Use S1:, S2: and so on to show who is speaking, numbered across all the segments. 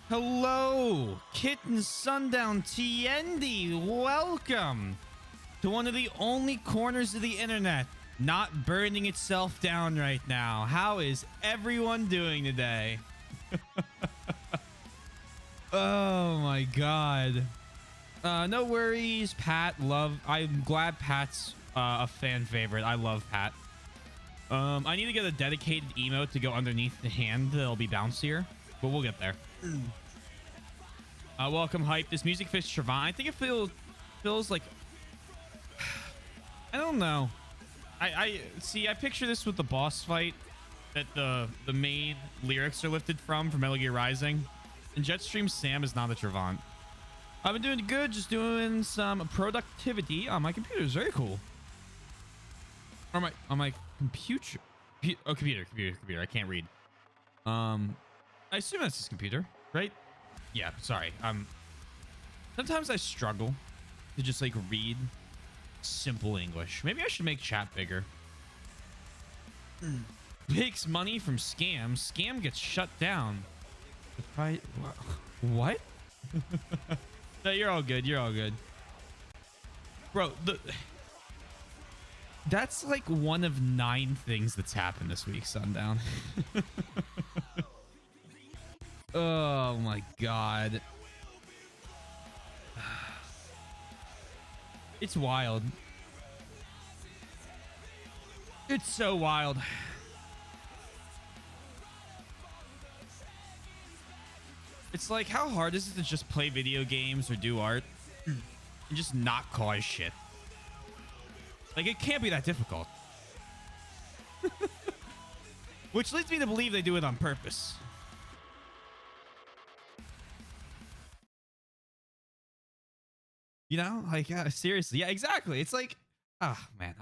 S1: Hello, Kitten Sundown TND. Welcome to one of the only corners of the internet not burning itself down right now. How is everyone doing today? Oh my god. No worries, Pat. I'm glad Pat's a fan favorite. I love Pat. I need to get a dedicated emote to go underneath the hand that'll be bouncier, but we'll get there. Welcome, Hype. This music fits Trevon. I think it feels like I don't know. I see. I picture this with the boss fight that the main lyrics are lifted from Metal Gear Rising. And Jetstream Sam is not a Trevant. I've been doing good, just doing some productivity on my computer. It's very cool. On my computer. Oh, computer. I can't read. I assume that's his computer, right? Yeah, sorry. Sometimes I struggle to just like read simple English. Maybe I should make chat bigger. Makes money from scams. Scam gets shut down. What? No, you're all good. You're all good. Bro, that's like one of 9 things that's happened this week, Sundown. Oh my god. It's wild. It's so wild. It's like, how hard is it to just play video games or do art and just not cause shit? Like, it can't be that difficult. Which leads me to believe they do it on purpose. You know, like, seriously. Yeah, exactly. It's like, man,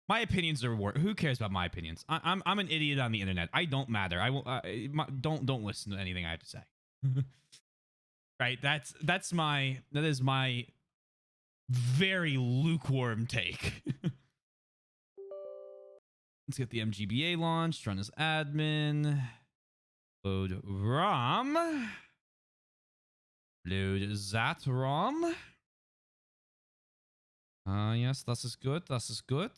S1: my opinions are who cares about my opinions? I'm an idiot on the internet. I don't matter. I will don't listen to anything I have to say. Right? That is my very lukewarm take. Let's get the MGBA launched. Run as admin. Load ROM. Load that ROM. Yes, das ist good. Das ist good.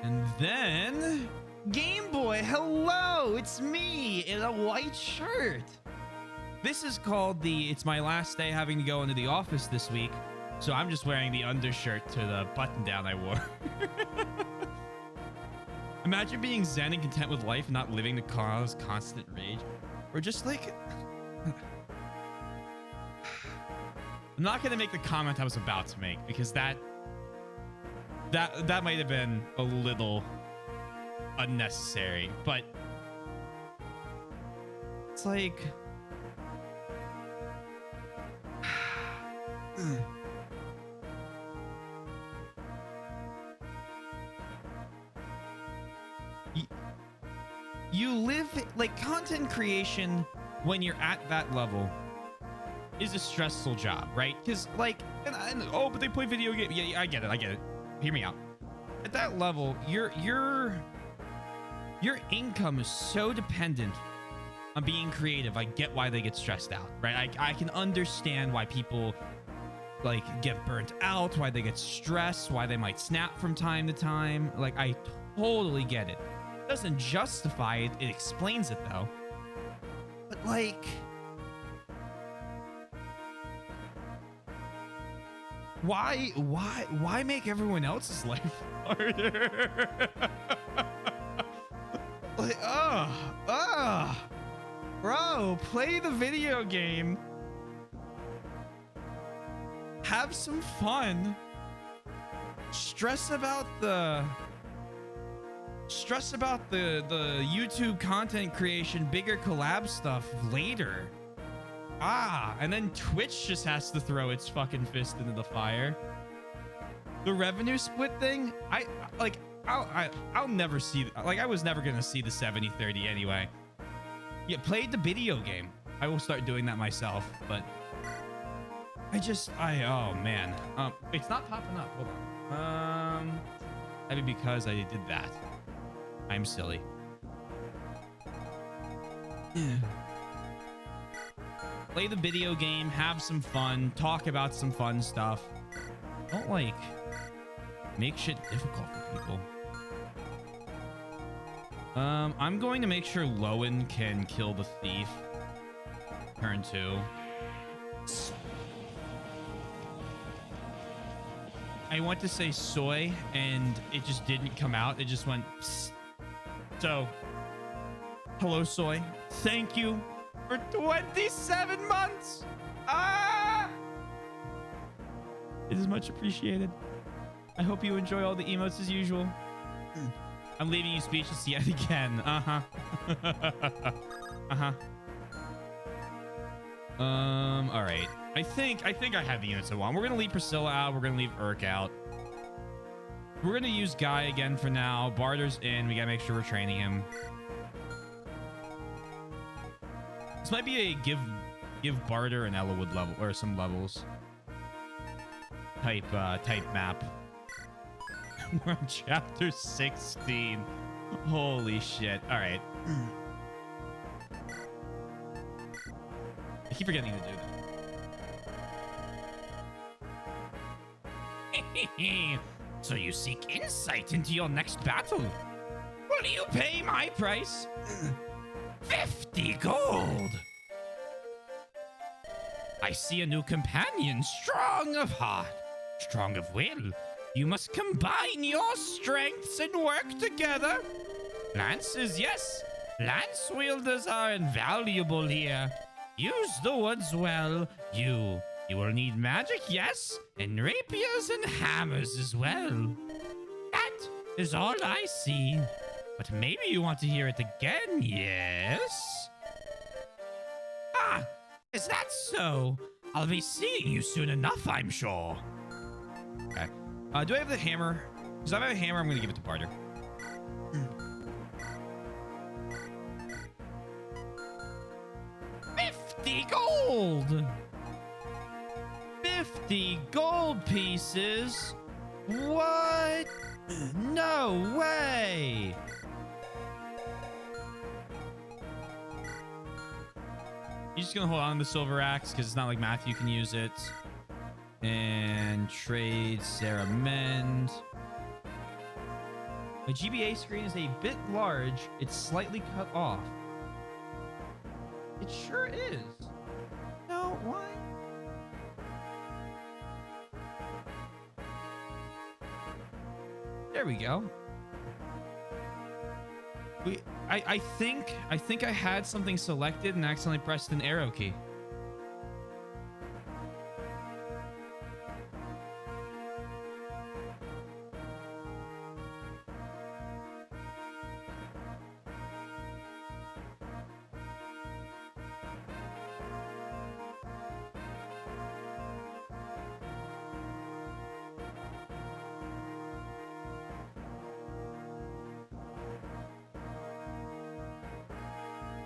S1: And then Game Boy, hello, it's me in a white shirt. This is called it's my last day having to go into the office this week, so I'm just wearing the undershirt to the button down I wore. Imagine being zen and content with life and not living to cause constant rage. Or just like... I'm not going to make the comment I was about to make because that might have been a little unnecessary, but it's like... You live like content creation when you're at that level is a stressful job, right? Because like, oh, but they play video games. Yeah, I get it. Hear me out. At that level, your income is so dependent on being creative. I get why they get stressed out, right? I can understand why people like get burnt out, why they get stressed, why they might snap from time to time. Like, I totally get it. It doesn't justify it. It explains it though. But like, why make everyone else's life harder? Like, bro, play the video game. Have some fun. Stress about the YouTube content creation, bigger collab stuff later. And then Twitch just has to throw its fucking fist into the fire. The revenue split thing, I'll never see, like, I was never gonna see the 70-30 anyway. Yeah, played the video game. I will start doing that myself, but oh man, it's not popping up. Hold on. Maybe because I did that. I'm silly. Play the video game, have some fun, talk about some fun stuff. Don't like make shit difficult for people. I'm going to make sure Lowen can kill the thief. Turn 2. I want to say soy, and it just didn't come out. It just went psst. So, hello, soy. Thank you for 27 months. Ah! It is much appreciated. I hope you enjoy all the emotes as usual. I'm leaving you speechless yet again. Uh-huh. Uh-huh. All right. I think I have the units I want. We're gonna leave Priscilla out. We're gonna leave Urk out. We're gonna use Guy again for now. Barter's in. We gotta make sure we're training him. This might be a give Barter and Ellawood level or some levels type map. We're on chapter 16. Holy shit. All right. I keep forgetting to do that. So you seek insight into your next battle? Will you pay my price? 50 gold. I see a new companion, strong of heart, strong of will. You must combine your strengths and work together. Lances, yes. Lance wielders are invaluable here. Use the woods well. You will need magic, yes, and rapiers and hammers as well. That is all I see. But maybe you want to hear it again, yes? Ah, is that so? I'll be seeing you soon enough, I'm sure. Okay. Do I have the hammer? Because if I have a hammer, I'm going to give it to Barter. $50 gold! 50 gold pieces? What? No way! You're just going to hold on to the silver axe because it's not like Matthew can use it. And trade Sarah Mend. My GBA screen is a bit large. It's slightly cut off. It sure is. No, why? There we go. I think I had something selected and accidentally pressed an arrow key.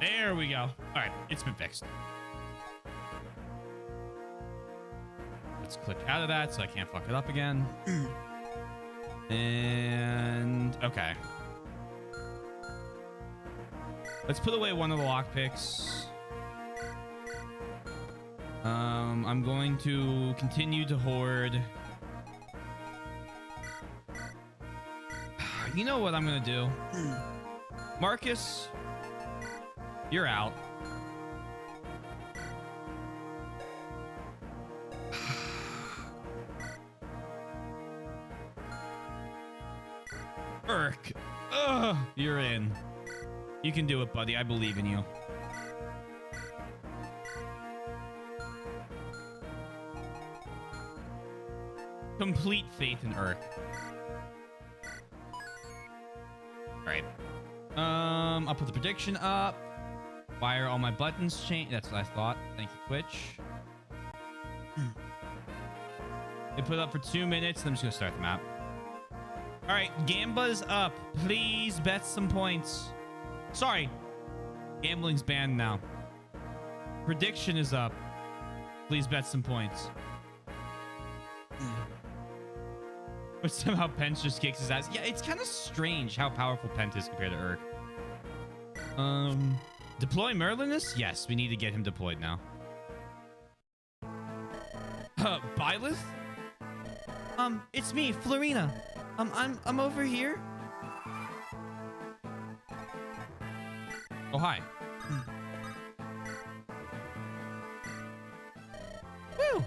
S1: There we go. All right, it's been fixed. Let's click out of that so I can't fuck it up again. And okay. Let's put away one of the lockpicks. I'm going to continue to hoard. You know what I'm gonna do? Marcus, you're out. Urk. Ugh, you're in. You can do it, buddy. I believe in you. Complete faith in Urk. All right. I'll put the prediction up. Why are all my buttons changed? That's what I thought. Thank you, Twitch. They put it up for 2 minutes. I'm just gonna start the map. All right, Gamba's up. Please bet some points. Sorry, gambling's banned now. Prediction is up. Please bet some points. But somehow Pence just kicks his ass. Yeah, it's kind of strange how powerful Pent is compared to Urk. Deploy Merlinus? Yes, we need to get him deployed now. Byleth?
S2: It's me, Florina. I'm over here.
S1: Oh, hi.
S2: Woo!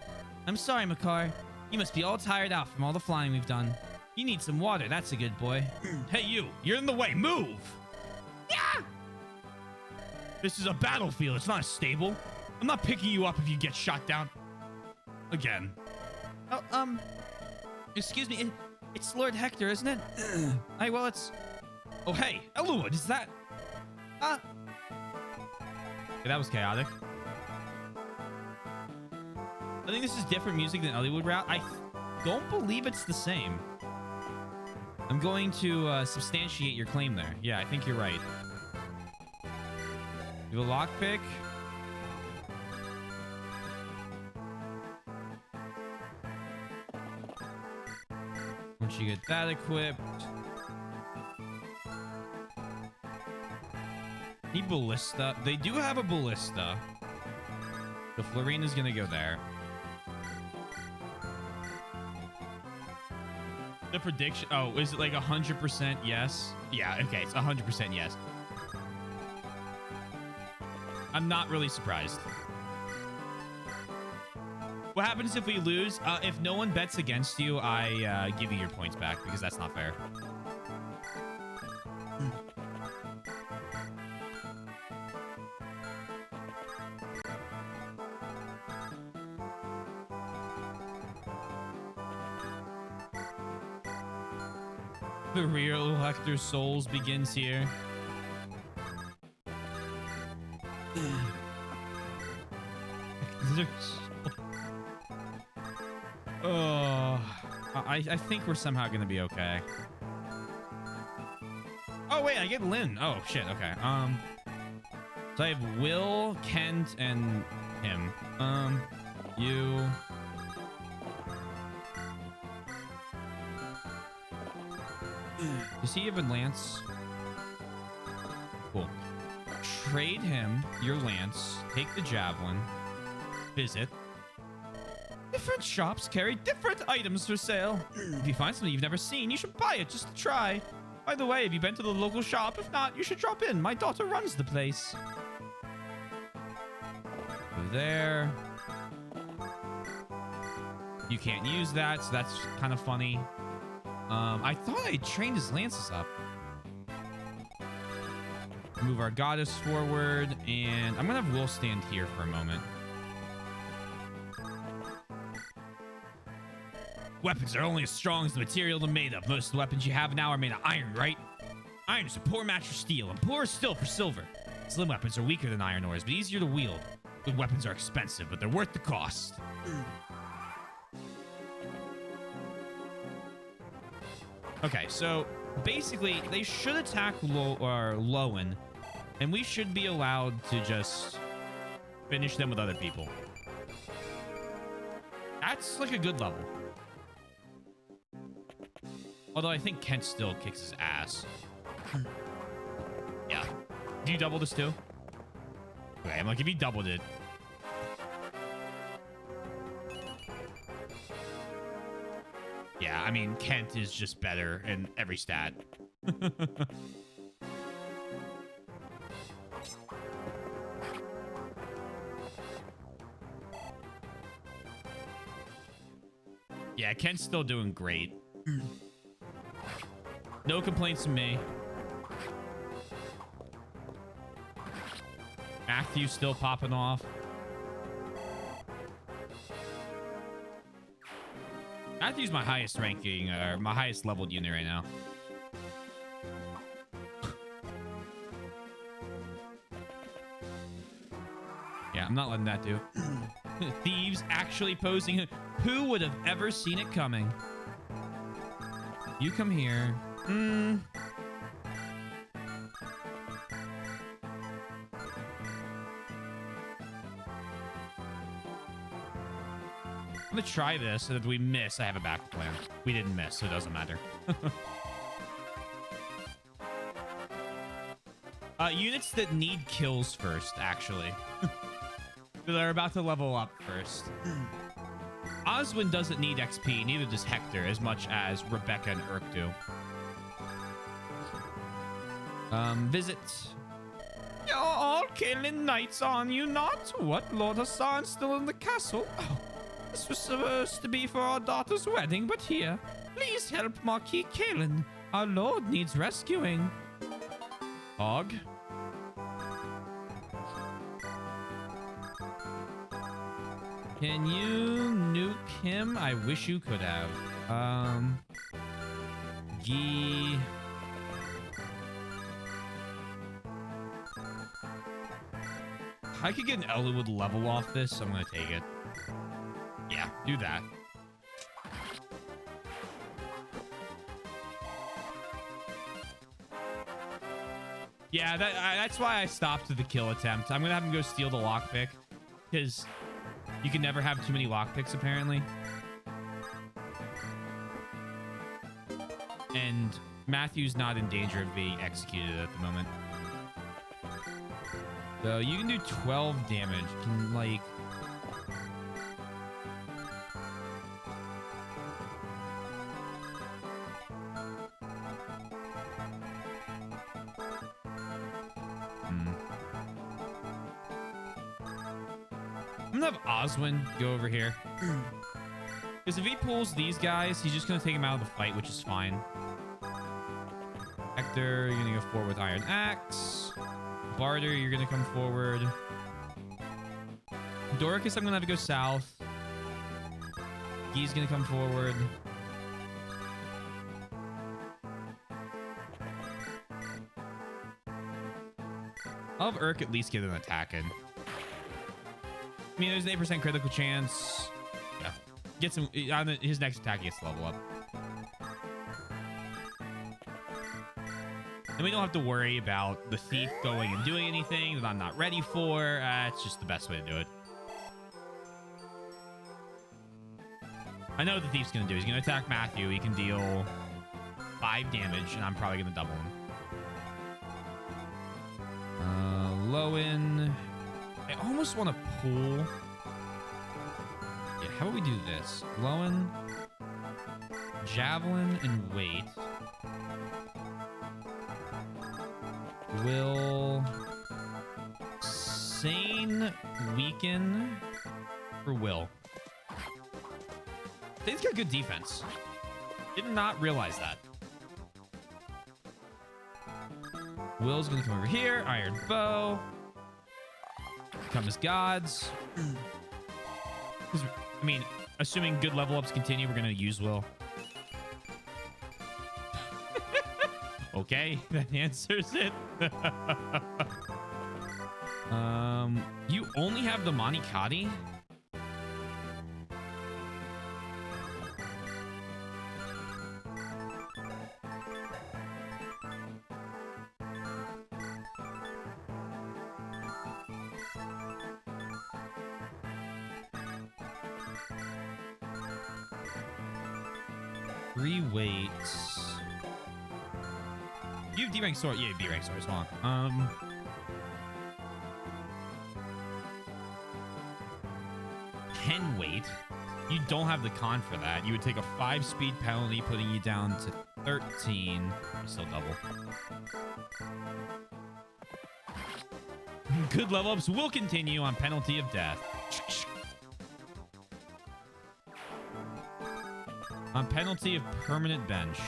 S2: I'm sorry, Makar. You must be all tired out from all the flying we've done. You need some water. That's a good boy.
S1: Hey, you. You're in the way. Move.
S2: Yeah!
S1: This is a battlefield. It's not a stable. I'm not picking you up if you get shot down. Again.
S2: Oh, excuse me. It's Lord Hector, isn't it? Well, it's...
S1: Oh, hey. Eluwood, is that...
S2: Ah.
S1: Okay, that was chaotic. I think this is different music than Eluwood route. I don't believe it's the same. I'm going to substantiate your claim there. Yeah, I think you're right. You have a lockpick. Once you get that equipped. Need ballista. They do have a ballista. The Florina's gonna go there. The prediction. Oh, is it like 100% yes? Yeah, okay. It's 100% yes. I'm not really surprised. What happens if we lose? If no one bets against you, I give you your points back because that's not fair. The real Hector Souls begins here. Oh, I think we're somehow gonna be okay. Oh wait, I get Lynn. Oh shit. Okay. So I have Will, Kent, and him. You. Does he have a lance? Cool. Trade him your lance. Take the javelin. Visit. Different shops carry different items for sale. If you find something you've never seen, you should buy it just to try. By the way, have you been to the local shop? If not, you should drop in. My daughter runs the place. Go there. You can't use that, so that's kind of funny. I thought I trained his lances up. Move our goddess forward, and I'm gonna have Will stand here for a moment. Weapons are only as strong as the material they're made of. Most of the weapons you have now are made of iron, right? Iron is a poor match for steel, and poorer still for silver. Slim weapons are weaker than iron ores, but easier to wield. Good weapons are expensive, but they're worth the cost. Okay, so basically, they should attack Lowen, and we should be allowed to just finish them with other people. That's like a good level. Although I think Kent still kicks his ass. Yeah. Do you double this too? Okay, I'm like, if he doubled it. Yeah, I mean, Kent is just better in every stat. Yeah, Kent's still doing great. No complaints from me. Matthew's still popping off. Matthew's my highest ranking, or my highest leveled unit right now. Yeah, I'm not letting that do. Thieves actually posing. Who would have ever seen it coming? You come here. I'm gonna try this, and if we miss, I have a backup plan. We didn't miss, so it doesn't matter. Units that need kills first, actually. They're about to level up first. Oswin doesn't need XP, neither does Hector, as much as Rebecca and Urk do. Visit. You're all killing knights, aren't you not? What? Lord Hassan's still in the castle? Oh, this was supposed to be for our daughter's wedding, but here. Please help Marquis Kalen. Our lord needs rescuing. Og? Can you nuke him? I wish you could have. Gee. I could get an Elwood level off this, so I'm gonna take it. Yeah, do that. Yeah, that's why I stopped at the kill attempt. I'm gonna have him go steal the lockpick, because you can never have too many lockpicks, apparently. And Matthew's not in danger of being executed at the moment. So you can do 12 damage. Can, like... I'm gonna have Oswin go over here. Because if he pulls these guys, he's just gonna take him out of the fight, which is fine. Hector, you're gonna go forward with Iron Axe. Barter, you're gonna come forward. Doricus, I'm gonna have to go south. He's gonna come forward. I'll have Urk at least get an attack in. I mean, there's an 8% critical chance. Yeah. Gets him on his next attack, he gets to level up. And we don't have to worry about the thief going and doing anything that I'm not ready for. It's just the best way to do it. I know what the thief's going to do. He's going to attack Matthew. He can deal 5 damage, and I'm probably going to double him. Lowen. I almost want to pull. Yeah, how about we do this? Lowen, Javelin, and Weight. Will Sane weaken for Will? Sane's got good defense. Did not realize that. Will's gonna come over here. Iron Bow. Come as gods. I mean, assuming good level ups continue, we're gonna use Will. Okay, that answers it. You only have the Manikati? Three weights. You have D-rank sword. Yeah, B-rank swords. Hold on. 10 weight. You don't have the con for that. You would take a 5 speed penalty, putting you down to 13. Still double. Good level ups will continue on penalty of death. On penalty of permanent bench.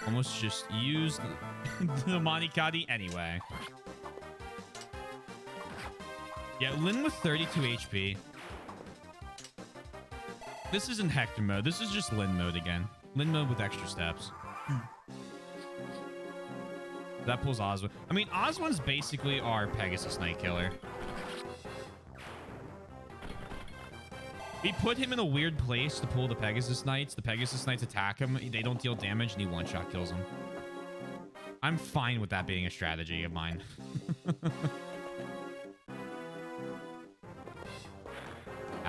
S1: Almost just used the Manikati anyway. Yeah, Lyn with 32 HP. This isn't Hector mode. This is just Lyn mode again. Lyn mode with extra steps. That pulls Oswin. I mean, Oswin's basically our Pegasus Knight killer. We put him in a weird place to pull the Pegasus Knights. The Pegasus Knights attack him. They don't deal damage, and he one-shot kills him. I'm fine with that being a strategy of mine.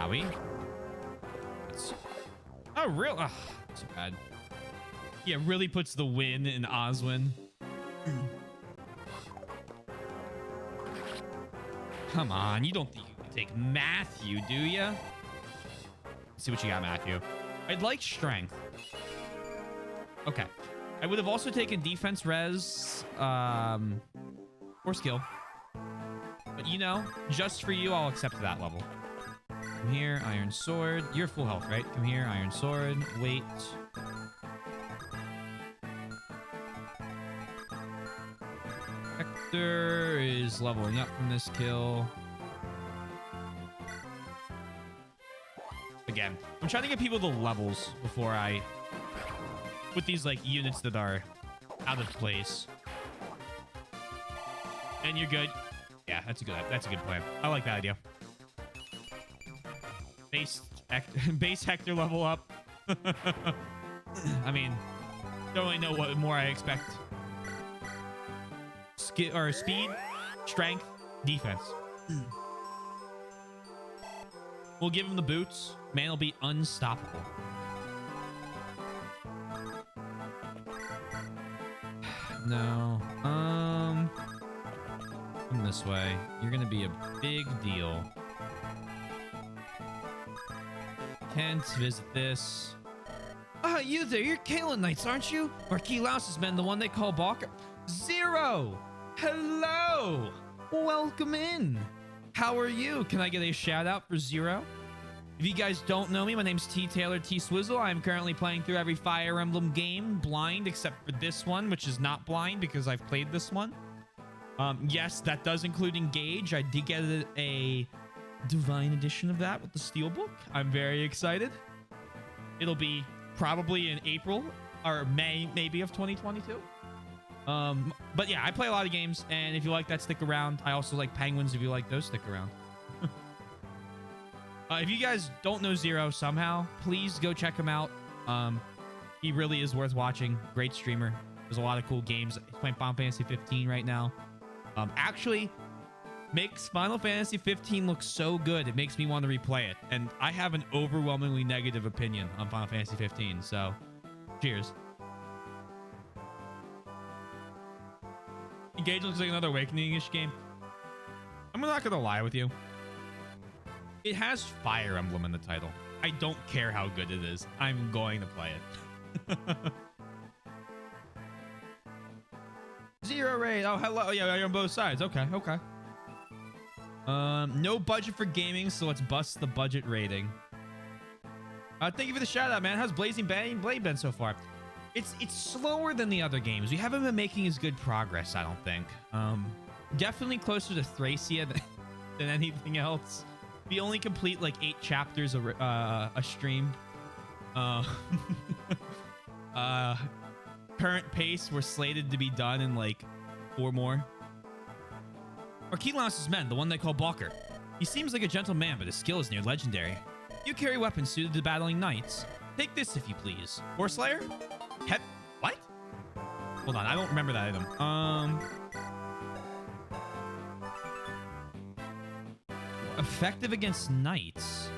S1: Howie. Oh, real? Oh, too bad. Yeah, really puts the win in Oswin. Come on, you don't think you can take Matthew, do ya? Let's see what you got, Matthew. I'd like strength. Okay. I would have also taken defense res, or skill. But you know, just for you, I'll accept that level. Come here, iron sword. You're full health, right? Come here, iron sword. Wait. Hector is leveling up from this kill. Again, I'm trying to get people the levels before I with these like units that are out of place. And you're good. Yeah, that's a good plan. I like that idea. Base Hector level up. I mean, don't really know what more I expect. Speed, strength, defense. We'll give him the boots. Man will be unstoppable. No. Come this way. You're gonna be a big deal. Can't visit this. Ah, you there. You're Kalen Knights, aren't you? Marquis Louse's men, the one they call Balker. Zero! Hello! Welcome in. How are you? Can I get a shout out for Zero? If you guys don't know me, my name's T. Taylor T. Swizzle. I'm currently playing through every Fire Emblem game blind except for this one, which is not blind because I've played this one. Yes, that does include Engage. I did get a Divine Edition of that with the Steelbook. I'm very excited. It'll be probably in April or May, maybe, of 2022. But yeah, I play a lot of games, and if you like that, stick around. I also like Penguins. If you like those, stick around. If you guys don't know Zero somehow, please go check him out. He really is worth watching. Great streamer. There's a lot of cool games. He's playing Final Fantasy 15 right now. Actually, makes Final Fantasy 15 look so good, it makes me want to replay it. And I have an overwhelmingly negative opinion on Final Fantasy 15, so cheers. Engage looks like another Awakening-ish game. I'm not gonna lie with you. It has Fire Emblem in the title. I don't care how good it is. I'm going to play it. Zero raid. Oh, hello. Yeah, you're on both sides. Okay, okay. No budget for gaming, so let's bust the budget rating. Thank you for the shout out, man. How's Blazing Blade been so far? It's slower than the other games. We haven't been making as good progress, I don't think. Definitely closer to Thracia than anything else. We only complete like 8 chapters a stream. Current pace, we're slated to be done in like 4 more. Marquis Louse's men, the one they call Balker. He seems like a gentle man, but his skill is near legendary. You carry weapons suited to battling knights. Take this if you please. Horse Slayer? What? Hold on, I don't remember that item. Effective against knights.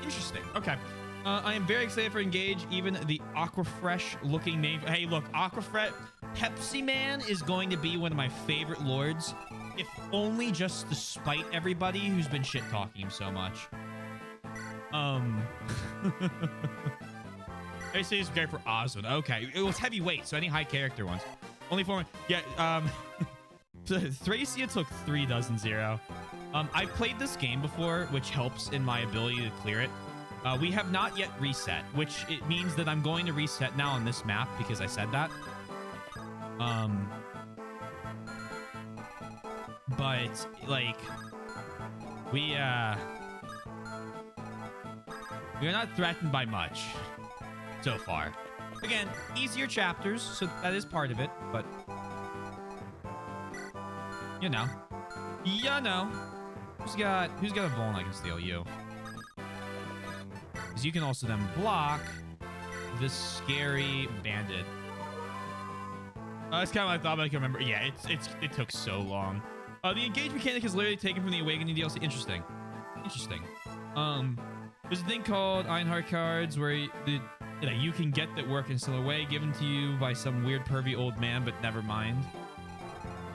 S1: Interesting. Okay. I am very excited for Engage. Even the Aquafresh looking name. Hey, look, Aquafresh Pepsi Man is going to be one of my favorite lords. If only just to spite everybody who's been shit talking him so much. They say it's great for Oswald. Okay. It was heavyweight, so any high character ones. Only 4. Yeah, Thracia took 3 dozen Zero. I've played this game before, which helps in my ability to clear it. We have not yet reset, which it means that I'm going to reset now on this map because I said that. But like we're not threatened by much so far. Again, easier chapters, so that is part of it, but you know. Who's got a Vuln I can steal? You. Because you can also then block this scary bandit. That's kind of what I thought, but I can remember. Yeah, it took so long. The engage mechanic is literally taken from the Awakening DLC. Interesting. interesting. There's a thing called Ironheart cards where you can get that work in a similar way, given to you by some weird pervy old man, but never mind.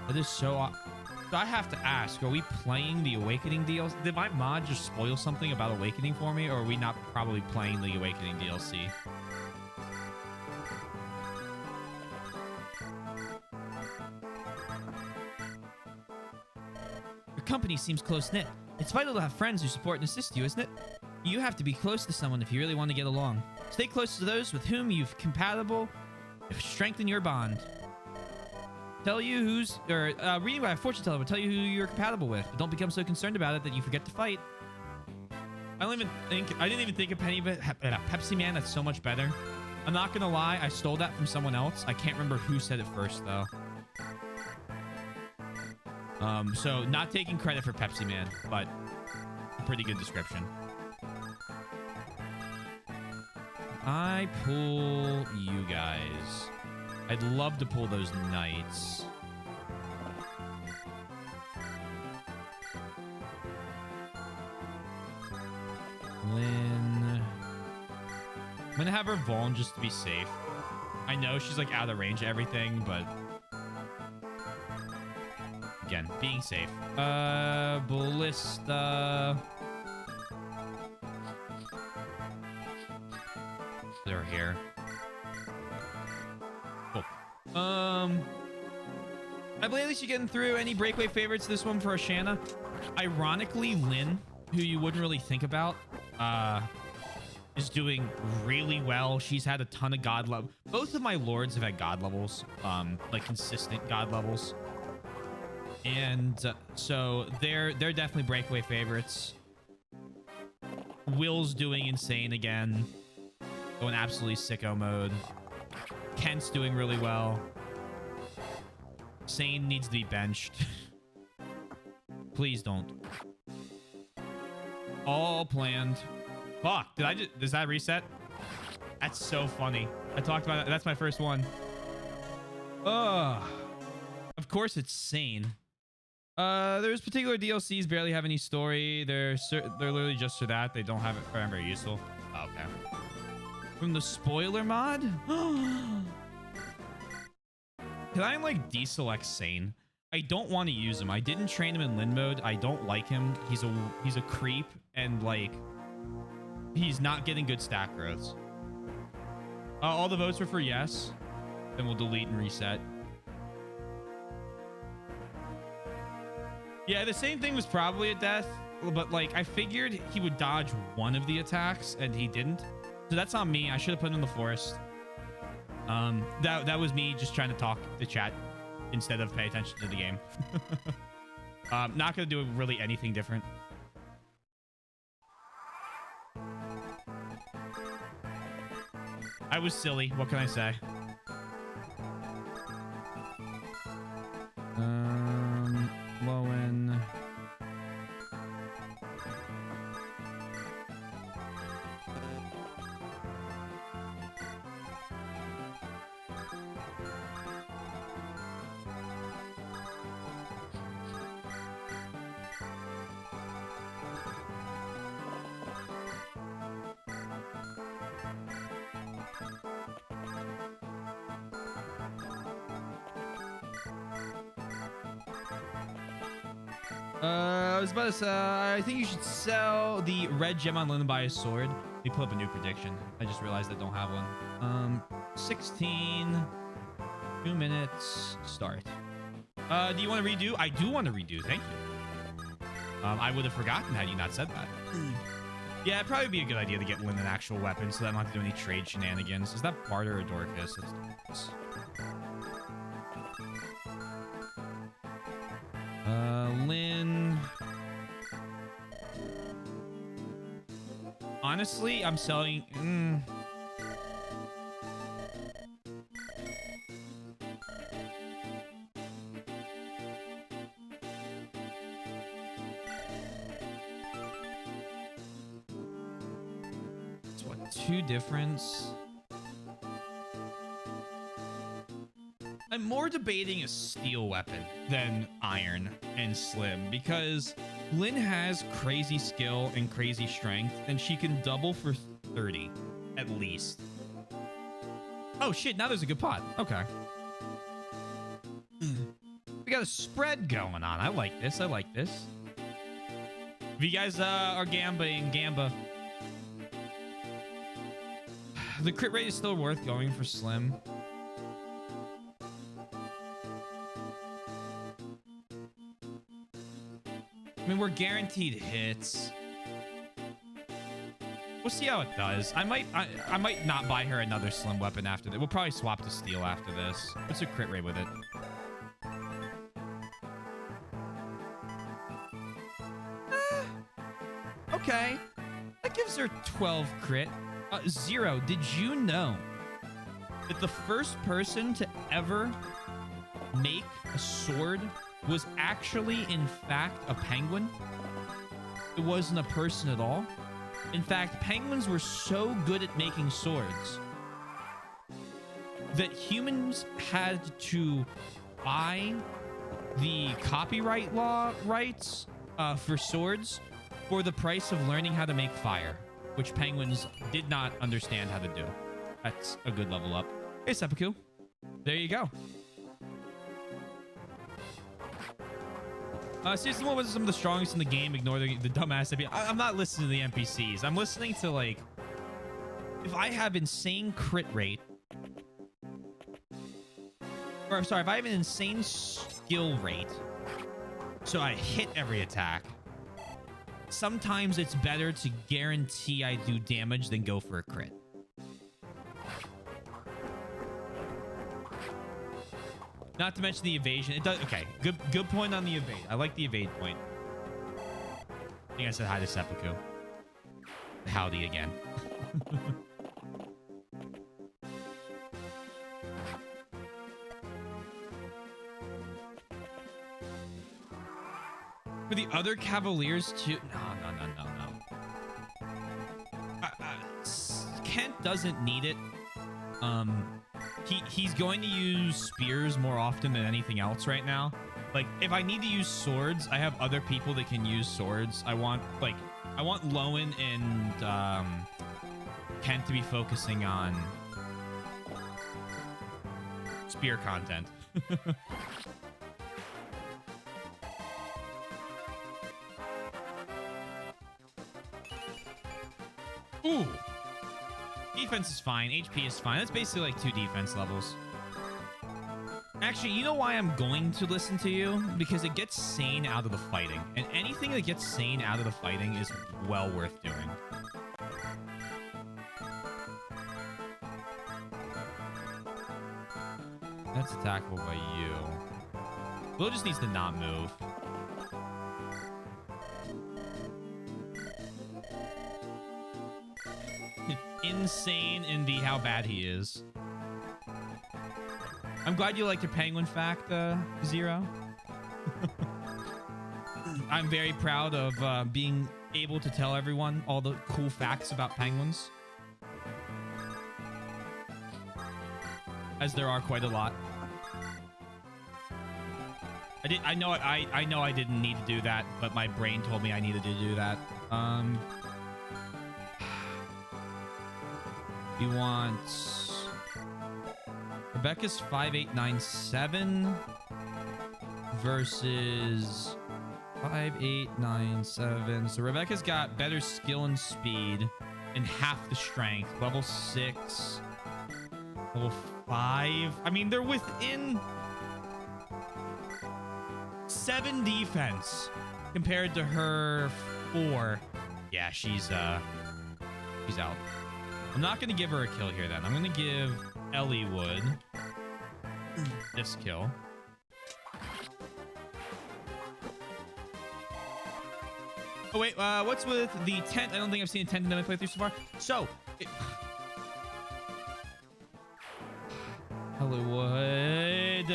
S1: That is so... So I have to ask, are we playing the Awakening DLC? Did my mod just spoil something about Awakening for me, or are we not probably playing the Awakening DLC?
S2: Your company seems close-knit. It's vital to have friends who support and assist you, isn't it? You have to be close to someone if you really want to get along. Stay close to those with whom you've compatible to strengthen your bond. Tell you who's... reading by a fortune teller will tell you who you're compatible with, but don't become so concerned about it that you forget to fight. I didn't even think of Pepsi Man. That's so much better. I'm not gonna lie, I stole that from someone else. I can't remember who said it first, though. So not taking credit for Pepsi Man, but a pretty good description. I pull you guys. I'd love to pull those knights. Lynn. I'm gonna have her Vaughn just to be safe. I know she's like out of range of everything, but again, being safe. Ballista. They're here. Cool. I believe at least you're getting through. Any breakaway favorites this one for Ashana? Ironically, Lynn, who you wouldn't really think about, is doing really well. She's had a ton of god level. Both of my lords have had god levels, like consistent god levels. And so they're definitely breakaway favorites. Will's doing insane again. Going absolutely sicko mode. Kent's doing really well. Sane needs to be benched. Please don't. All planned. Fuck, does that reset? That's so funny. I talked about it. That's my first one. Ugh. Of course it's Sane. There's particular DLCs barely have any story. They're literally just for that. They don't have it for very useful. Oh, okay. From the spoiler mod? Can I like deselect Sane? I don't want to use him. I didn't train him in Lin mode. I don't like him. He's a creep, and like he's not getting good stat growths. All the votes were for yes. Then we'll delete and reset. Yeah, the same thing was probably a death, but like I figured he would dodge one of the attacks and he didn't. So that's on me. I should have put him in the forest. That was me just trying to talk to chat instead of pay attention to the game. Not gonna do really anything different. I was silly. What can I say? Lowen. I was about to say, I think you should sell the red gem on Lynn and buy a sword. Let me pull up a new prediction. I just realized I don't have one. 16, 2 minutes, start. Do you want to redo? I do want to redo. Thank you. I would have forgotten had you not said that. Yeah, it'd probably be a good idea to get Lynn an actual weapon so that I don't have to do any trade shenanigans. Is that Barter or Dorcas? That's Dorcas. Lynn. Honestly, I'm selling. It's what, 2 difference? I'm more debating a steel weapon than iron and slim because
S1: Lynn has crazy skill and crazy strength, and she can double for 30 at least. Oh shit, now there's a good pot. Okay. We got a spread going on. I like this. I like this. If you guys are gambling, gamba. The crit rate is still worth going for Slim. I mean, we're guaranteed hits. We'll see how it does. I might not buy her another Slim weapon after that. We'll probably swap to Steel after this. What's her crit rate with it? Okay. That gives her 12 crit. Zero, did you know that the first person to ever make a sword was actually, in fact, a penguin? It wasn't a person at all. In fact, penguins were so good at making swords that humans had to buy the copyright law rights for swords for the price of learning how to make fire, which penguins did not understand how to do. That's a good level up. Hey, Seppuku. There you go. Seriously, what was some of the strongest in the game? Ignore the dumbass NPC. I'm not listening to the NPCs. I'm listening to, like, if I have insane crit rate, or I'm sorry, if I have an insane skill rate, so I hit every attack, sometimes it's better to guarantee I do damage than go for a crit. Not to mention the evasion. It does. Okay, good point on the evade. I like the evade point. I think I said hi to Seppuku. Howdy again. For the other Cavaliers too. No. Kent doesn't need it. He's going to use spears more often than anything else right now. Like, if I need to use swords, I have other people that can use swords. I want Lowen and Kent to be focusing on spear content. Ooh. Defense is fine. HP is fine. That's basically like 2 defense levels. Actually, you know why I'm going to listen to you? Because it gets Sane out of the fighting. And anything that gets Sane out of the fighting is well worth doing. That's attackable by you. Will just needs to not move. Insane in the how bad he is. I'm glad you liked your penguin fact, Zero. I'm very proud of being able to tell everyone all the cool facts about penguins, as there are quite a lot. I know I didn't need to do that, but my brain told me I needed to do that. We want Rebecca's 5897 versus 5897. So Rebecca's got better skill and speed and half the strength. Level 6, level 5. I mean, they're within 7 defense compared to her 4. Yeah, she's out. I'm not going to give her a kill here, then. I'm going to give Ellie Wood this kill. Oh, wait. What's with the tent? I don't think I've seen a tent in my playthrough so far. So, Hollywood.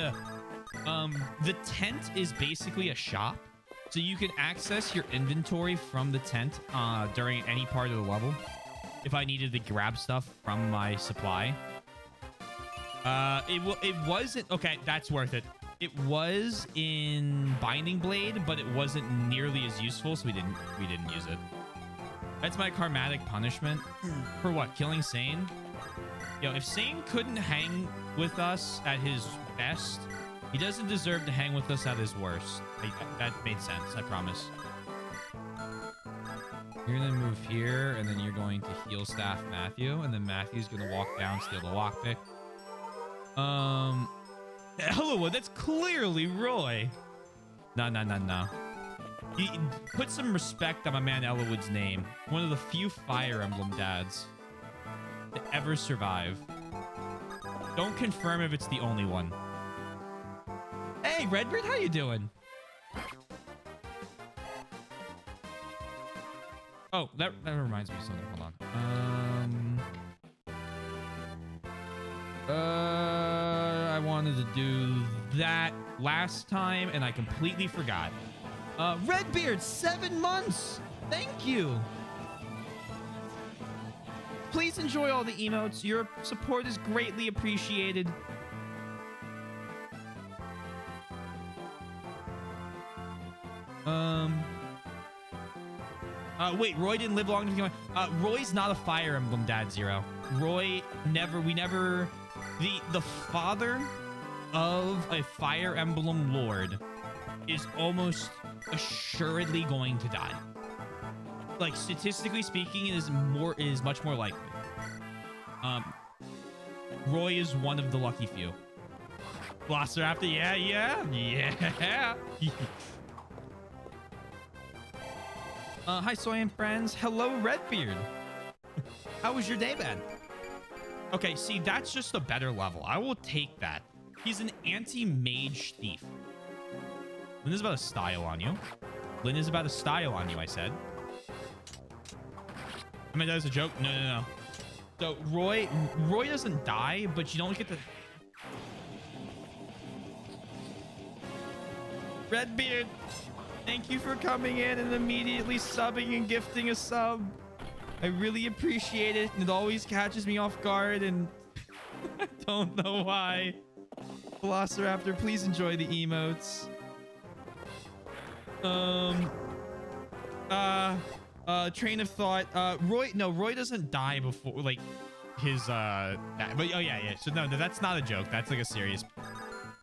S1: The tent is basically a shop. So you can access your inventory from the tent during any part of the level. If I needed to grab stuff from my supply. It wasn't... Okay, that's worth it. It was in Binding Blade, but it wasn't nearly as useful, so we didn't use it. That's my karmatic punishment. For what? Killing Sane? Yo, if Sane couldn't hang with us at his best, he doesn't deserve to hang with us at his worst. That made sense, I promise. You're gonna move here, and then you're going to heal staff Matthew, and then Matthew's gonna walk down, steal the lockpick. Hello, that's clearly Roy. No. Put some respect on my man Ellawood's name. One of the few Fire Emblem dads to ever survive. Don't confirm if it's the only one. Hey, Redbeard, how you doing? Oh, that reminds me of something. Hold on. I wanted to do that last time, and I completely forgot. Redbeard, 7 months. Thank you. Please enjoy all the emotes. Your support is greatly appreciated. Wait, Roy didn't live long enough to become... Roy's not a Fire Emblem dad, Zero. Roy never... The father of a Fire Emblem lord is almost assuredly going to die. Like, statistically speaking, it is much more likely. Roy is one of the lucky few. Velociraptor, yeah. Hi, Soy and friends. Hello, Redbeard. How was your day, man? Okay, see, that's just a better level. I will take that. He's an anti-mage thief. Lynn is about to style on you. Lynn is about to style on you, I said. I mean, that was a joke. No. So, Roy doesn't die, but you don't get the... Redbeard, thank you for coming in and immediately subbing and gifting a sub. I really appreciate it. It always catches me off guard, and I don't know why. Velociraptor, please enjoy the emotes. Train of thought. Roy doesn't die before, like, his, but, oh, yeah. So, no, that's not a joke. That's, like, a serious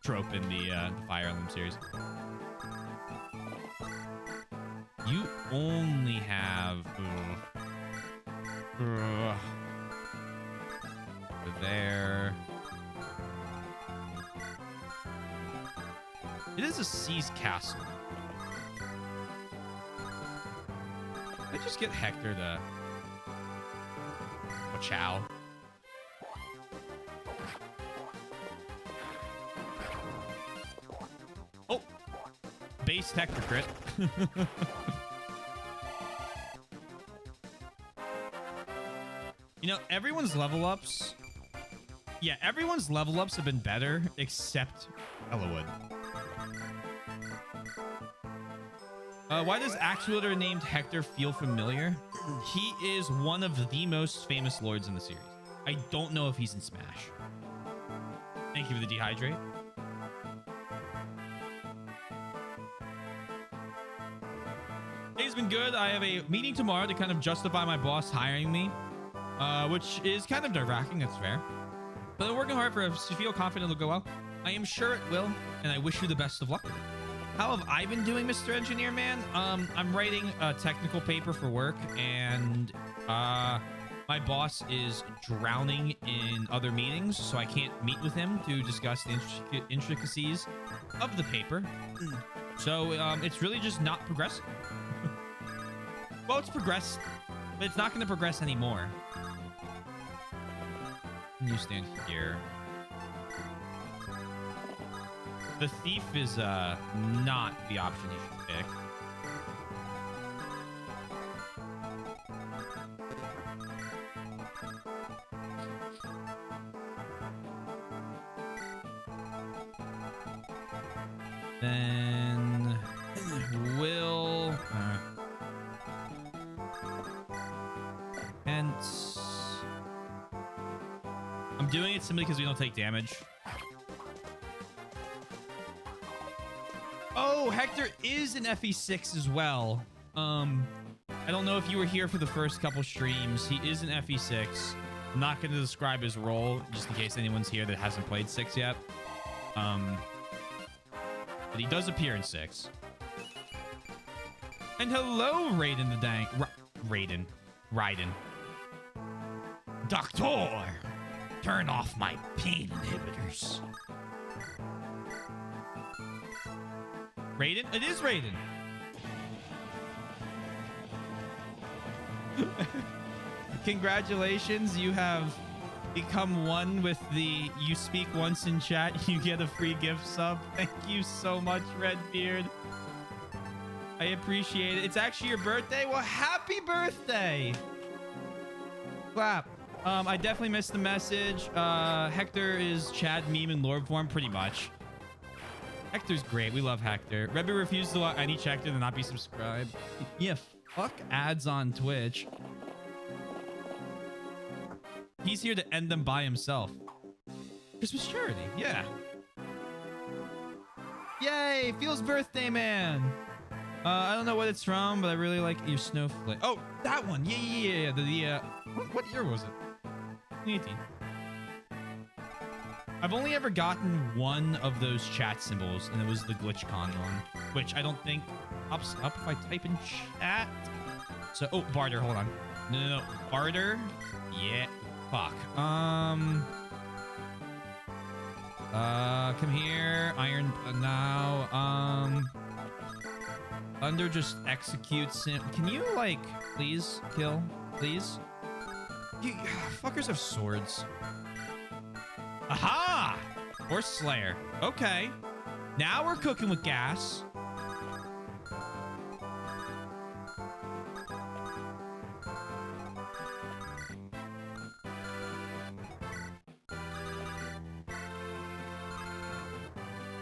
S1: trope in the Fire Emblem series. You only have... there. It is a Sea's castle. I just get Hector to... Chow. Oh! Base Hector crit. You know, everyone's level ups... Yeah, everyone's level ups have been better, except Ellawood. Why does Actuator named Hector feel familiar? He is one of the most famous lords in the series. I don't know if he's in Smash. Thank you for the dehydrate. Day's been good. I have a meeting tomorrow to kind of justify my boss hiring me, which is kind of nerve-wracking. That's fair. But I'm working hard for it, so feel confident it'll go well. I am sure it will, and I wish you the best of luck with it. How have I been doing, Mr. Engineer Man? I'm writing a technical paper for work, and my boss is drowning in other meetings, so I can't meet with him to discuss the intricacies of the paper. So it's really just not progressing. Well, it's progressed, but it's not going to progress anymore. You stand here. The thief is not the option you should pick. Then will hence I'm doing it simply because we don't take damage.
S2: Hector is an FE6 as well. I don't know if you were here for the first couple streams. He is an FE6. I'm not going to describe his role, just in case anyone's here that hasn't played 6 yet. But he does appear in 6. And hello, Raiden the Dang. Raiden. Doctor, turn off my pain inhibitors. Raiden? It is Raiden. Congratulations, you have become one with the you speak once in chat, you get a free gift sub. Thank you so much, Redbeard. I appreciate it. It's actually your birthday? Well, happy birthday! Clap. I definitely missed the message. Hector is Chad meme in lore form, pretty much. Hector's great. We love Hector. Rebby refuses to allow any Hector to not be subscribed. Yeah, fuck ads on Twitch. He's here to end them by himself. Christmas charity, yeah. Yay, Feels birthday, man. I don't know what it's from, but I really like your snowflake. Oh, that one. Yeah. What year was it? 2018. I've only ever gotten one of those chat symbols, and it was the GlitchCon one, which I don't think pops up if I type in chat. So, oh, barter. Hold on. No. Barter. Yeah. Fuck. Come here. Iron now. Thunder just executes him. Can you, like, please kill? Please? You fuckers have swords. Aha! Or Slayer. Okay. Now we're cooking with gas.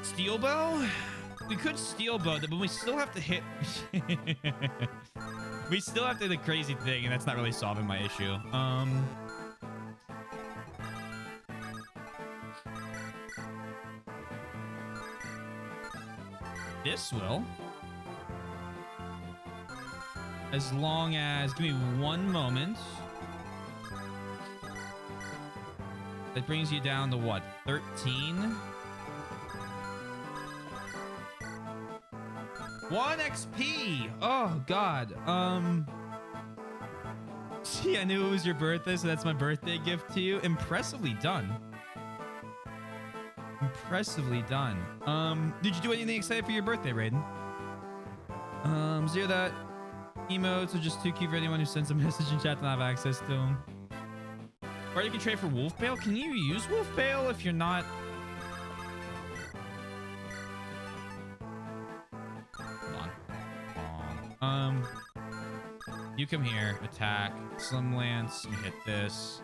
S2: Steel bow? We could steel bow, but we still have to hit. We still have to do the crazy thing, and that's not really solving my issue. This will. As long as... Give me one moment. That brings you down to what? 13? 1 XP! Oh, God. See, I knew it was your birthday, so that's my birthday gift to you. Impressively done. Impressively done. Did you do anything exciting for your birthday, Raiden? Zero that. Emotes are just too cute for anyone who sends a message in chat to not have access to them. Or you can trade for Wolf Bale. Can you use Wolf Bale if you're not... You come here, attack, Slim Lance, you hit this.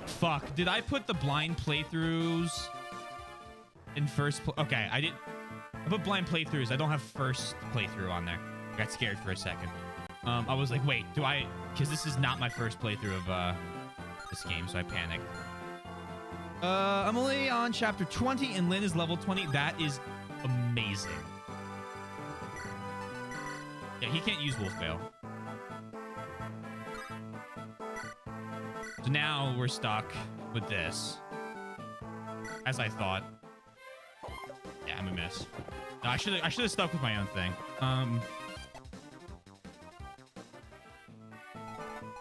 S2: Fuck, did I put the blind playthroughs in first okay, I put blind playthroughs. I don't have first playthrough on there. I got scared for a second. I was like, wait, do I... Because this is not my first playthrough of this game, so I panicked. I'm only on chapter 20 and Lynn is level 20. That is amazing. Yeah, he can't use Wolf Bale. So now we're stuck with this. As I thought. Yeah, I'm a miss. No, I should have stuck with my own thing.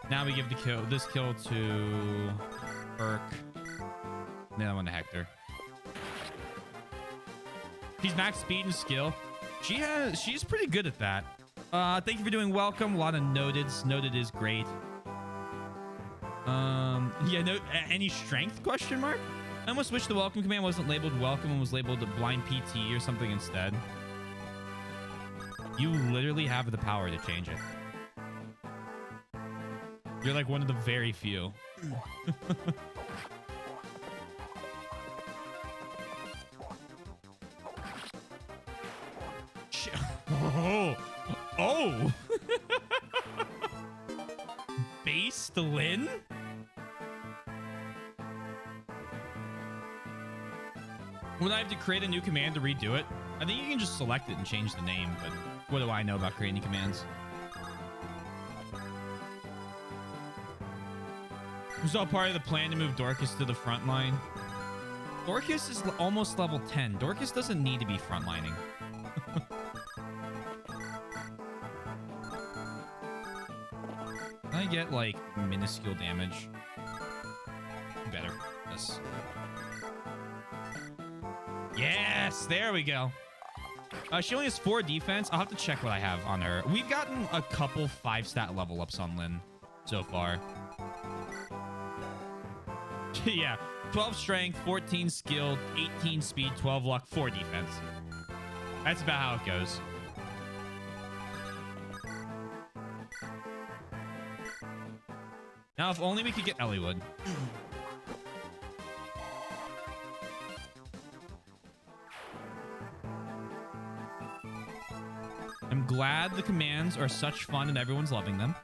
S2: Now we give this kill to Burke. The other one to Hector. She's max speed and skill. She's pretty good at that. Thank you for doing welcome. A lot of noteds. Noted is great. Yeah, no, any strength question mark? I almost wish the welcome command wasn't labeled welcome and was labeled blind PT or something instead. You literally have the power to change it. You're like one of the very few. Oh! Based Lin?
S1: When I have to create a new command to redo it, I think you can just select it and change the name, but what do I know about creating commands? Was all part of the plan to move Dorcas to the front line? Dorcas is almost level 10. Dorcas doesn't need to be frontlining. Can I get, like, minuscule damage? Better. Yes. Yes! There we go. She only has 4 defense. I'll have to check what I have on her. We've gotten a couple 5-stat level ups on Lynn so far. Yeah. 12 strength, 14 skill, 18 speed, 12 luck, 4 defense. That's about how it goes. Now, if only we could get Elliewood. I'm glad the commands are such fun and everyone's loving them.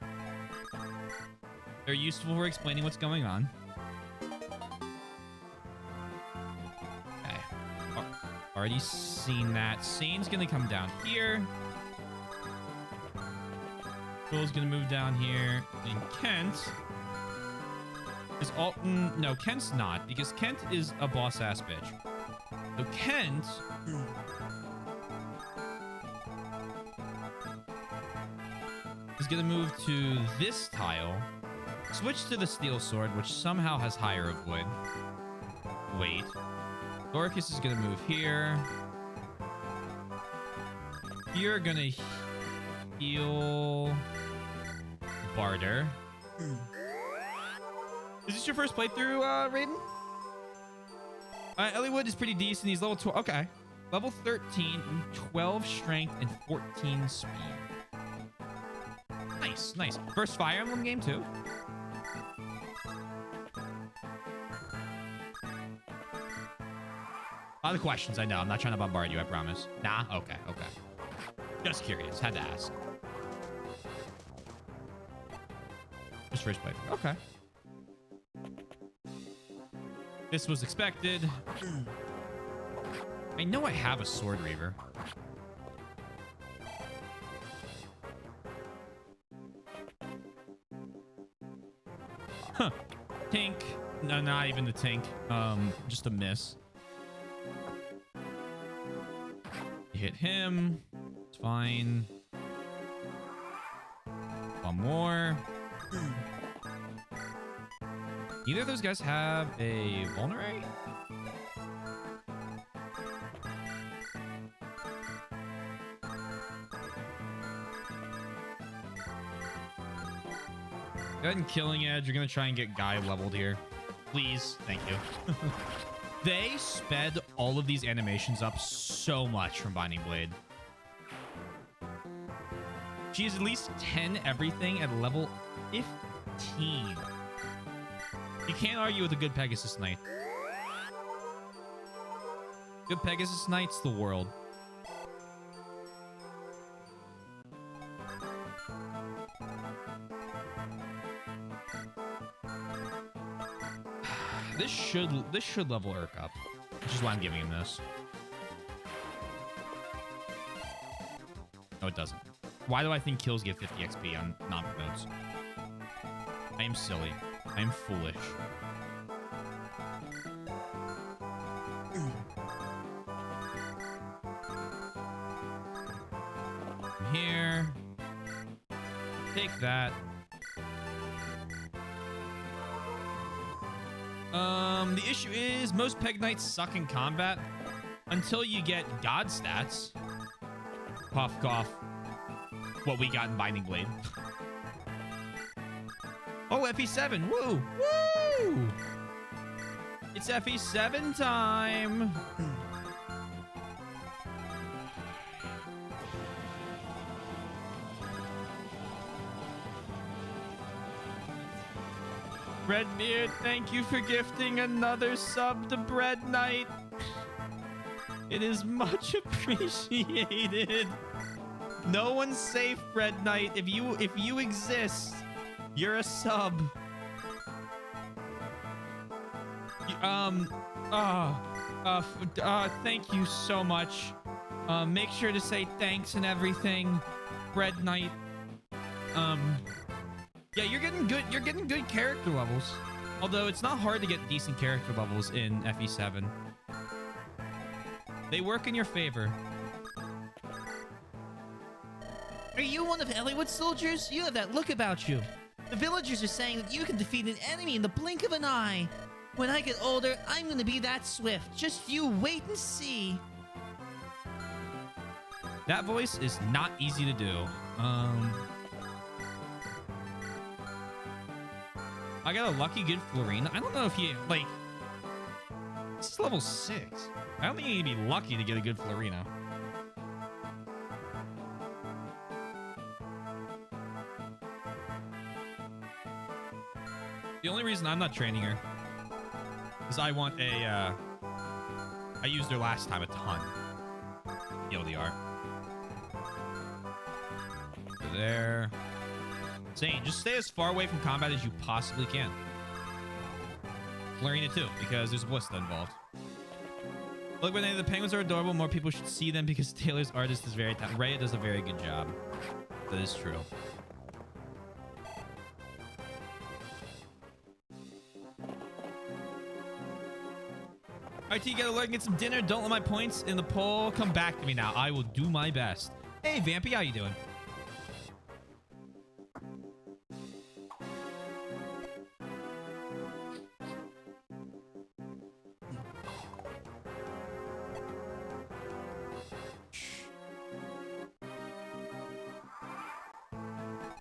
S1: They're useful for explaining what's going on. Okay. Already seen that. Sane's gonna come down here. Will's gonna move down here. And Kent is Alton. No, Kent's not, because Kent is a boss-ass bitch. So Kent is gonna move to this tile, switch to the steel sword, which somehow has higher of wood. Wait. Dorcas is gonna move here. You're gonna heal Barter. Is this your first playthrough, Raiden? Elliewood is pretty decent. He's level 12. Okay. Level 13, 12 strength, and 14 speed. Nice, nice. First Fire Emblem game, too. A lot of questions, I know. I'm not trying to bombard you, I promise. Nah? Okay, okay. Just curious. Had to ask. Just first playthrough. Okay. This was expected. I know I have a Sword Reaver. Huh. Tink. No, not even the Tink. Just a miss. Hit him. It's fine. One more. Either of those guys have a vulnerary? Go ahead and Killing Edge. You're going to try and get Guy leveled here. Please. Thank you. They sped all of these animations up so much from Binding Blade. She has at least 10 everything at level 15. You can't argue with a good Pegasus Knight. Good Pegasus Knight's the world. This should level Urk up, which is why I'm giving him this. No, it doesn't. Why do I think kills give 50 XP on non-promotes? I am silly. I am foolish. Here. Take that. The issue is most Peg Knights suck in combat until you get God stats. Cough, cough. What we got in Binding Blade. Oh, FE7. Woo! Woo! It's FE7 time. Redbeard, thank you for gifting another sub to Bread Knight. It is much appreciated. No one's safe, Bread Knight. If you exist, you're a sub.
S2: Thank you so much. Make sure to say thanks and everything, Bread Knight. Yeah, you're getting good. You're getting good character levels. Although it's not hard to get decent character levels in FE7. They work in your favor. Are you one of Elliott's soldiers? You have that look about you. The villagers are saying that you can defeat an enemy in the blink of an eye. When I get older, I'm gonna be that swift. Just you wait and see. That voice is not easy to do. I got a lucky good Florina. I don't know if he, like... This is level 6. I don't think you need to be lucky to get a good Florina. The only reason I'm not training her is I want a, I used her last time a ton. LDR. There. Zane, just stay as far away from combat as you possibly can. Florina too, because there's a ballista involved. Look, Renee, the penguins are adorable. More people should see them because Taylor's artist is very talented. Raya does a very good job. That is true. Alright, you gotta learn, get some dinner. Don't let my points in the poll come back to me now. I will do my best. Hey, Vampy, how you doing?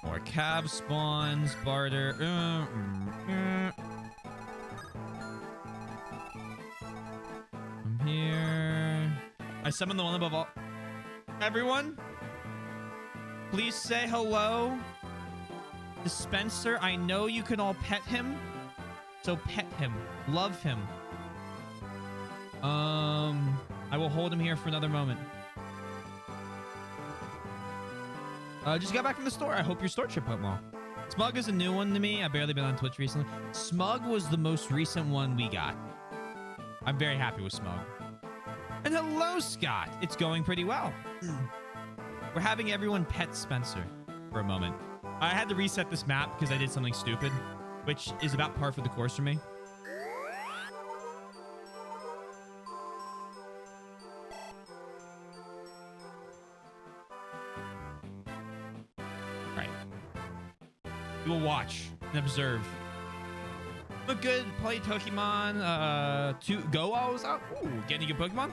S2: More cab spawns, barter. From here. I summon the one above all. Everyone, please say hello to Spencer. I know you can all pet him, so pet him. Love him. I will hold him here for another moment. Just got back from the store. I hope your store trip went well. Smug is a new one to me. I've barely been on Twitch recently. Smug was the most recent one we got. I'm very happy with Smug. And hello, Scott. It's going pretty well. We're having everyone pet Spencer for a moment. I had to reset this map because I did something stupid, which is about par for the course for me. We will watch and observe. Look good. Played Pokemon. Go-O was out. Ooh, getting a good Pokemon.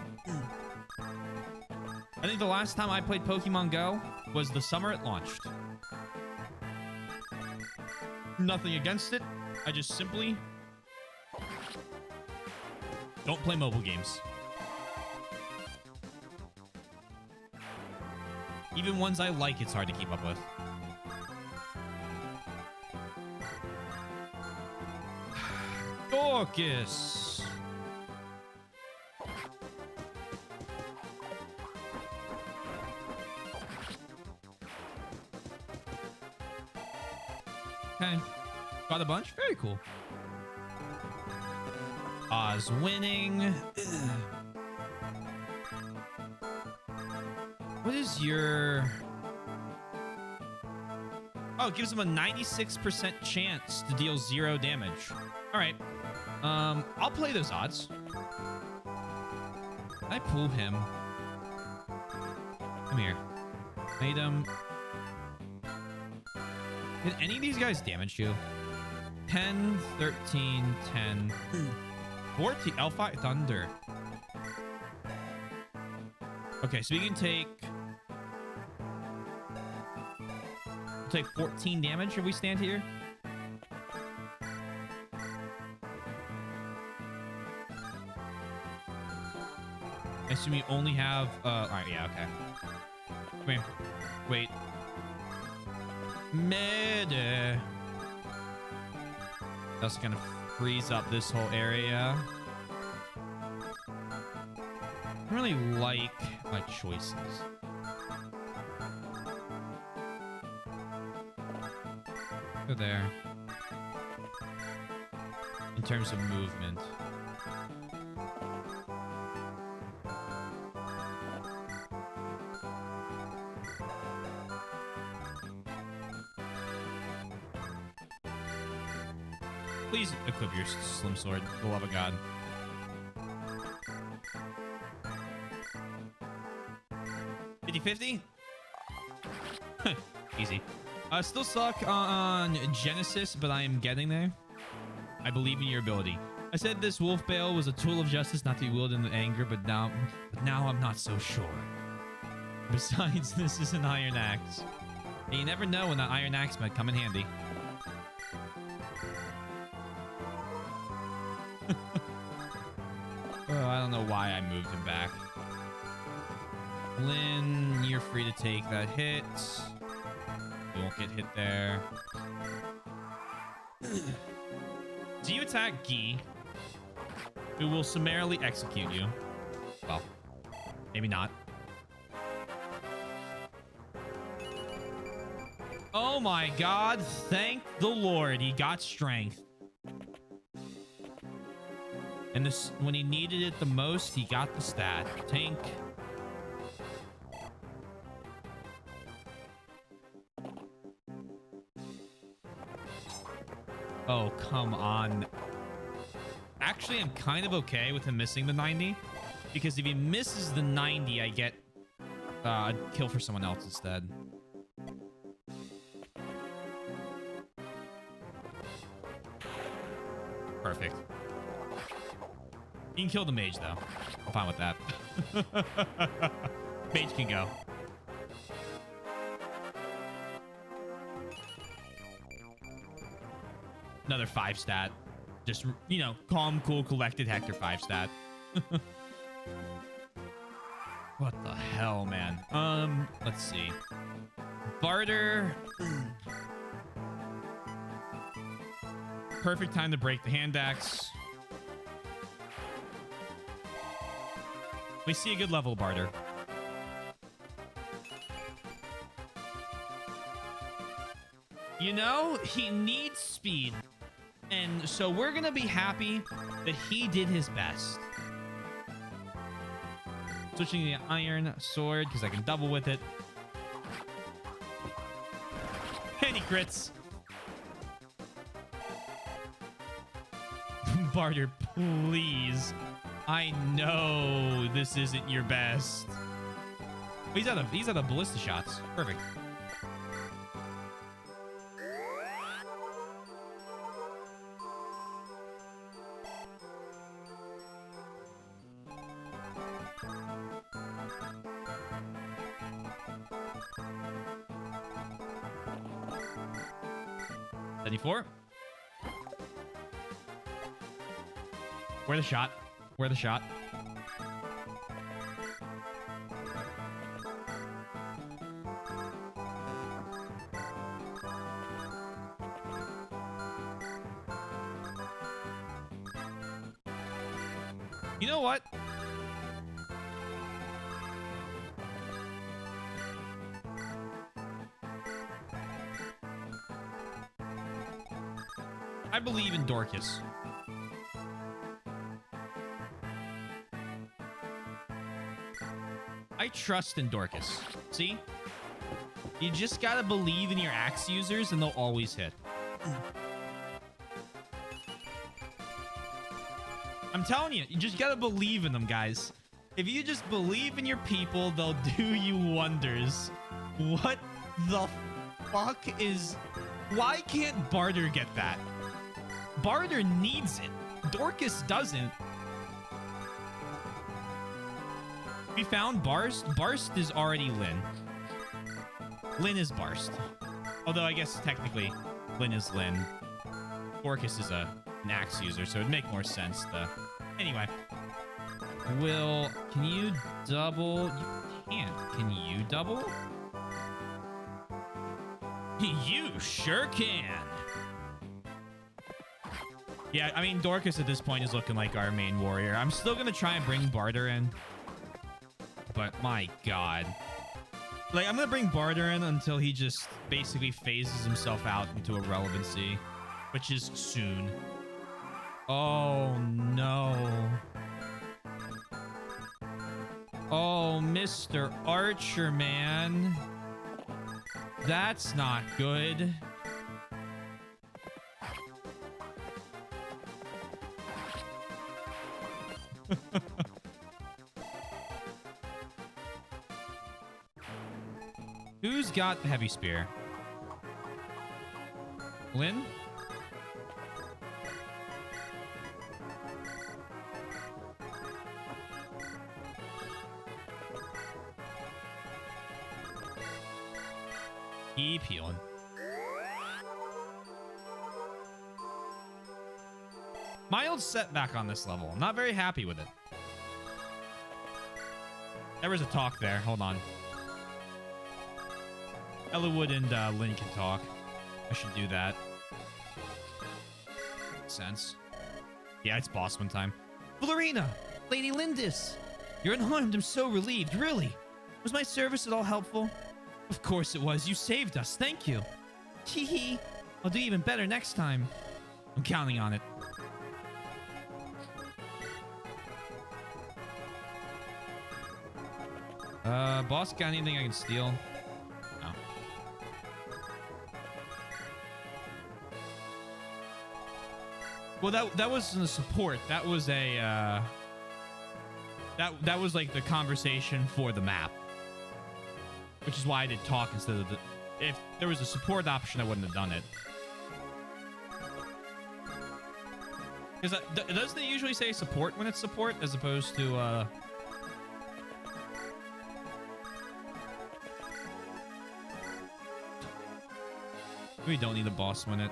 S2: I think the last time I played Pokemon Go was the summer it launched. Nothing against it. I just simply don't play mobile games. Even ones I like, it's hard to keep up with. Dorcas. Okay. Got a bunch? Very cool. Oz winning. What is your... Oh, it gives him a 96% chance to deal 0 damage. All right. I'll play those odds. I pull him. Come here. Item. Did any of these guys damage you? 10, 13, 10, 14. L5 Thunder. Okay, so we can take... We'll take 14 damage if we stand here. I assume you only have, alright, yeah, okay. Come here. Wait. Mid. That's gonna freeze up this whole area. I really like my choices. Go there. In terms of movement.
S1: Please equip your slim sword, for the love of God. $50-50? Easy. Still suck on Genesis, but I am getting there. I believe in your ability. I said this wolf bale was a tool of justice, not to be wielded in anger, but now I'm not so sure. Besides, this is an iron axe. And you never know when that iron axe might come in handy. Oh, I don't know why I moved him back. Lynn, you're free to take that hit. You won't get hit there. Do you attack Guy, who will summarily execute you? Well, maybe not. Oh my God, thank the Lord, he got strength. And this, when he needed it the most, he got the stat. Tank. Oh, come on. Actually, I'm kind of okay with him missing the 90. Because if he misses the 90, I get a kill for someone else instead. Perfect. You can kill the mage, though. I'm fine with that. Mage can go. Another 5 stat. Just, you know, calm, cool, collected Hector 5 stat. What the hell, man? Let's see. Barter. Perfect time to break the hand axe. We see a good level barter. You know, he needs speed. And so we're going to be happy that he did his best. Switching the iron sword because I can double with it. And he crits. Barter, please. I know this isn't your best. He's out of ballista shots. Perfect. $74. Where the shot? Where the shot? You know what? I believe in Dorcas. I trust in Dorcas. See? You just gotta believe in your axe users and they'll always hit. I'm telling you, you just gotta believe in them, guys. If you just believe in your people, they'll do you wonders. What the fuck is... Why can't Barter get that? Barter needs it. Dorcas doesn't. We found Barst. Barst is already Lynn. Lynn is Barst. Although I guess technically Lynn is Lynn. Dorcas is an axe user, so it'd make more sense to... Anyway. Can you double? You can't. Can you double? You sure can. Yeah, I mean, Dorcas at this point is looking like our main warrior. I'm still going to try and bring Barter in. But my God. Like, I'm going to bring Barter in until he just basically phases himself out into irrelevancy. Which is soon. Oh, no. Oh, Mr. Archer, man. That's not good. Who's got the heavy spear? Lynn? Keep healing. Mild setback on this level. I'm not very happy with it. There was a talk there. Hold on. Elwood and Lynn can talk. I should do that. Makes sense. Yeah, it's boss one time.
S2: Valerina! Lady Lindis! You're unharmed. I'm so relieved. Really? Was my service at all helpful? Of course it was. You saved us. Thank you. Hee hee. I'll do even better next time.
S1: I'm counting on it. Boss, got anything I can steal? No. Well, that wasn't a support. That was a that was like the conversation for the map, which is why I did talk instead of the. If there was a support option, I wouldn't have done it. Because doesn't it usually say support when it's support as opposed to we don't need a boss win it.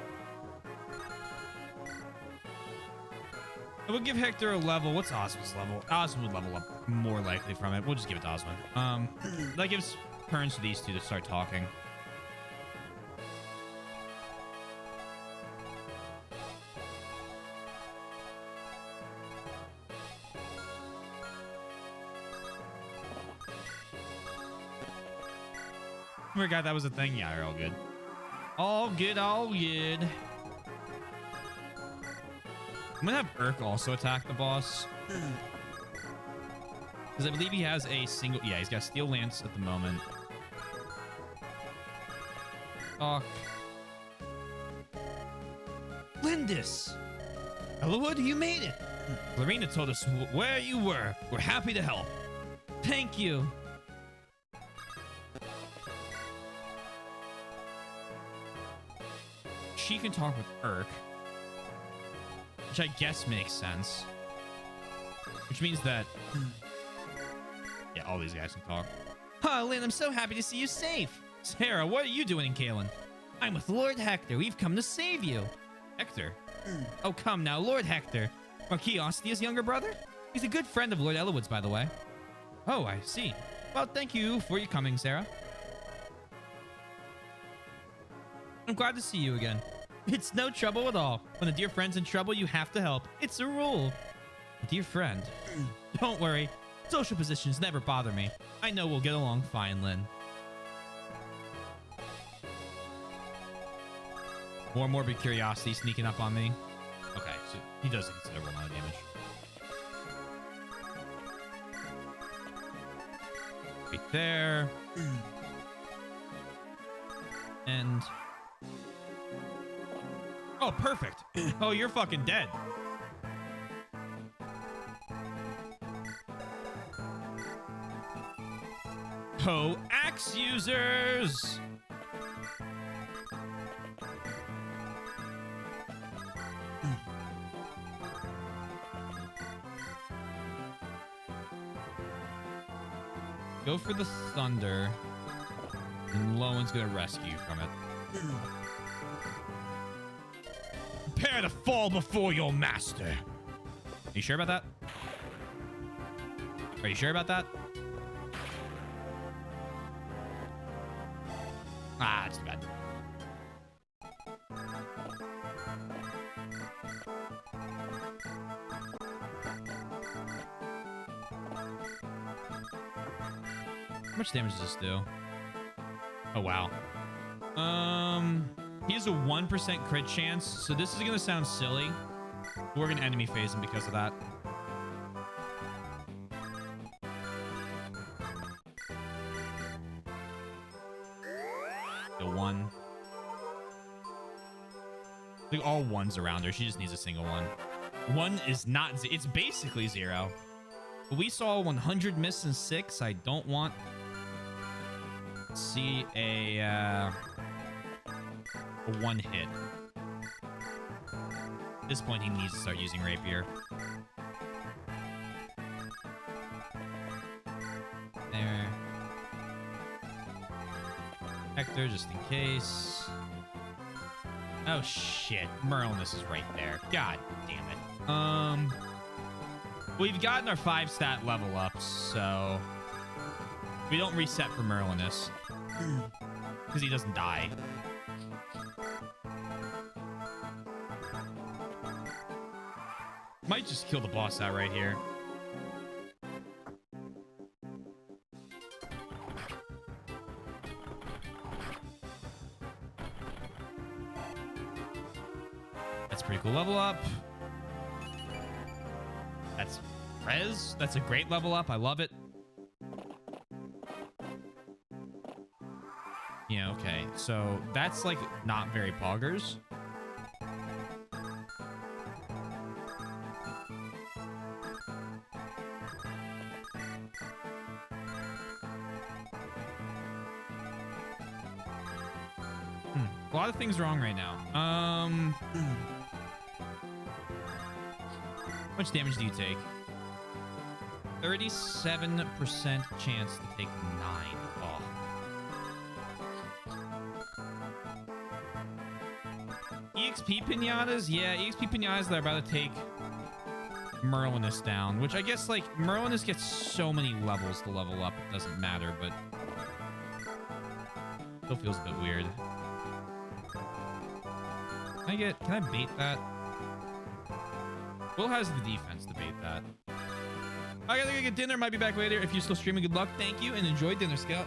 S1: I would give Hector a level. What's Oswald's level? Oswald would level up more likely from it. We'll just give it to Oswald. That gives turns to these two to start talking. Forgot that was a thing. Yeah, you're all good. All good, all good. I'm gonna have Urk also attack the boss. Because I believe he has a single... Yeah, he's got Steel Lance at the moment. Oh.
S2: Lindis! Elwood, you made it!
S1: Lorena told us where you were. We're happy to help.
S2: Thank you.
S1: She can talk with Urk, which I guess makes sense. Which means that... Yeah, all these guys can talk.
S2: Oh, Lynn, I'm so happy to see you safe.
S1: Sarah, what are you doing in Kalen?
S2: I'm with Lord Hector. We've come to save you.
S1: Hector?
S2: Oh, come now, Lord Hector. Marquis Ostia's younger brother? He's a good friend of Lord Elwood's, by the way.
S1: Oh, I see.
S2: Well, thank you for your coming, Sarah. I'm glad to see you again. It's no trouble at all. When a dear friend's in trouble, you have to help. It's a rule. A dear friend. Don't worry. Social positions never bother me. I know we'll get along fine, Lynn.
S1: More morbid curiosity sneaking up on me. Okay, so he does a considerable amount of damage. Right there. And... Oh, perfect. Oh, you're fucking dead. Oh, axe users. Go for the thunder. And Lowen's gonna rescue you from it. Prepare to fall before your master. Are you sure about that? Are you sure about that? Ah, it's too bad. How much damage does this do? Oh, wow. He has a 1% crit chance, so this is gonna sound silly. We're gonna enemy phase him because of that. The one. I think all ones around her. She just needs a single one. One is not... It's basically 0.
S2: But we saw 100 miss and 6. I don't want to see a one hit. At this point, he needs to start using Rapier. There. Hector, just in case. Oh, shit. Merlinus is right there. God damn it. We've gotten our 5-stat level ups, so we don't reset for Merlinus because he doesn't die. Might just kill the boss out right here. That's a pretty cool level up. That's Rez. That's a great level up. I love it. Yeah, okay. So that's like not very poggers. A lot of things wrong right now. How much damage do you take? 37% chance to take 9. Oh. EXP pinatas? Yeah, EXP pinatas that are about to take Merlinus down, which I guess, like, Merlinus gets so many levels to level up, it doesn't matter, but still feels a bit weird. Can I bait that? Will has the defense to bait that. I gotta go get dinner. Might be back later. If you're still streaming, good luck. Thank you and enjoy dinner, Scout.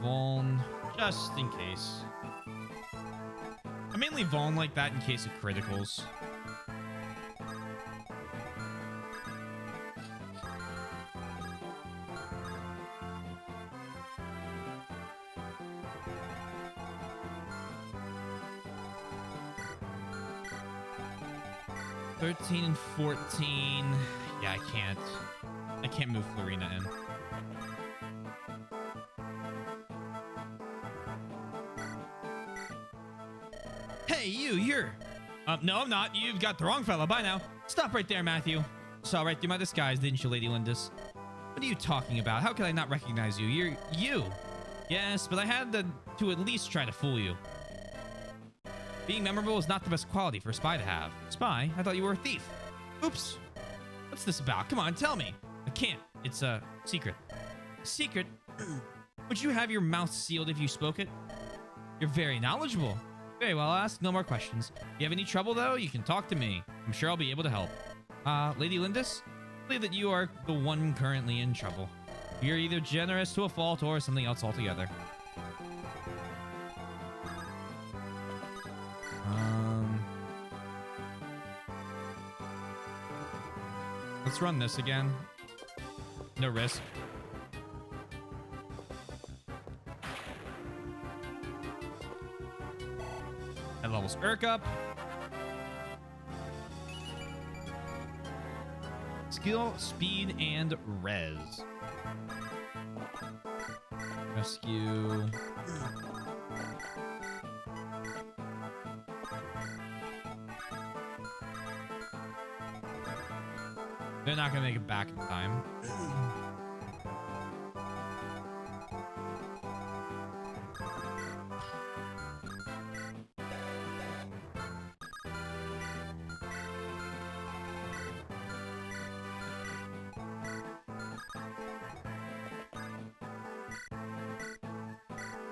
S2: Vaughn, just in case. I mainly Vaughn like that in case of criticals. $13 and $14. Yeah, I can't move Florina in. Hey, you're... no, I'm not. You've got the wrong fella. Bye now. Stop right there, Matthew. Saw right through my disguise, didn't you, Lady Lindis? What are you talking about? How could I not recognize you? You're you. Yes, but I had to at least try to fool you. Being memorable is not the best quality for a spy to have. Spy? I thought you were a thief. Oops. What's this about? Come on, tell me. I can't. It's a secret. A secret? Would you have your mouth sealed if you spoke it? You're very knowledgeable. Very well, I'll ask no more questions. If you have any trouble, though, you can talk to me. I'm sure I'll be able to help. Lady Lindis? I believe that you are the one currently in trouble. You're either generous to a fault or something else altogether. Let's run this again. No risk. That levels Urk up. Skill, speed, and res. Rescue. They're not gonna make it back in time.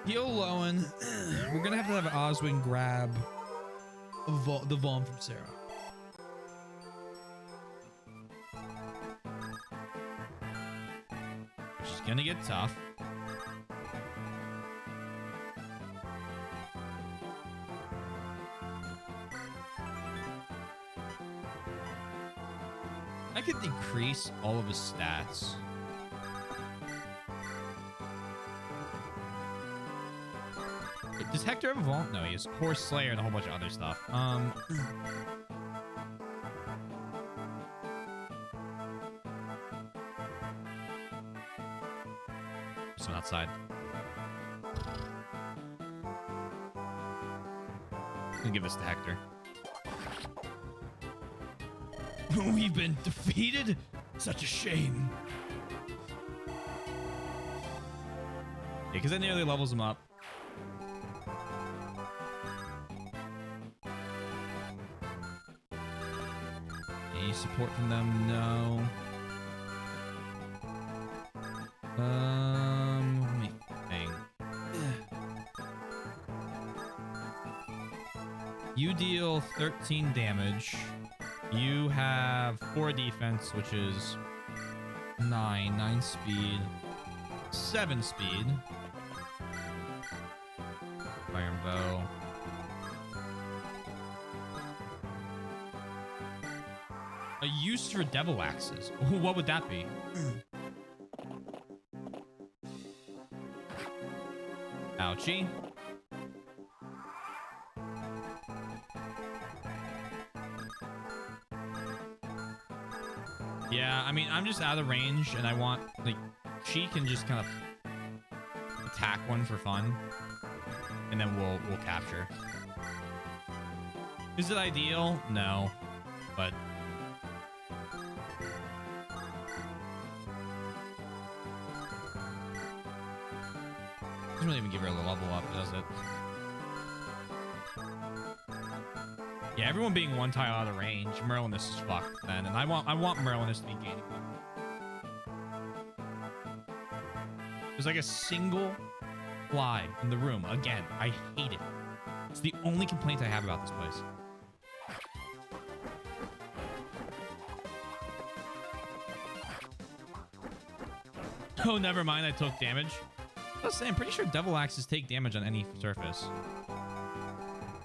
S2: Yo, Lowen. We're gonna have to have Oswin grab the Vaughn from Sarah. Which is gonna get tough. I could decrease all of his stats.
S1: Does Hector have a vault? No, he has Horse Slayer and a whole bunch of other stuff. Someone outside. I'm gonna give this to Hector.
S2: We've been defeated? Such a shame.
S1: Yeah, because that nearly levels him up. Any support from them? No. Let me think. You deal 13 damage. You have 4 defense, which is 9 speed, 7 speed. Iron bow. A use for devil axes. What would that be? Ouchie. Yeah, I mean, I'm just out of range, and I want, like, she can just kind of attack one for fun, and then we'll capture. Is it ideal? No, but doesn't really even give her a level up, does it? Yeah, everyone being one tile out of range, Merlinus is fucked then, and I want Merlinus to be gaining. There's like a single fly in the room. Again, I hate it. It's the only complaint I have about this place. Oh, never mind. I took damage. I was saying, I'm pretty sure devil axes take damage on any surface.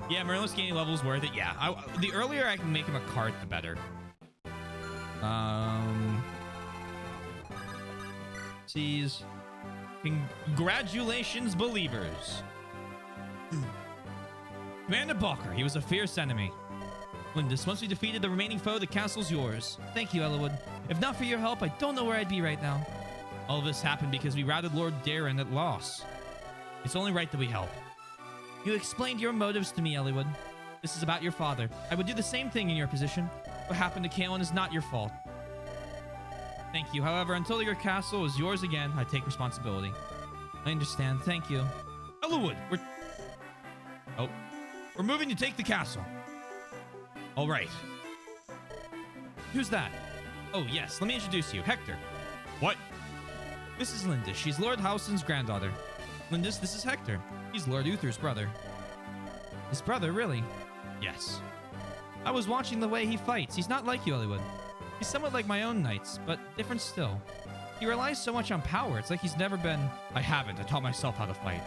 S1: Yeah, Merlin's gaining levels worth it. Yeah, the earlier I can make him a cart, the better. Sees. Congratulations, believers. Commander Balker, he was a fierce enemy. Lindis, once we defeated the remaining foe, the castle's yours. Thank you, Ellawood. If not for your help, I don't know where I'd be right now. All of this happened because we routed Lord Darren at loss. It's only right that we help. You explained your motives to me, Ellawood. This is about your father. I would do the same thing in your position. What happened to Kaelin is not your fault. Thank you. However, until your castle is yours again, I take responsibility. I understand. Thank you. Ellawood, we're moving to take the castle. All right. Who's that? Oh, yes. Let me introduce you. Hector. What? This is Lindis. She's Lord Howson's granddaughter. Lindis, this is Hector. He's Lord Uther's brother. His brother, really? Yes. I was watching the way he fights. He's not like you, Ellawood. He's somewhat like my own knights, but different still. He relies so much on power. It's like he's never been... I haven't. I taught myself how to fight.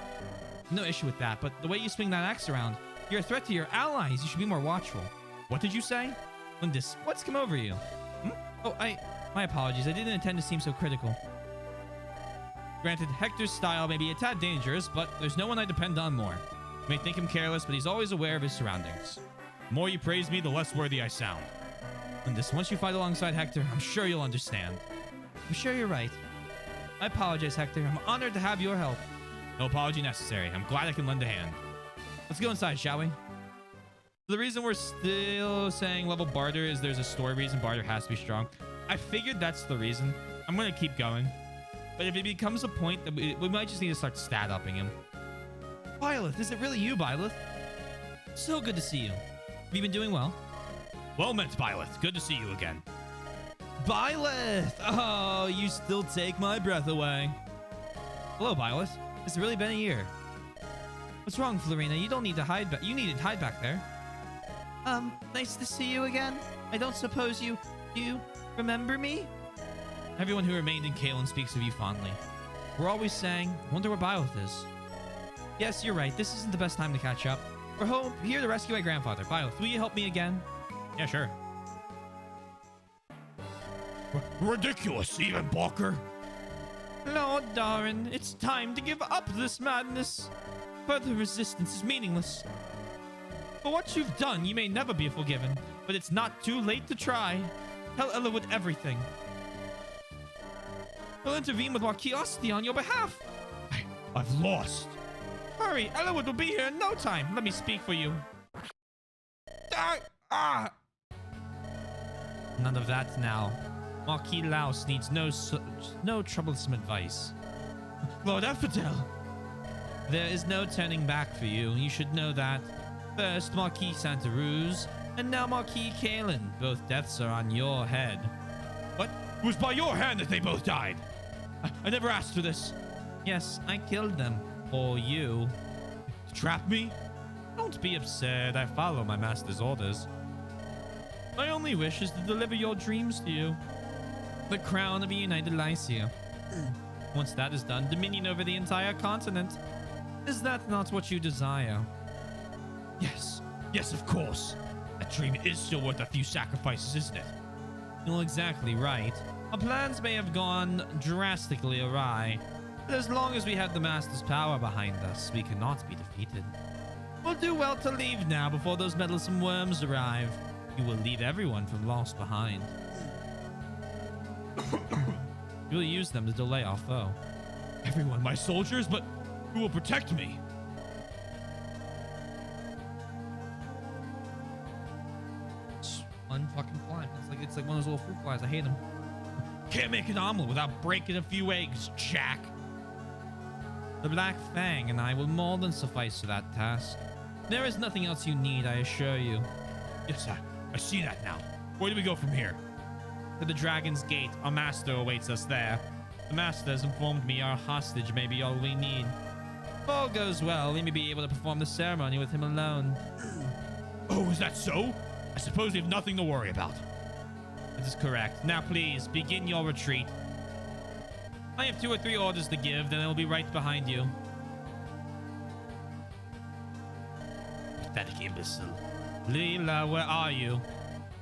S1: No issue with that, but the way you swing that axe around, you're a threat to your allies. You should be more watchful. What did you say? Lindis, what's come over you? Oh, my apologies. I didn't intend to seem so critical. Granted, Hector's style may be a tad dangerous, but there's no one I depend on more. You may think him careless, but he's always aware of his surroundings. The more you praise me, the less worthy I sound. Lindis, once you fight alongside Hector, I'm sure you'll understand. I'm sure you're right. I apologize, Hector. I'm honored to have your help. No apology necessary. I'm glad I can lend a hand. Let's go inside, shall we? The reason we're still saying level Barter is there's a story reason Barter has to be strong. I figured that's the reason. I'm going to keep going. But if it becomes a point that we might just need to start stat-upping him. Byleth, is it really you, Byleth? So good to see you. Have you been doing well? Well met, Byleth. Good to see you again. Byleth! Oh, you still take my breath away. Hello, Byleth. It's really been a year. What's wrong, Florina? You don't need to hide back. You needed to hide back there. Nice to see you again. I don't suppose you remember me? Everyone who remained in Kaelin speaks of you fondly. We're always saying, wonder where Byleth is. Yes, you're right. This isn't the best time to catch up. We're home here to rescue my grandfather. Byleth, will you help me again? Yeah, sure. Ridiculous, even Balker. Lord Darren, it's time to give up this madness.
S2: Further resistance is meaningless. For what you've done, you may never be forgiven, but it's not too late to try. Tell Eliwood everything. He'll intervene with Marquiosity on your behalf.
S1: I've lost.
S2: Hurry, Eliwood will be here in no time. Let me speak for you. None of that now. Marquis Laos needs no troublesome advice.
S1: Lord Effidel.
S2: There is no turning back for you. You should know that. First, Marquis Santa Ruz, and now Marquis Kalen. Both deaths are on your head.
S1: What? It was by your hand that they both died. I never asked for this.
S2: Yes, I killed them. Or you.
S1: To trap me?
S2: Don't be absurd. I follow my master's orders. My only wish is to deliver your dreams to you. The crown of a united Lycia. Once that is done, dominion over the entire continent. Is that not what you desire?
S1: Yes. Yes, of course. That dream is still worth a few sacrifices, isn't it?
S2: You're exactly right. Our plans may have gone drastically awry, but as long as we have the Master's power behind us, we cannot be defeated. We'll do well to leave now before those meddlesome worms arrive. You will leave everyone from lost behind. You will use them to delay our foe.
S1: Everyone, my soldiers, but who will protect me?
S2: One fucking fly. It's like one of those little fruit flies. I hate them.
S1: Can't make an omelet without breaking a few eggs, Jack.
S2: The Black Fang and I will more than suffice for that task. There is nothing else you need, I assure you.
S1: Yes, I see that now. Where do we go from here?
S2: To the Dragon's Gate. Our master awaits us there. The master has informed me our hostage may be all we need. If all goes well, we may be able to perform the ceremony with him alone.
S1: Oh, is that so? I suppose we have nothing to worry about.
S2: This is correct. Now, please, begin your retreat. I have 2 or 3 orders to give, then I'll be right behind you.
S1: Pathetic imbecile.
S2: Leela, where are you?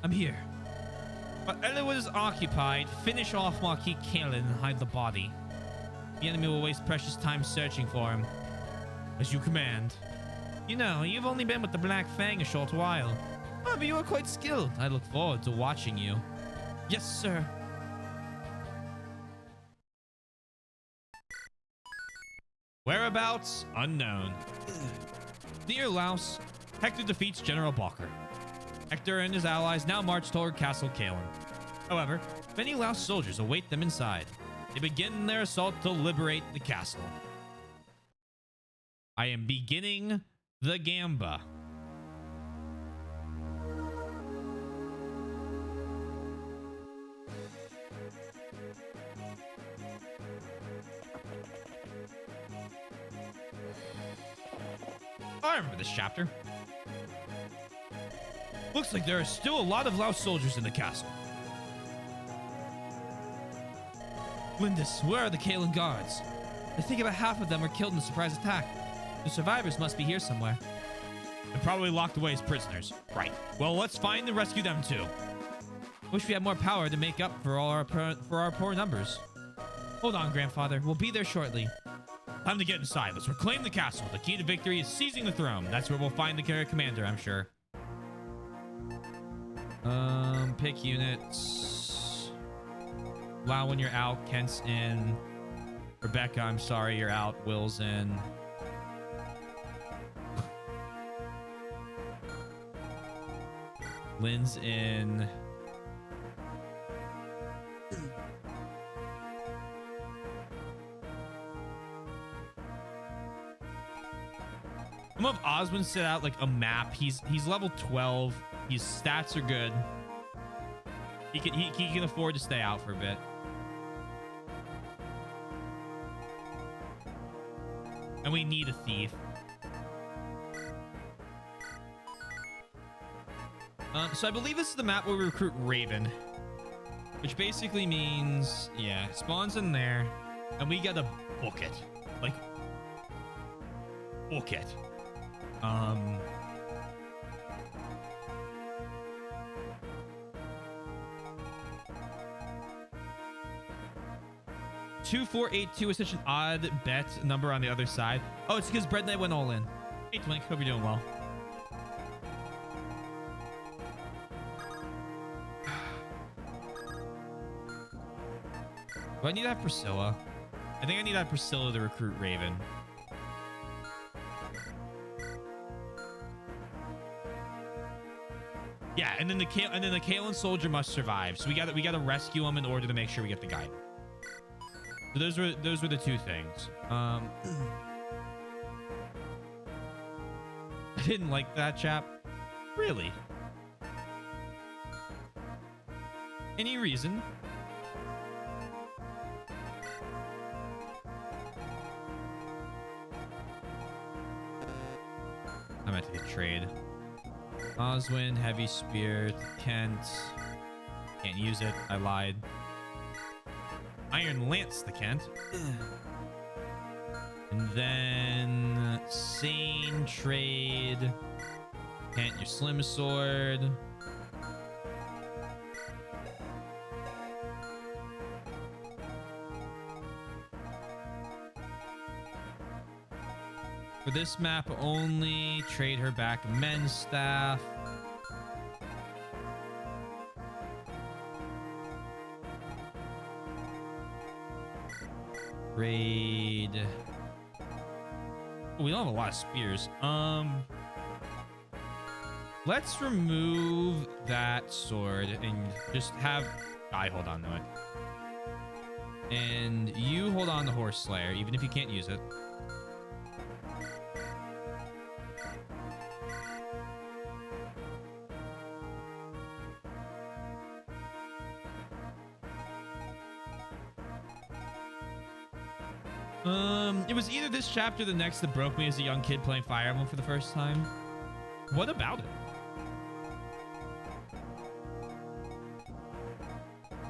S2: I'm here. But Eliwood is occupied. Finish off Marquis Kalen and hide the body. The enemy will waste precious time searching for him.
S1: As you command.
S2: You know, you've only been with the Black Fang a short while. However, you are quite skilled. I look forward to watching you. Yes, sir.
S1: Whereabouts? Unknown.
S2: Near Laos,
S1: Hector defeats General Balker.
S2: Hector and his allies now march toward Castle Kalen. However, many Laos soldiers await them inside. They begin their assault to liberate the castle. I am beginning the Gamba. I remember this chapter. Looks like there are still a lot of Laos soldiers in the castle. Lindis, where are the Kalen guards? I think about half of them were killed in the surprise attack. The survivors must be here somewhere.
S1: They're probably locked away as prisoners. Right. Well, let's find and rescue them too.
S2: Wish we had more power to make up for our poor numbers. Hold on, Grandfather. We'll be there shortly.
S1: Time to get inside. Let's reclaim the castle. The key to victory is seizing the throne. That's where we'll find the commander, I'm sure.
S2: Pick units. Wow, when you're out. Kent's in. Rebecca, I'm sorry, you're out. Will's in. Lynn's in. I'm of Osmond set out like a map. He's level 12. His stats are good. He can afford to stay out for a bit. And we need a thief. So I believe this is the map where we recruit Raven, which basically means, yeah, spawns in there, and we gotta book it. Like, book it. 2482 is such an odd bet number on the other side. Oh, it's because Bread Knight went all in. Hey, Twink. Hope you're doing well. Do I need to have Priscilla? I think I need to have Priscilla to recruit Raven. Yeah, and then the Kalen soldier must survive. So we gotta rescue him in order to make sure we get the guide. So those were the two things. I didn't like that, chap. Really? Any reason? I meant to get trade. Oswin, Heavy Spear, Kent. Can't use it. I lied. Iron Lance the Kent. And then Sane trade. Kent, your Slim Sword. For this map only, trade her back men's staff. Raid. Oh, we don't have a lot of spears. Let's remove that sword and just have I hold on to it. And you hold on to Horse Slayer, even if you can't use it. It was either this chapter or the next that broke me as a young kid playing Fire Emblem for the first time. What about it?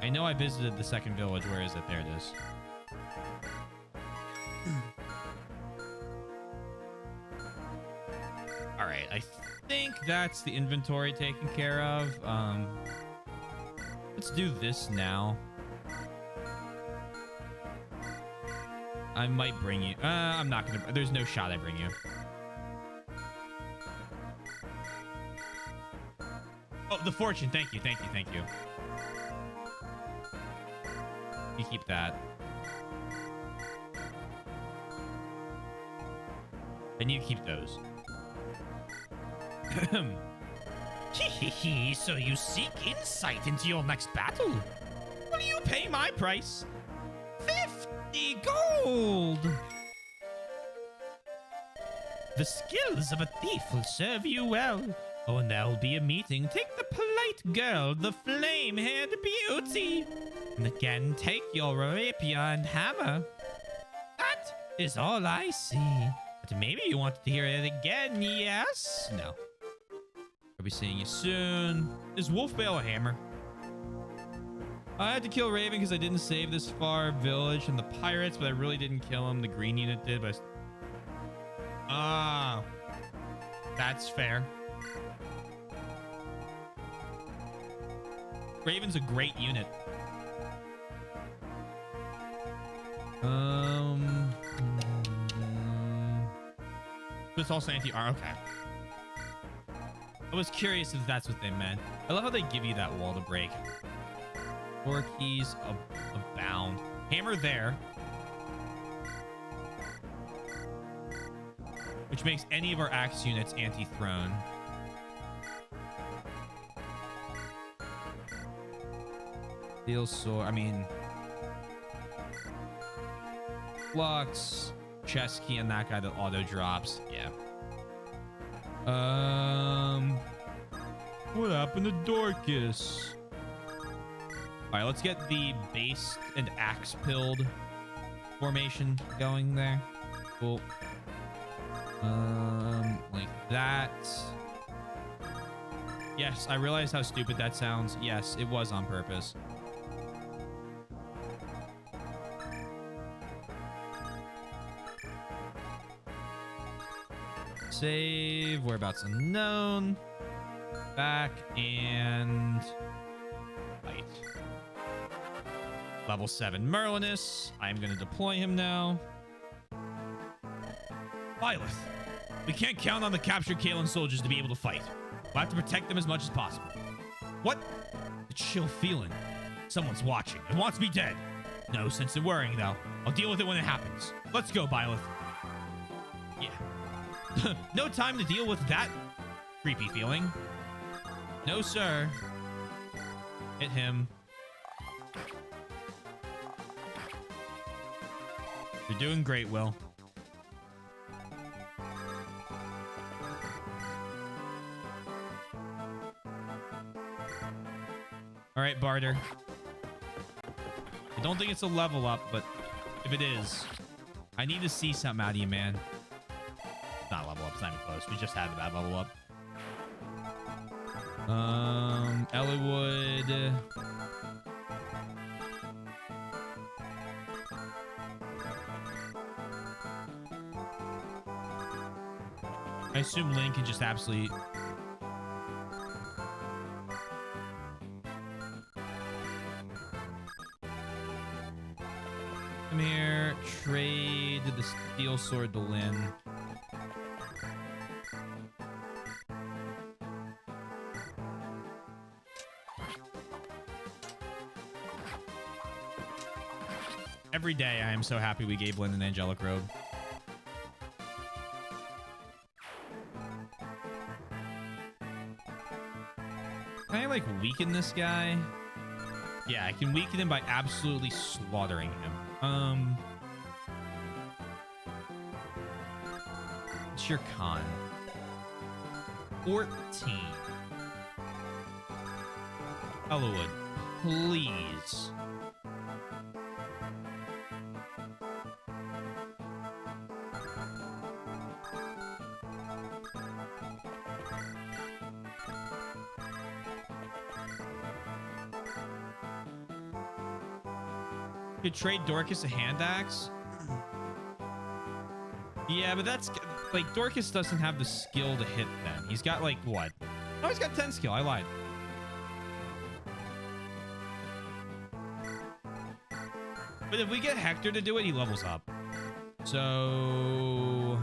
S2: I know I visited the second village. Where is it? There it is. All right, I think that's the inventory taken care of. Let's do this now. I might bring you. I'm not gonna. There's no shot I bring you. Oh, the fortune. Thank you. Thank you. Thank you. You keep that. And you keep those. So you seek insight into your next battle? Will you pay my price? 50 gold! The skills of a thief will serve you well. Oh, and there'll be a meeting. Take the polite girl, the flame-haired beauty. And again, take your rapier and hammer. That is all I see. But maybe you wanted to hear it again, yes? No. I'll be seeing you soon. Is Wolfbale a hammer? I had to kill Raven because I didn't save this far village from the pirates, but I really didn't kill him. The green unit did, but ah, that's fair. Raven's a great unit. But it's also anti-R. Okay. I was curious if that's what they meant. I love how they give you that wall to break. 4 keys abound. Hammer there. Which makes any of our axe units anti-throne. Steel sword. I mean... Flux. Chest key and that guy that auto drops. Yeah. What happened to Dorcas? All right, let's get the base and axe pilled formation going there. Cool. Like that. Yes, I realize how stupid that sounds. Yes, it was on purpose. Save. Whereabouts unknown. Back and fight.
S1: Level 7 Merlinus. I'm going to deploy him now. Lilith. We can't count on the captured Kalen soldiers to be able to fight. We'll have to protect them as much as possible. What? The chill feeling. Someone's watching and wants me dead. No sense in worrying, though. I'll deal with it when it happens. Let's go, Byleth. Yeah. No time to deal with that creepy feeling. No, sir. Hit him. You're doing great, Will. All right, Barter. I don't think it's a level up, but if it is, I need to see something out of you, man. It's not a level up. It's not even close. We just had that level up. Ellywood. I assume Link can just absolutely... Come here. Trade the steel sword to Lyn. Every day I am so happy we gave Lyn an angelic robe. Can I, like, weaken this guy? Yeah, I can weaken him by absolutely slaughtering him. What's your con? 14. Ellywood, please. Could trade Dorcas a hand axe? Yeah, but that's like Dorcas doesn't have the skill to hit them. He's got like what? Oh, he's got 10 skill. I lied. But if we get Hector to do it, he levels up. So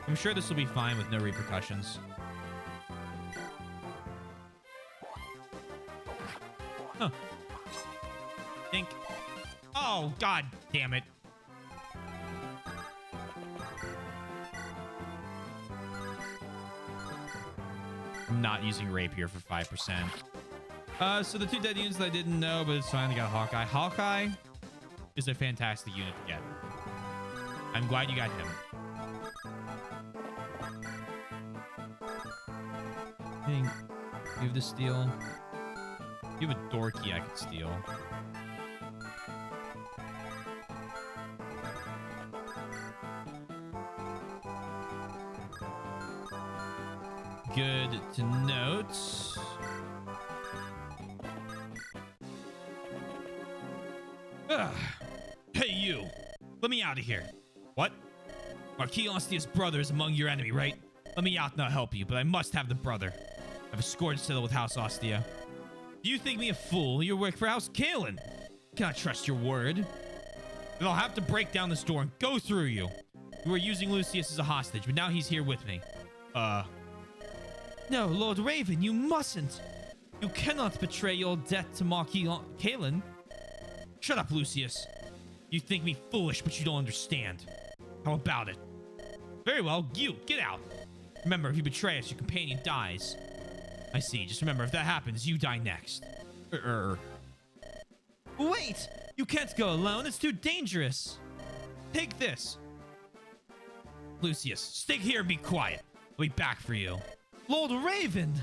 S1: I'm sure this will be fine with no repercussions. Huh. Think. Oh, god damn it. I'm not using rapier for 5%. So the two dead units that I didn't know, but it's fine. I got Hawkeye. Hawkeye is a fantastic unit to get. I'm glad you got him. Dang. You have the steel. You have a door key I could steal. Good to note. Ugh. Hey, you. Let me out of here. What? Marquis Ostia's brother is among your enemy, right? Let me out and I'll help you, but I must have the brother. I have a score to settle with House Ostia. Do you think me a fool? You work for House Kalen. Cannot trust your word. Then I'll have to break down this door and go through you. You were using Lucius as a hostage, but now he's here with me. No, Lord Raven, you mustn't. You cannot betray your debt to Marquis Kalen. Shut up, Lucius. You think me foolish, but you don't understand. How about it? Very well, you, get out. Remember, if you betray us, your companion dies. I see. Just remember, if that happens, you die next. Wait! You can't go alone. It's too dangerous. Take this. Lucius, stay here and be quiet. I'll be back for you. Lord Raven!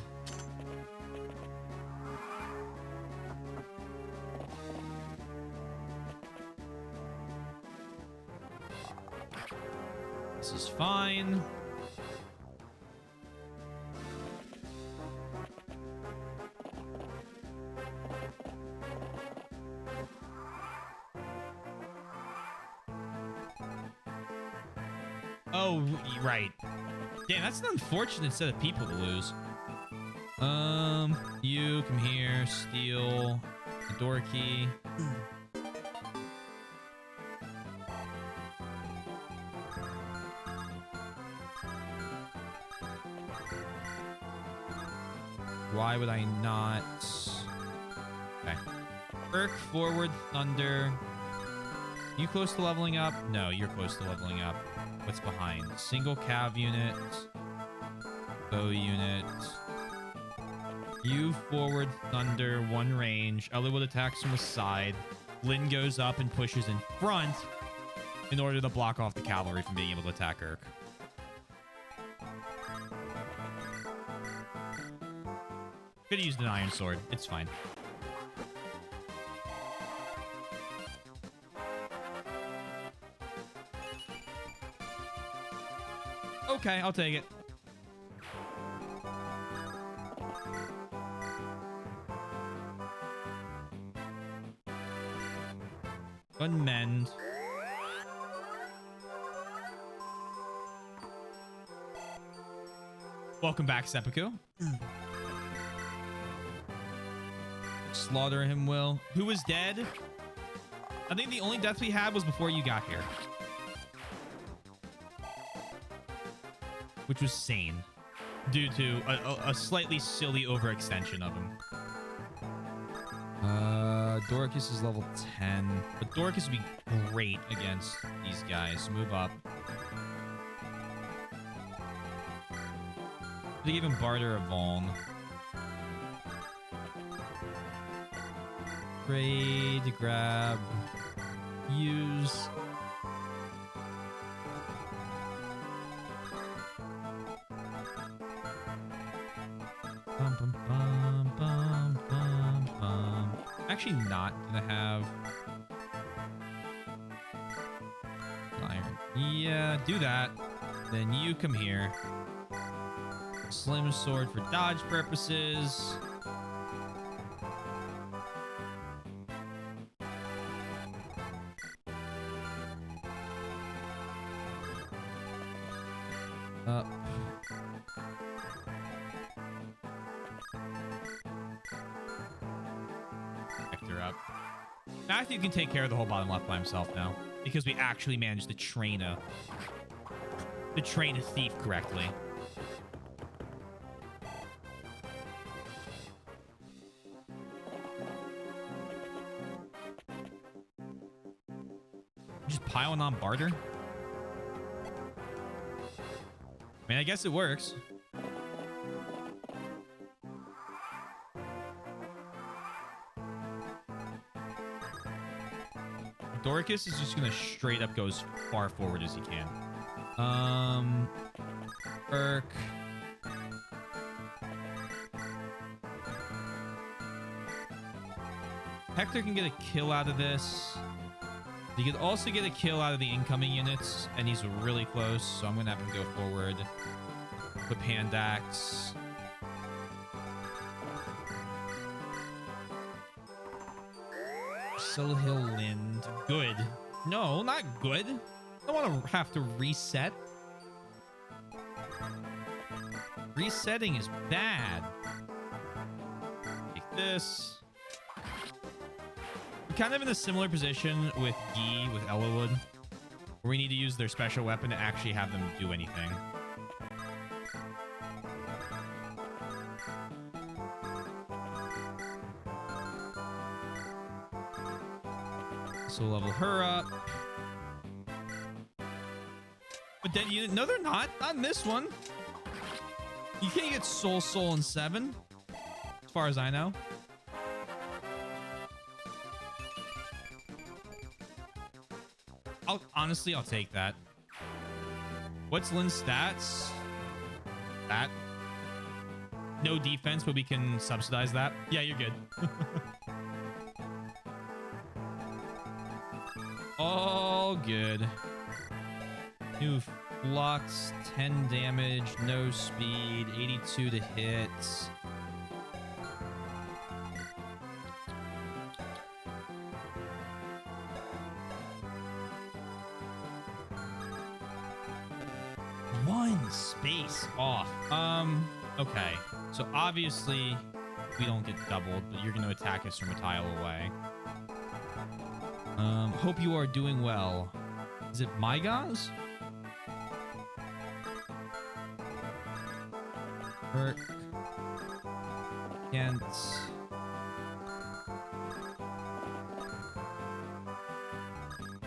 S1: This is fine. Oh, right. Damn, that's an unfortunate set of people to lose.
S2: You come here, steal the door key. Why would I not? Okay. Irk, forward, thunder. You close to leveling up? No, you're close to leveling up. What's behind? Single cav unit. Bow unit. You forward, thunder, one range. Elwood attacks from the side. Lynn goes up and pushes in front in order to block off the cavalry from being able to attack Irk. Could have used an iron sword. It's fine. Okay, I'll take it. Unmend. Welcome back, Seppuku. Slaughter him, Will. Who was dead? I think the only death we had was before you got here. Which was sane. Due to a slightly silly overextension of him. Dorcas is level 10. But Dorcas would be great against these guys. Move up. They gave him Barter of Voln. Trade, grab, use. Bum, bum, bum, bum, bum, bum. I'm actually not gonna have iron. Yeah, do that. Then you come here. Slim sword for dodge purposes. Up. Hector up. Matthew can take care of the whole bottom left by himself now because we actually managed to train a thief correctly. Just piling on barter. I mean, I guess it works. Dorcas is just gonna straight up go as far forward as he can. Irk. Hector can get a kill out of this. He could also get a kill out of the incoming units, and he's really close, so I'm gonna have him go forward. Put Pandax. Silhill Lind. Good. No, not good. I don't want to have to reset. Resetting is bad. Take this. We're kind of in a similar position with Guy, with Elwood, where we need to use their special weapon to actually have them do anything. So level her up. But then you... No, they're not. Not in this one. You can't get Soul in 7. As far as I know. Honestly, I'll take that. What's Lynn's stats? That. No defense, but we can subsidize that. Yeah, you're good. All good. New flux, 10 damage, no speed, 82 to hit. One space off.
S1: Okay. So obviously we don't get doubled, but you're going to attack us from a tile away. Hope you are doing well. Is it my guys? Hurt. Can't.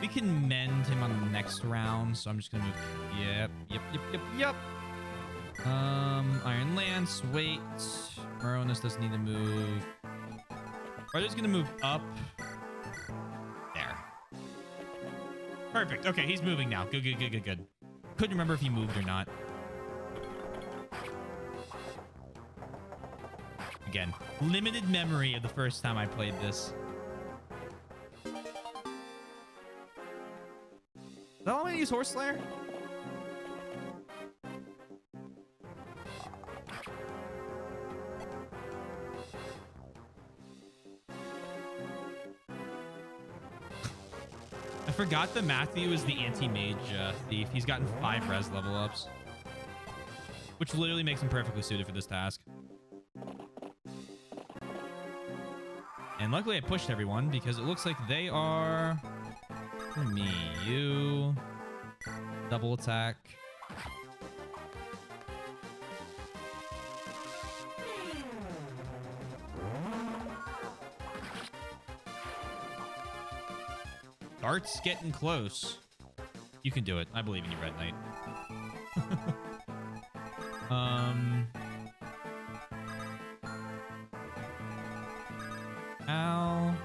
S1: We can mend him on the next round, so I'm just gonna move. Yep. Iron Lance, wait. Maronis doesn't need to move. Arthur's gonna move up. There. Perfect. Okay, he's moving now. Good. Couldn't remember if he moved or not. Again, limited memory of the first time I played this. Is that all I'm gonna use Horse Slayer? I forgot that Matthew is the anti-mage thief. He's gotten 5 res level ups, which literally makes him perfectly suited for this task. And luckily I pushed everyone because it looks like they are... Me, you... Double attack. Dart's getting close. You can do it. I believe in you, Red Knight. Ow.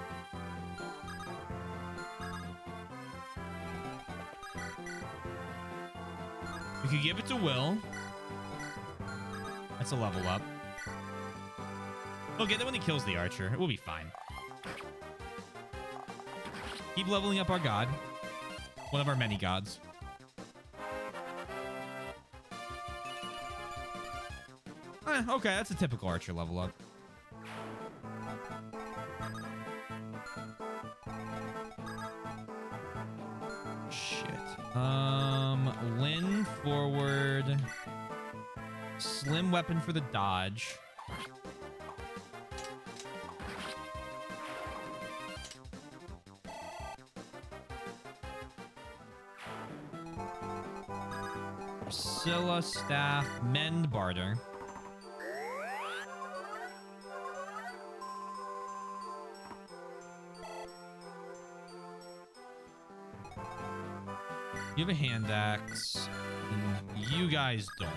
S1: We could give it to Will. That's a level up. We'll get it when he kills the archer. It will be fine. Keep leveling up our god. One of our many gods. Okay, that's a typical archer level up. Shit. Lin forward. Slim weapon for the dodge. Priscilla, staff, mend, barter. You have a hand axe, and you guys don't.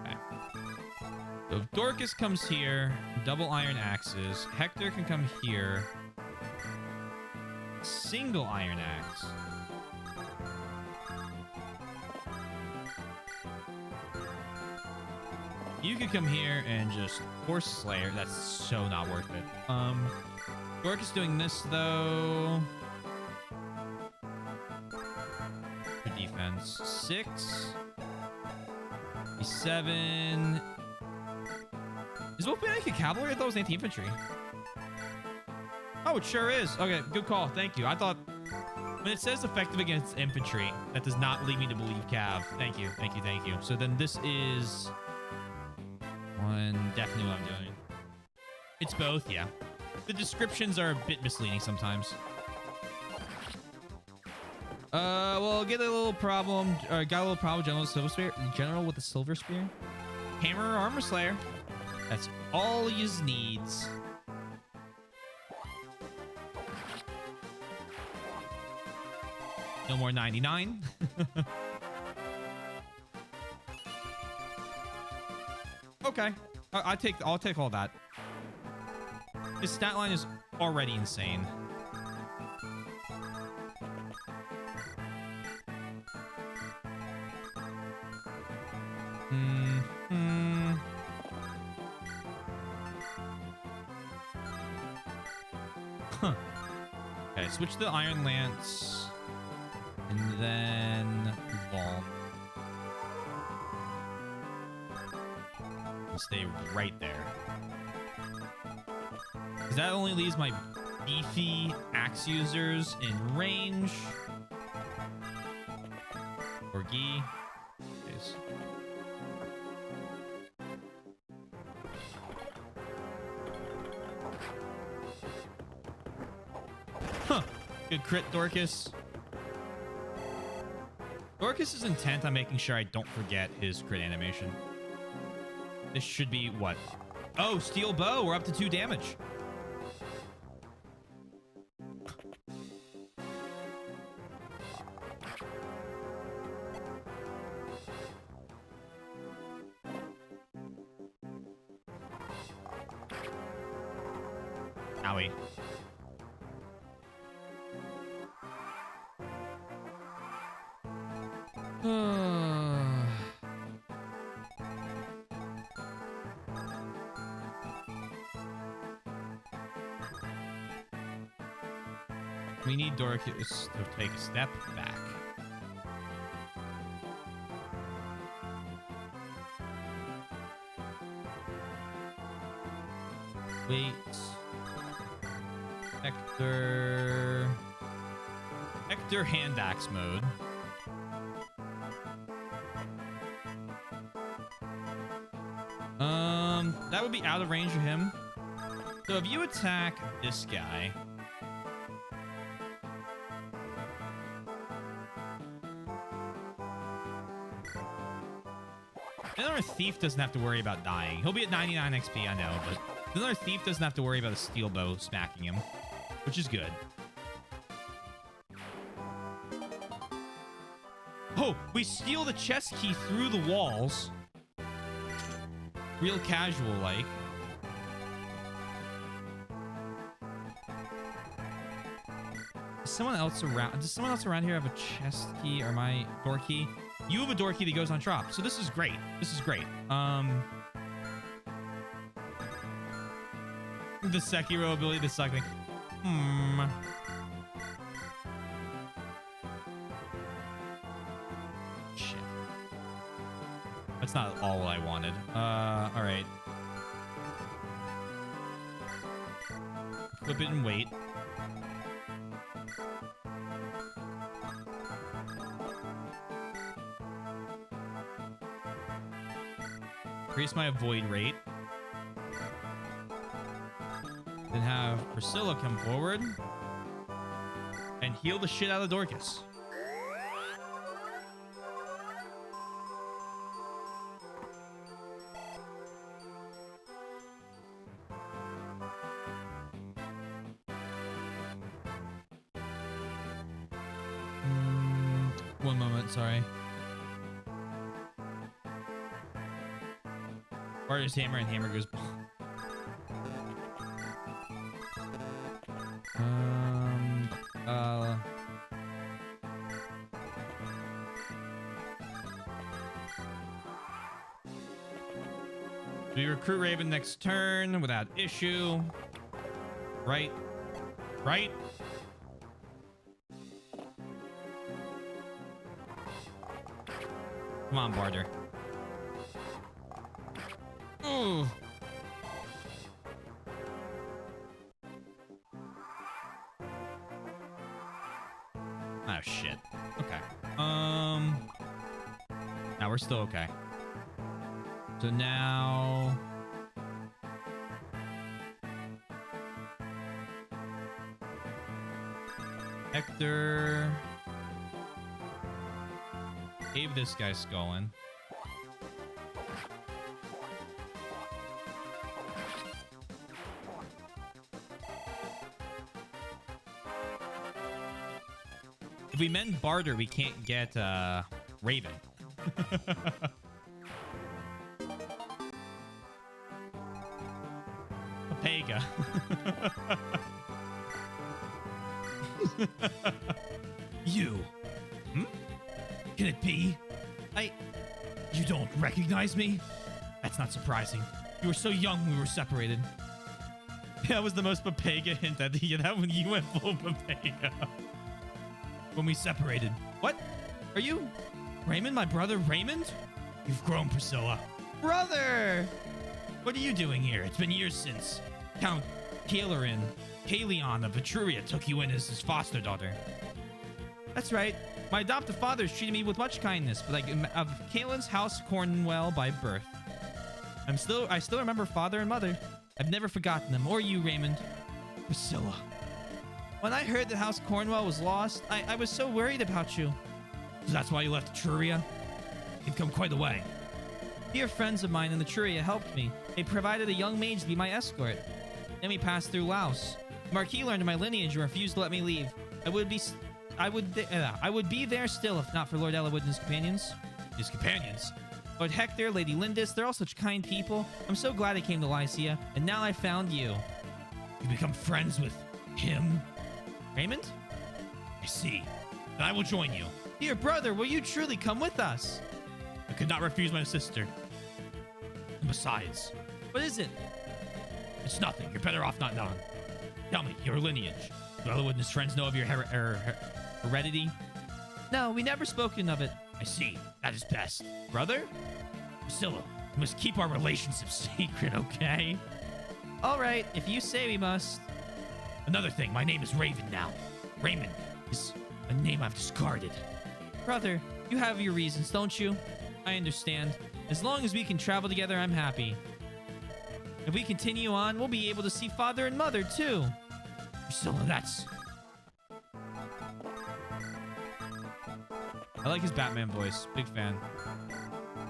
S1: Okay. So if Dorcas comes here, double iron axes. Hector can come here. Single iron axe. You could come here and just Horse Slayer. That's so not worth it. Dorcas doing this though. For defense. 6. 7. Is Wolfpack a cavalry? I thought it was anti-infantry. Oh, it sure is. Okay, good call. Thank you. I thought when it says effective against infantry, that does not lead me to believe cav. Thank you. So then this is definitely what I'm doing. It's both, yeah. The descriptions are a bit misleading sometimes. Well, get a little problem. Got a little problem. General with the silver spear. General with the silver spear. Hammer or armor slayer. That's all yous needs. No more 99. Okay. I'll take all that. His stat line is already insane. Huh. Okay, switch to the Iron Lance. And then Vault. Stay right there. Because that only leaves my beefy axe users in range. Or Gi. Yes. Huh. Good crit, Dorcas. Dorcas is intent on making sure I don't forget his crit animation. This should be what? Oh, steel bow. We're up to 2 damage. Owie. We need Dorcas to take a step back. Wait. Hector hand axe mode. That would be out of range for him. So if you attack this guy, another thief doesn't have to worry about dying. He'll be at 99 XP, I know, but another thief doesn't have to worry about a steel bow smacking him, which is good. Oh, we steal the chest key through the walls. Real casual like. Does someone else around here have a chest key or my door key? You have a door key that goes on drop, so this is great. This is great. The Sekiro ability to suck me. Shit. That's not all I wanted. All right. Equip it and wait. Increase my avoid rate. Then have Priscilla come forward and heal the shit out of Dorcas. One moment, sorry. Barter's hammer and hammer goes. We recruit Raven next turn without issue. Right. Right. Come on, Barter. Ooh. Oh shit. Okay. Now we're still okay. So now Hector gave this guy Skullin. If we mend Barter, we can't get Raven. Papega. You. Hmm? Can it be? You don't recognize me? That's not surprising. You were so young when we were separated. That was the most Papega hint at the that when you went full Papega. When we separated. What? Are you Raymond, my brother Raymond? You've grown, Priscilla. Brother! What are you doing here? It's been years since Count
S2: Kalion of Etruria took you in as his foster daughter. That's right. My adoptive father has treated me with much kindness, but I am of Kalon's house Cornwell by birth. I still remember father and mother. I've never forgotten them, or you, Raymond. Priscilla. When I heard that House Cornwell was lost, I was so worried about you. So that's why you left Etruria? You've come quite a way. Dear friends of mine in Etruria helped me. They provided a young mage to be my escort. Then we passed through Laos. The Marquis learned of my lineage and refused to let me leave. I would be there still if not for Lord Elwood and his companions. His companions? Lord Hector, Lady Lindis, they're all such kind people. I'm so glad I came to Lycia, and now I found you. You become friends with him? Raymond? I see. Then I will join you. Dear brother, will you truly come with us? I could not refuse my sister. And besides... What is it? It's nothing. You're better off not knowing. Tell me, your lineage. Do Elwood and his friends know of your heredity? No, we never spoken of it. I see. That is best. Brother? Priscilla, we must keep our relationship secret, okay? All right, if you say we must. Another thing, my name is Raven now. Raymond is a name I've discarded. Brother, you have your reasons, don't you? I understand. As long as we can travel together, I'm happy. If we continue on, we'll be able to see father and mother, too. Priscilla, that's... I like his Batman voice. Big fan.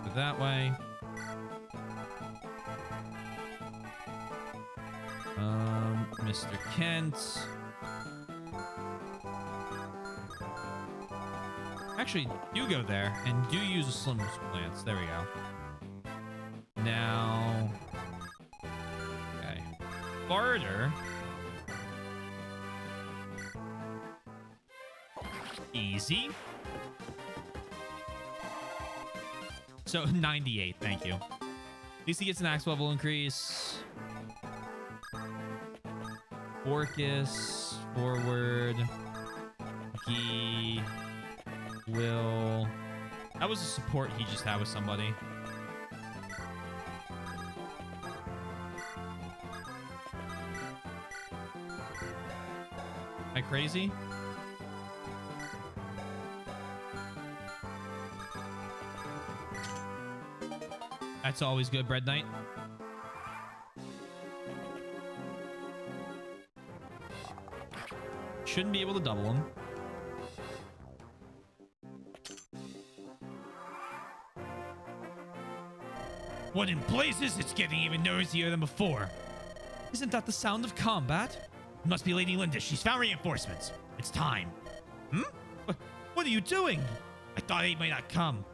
S2: Go that way. Mr. Kent. Actually, do go there and do use a slim lance. There we go. Now... Okay. Barter. Easy. So 98, thank you. At least he gets an axe level increase. Orcus, forward. He will... That was a support he just had with somebody. Am I crazy? That's always good, Bread Knight. Shouldn't be able to double him. What in blazes? It's getting even noisier than before. Isn't that the sound of combat? It must be Lady Linda. She's found reinforcements. It's time. What are you doing? I thought Abe might not come.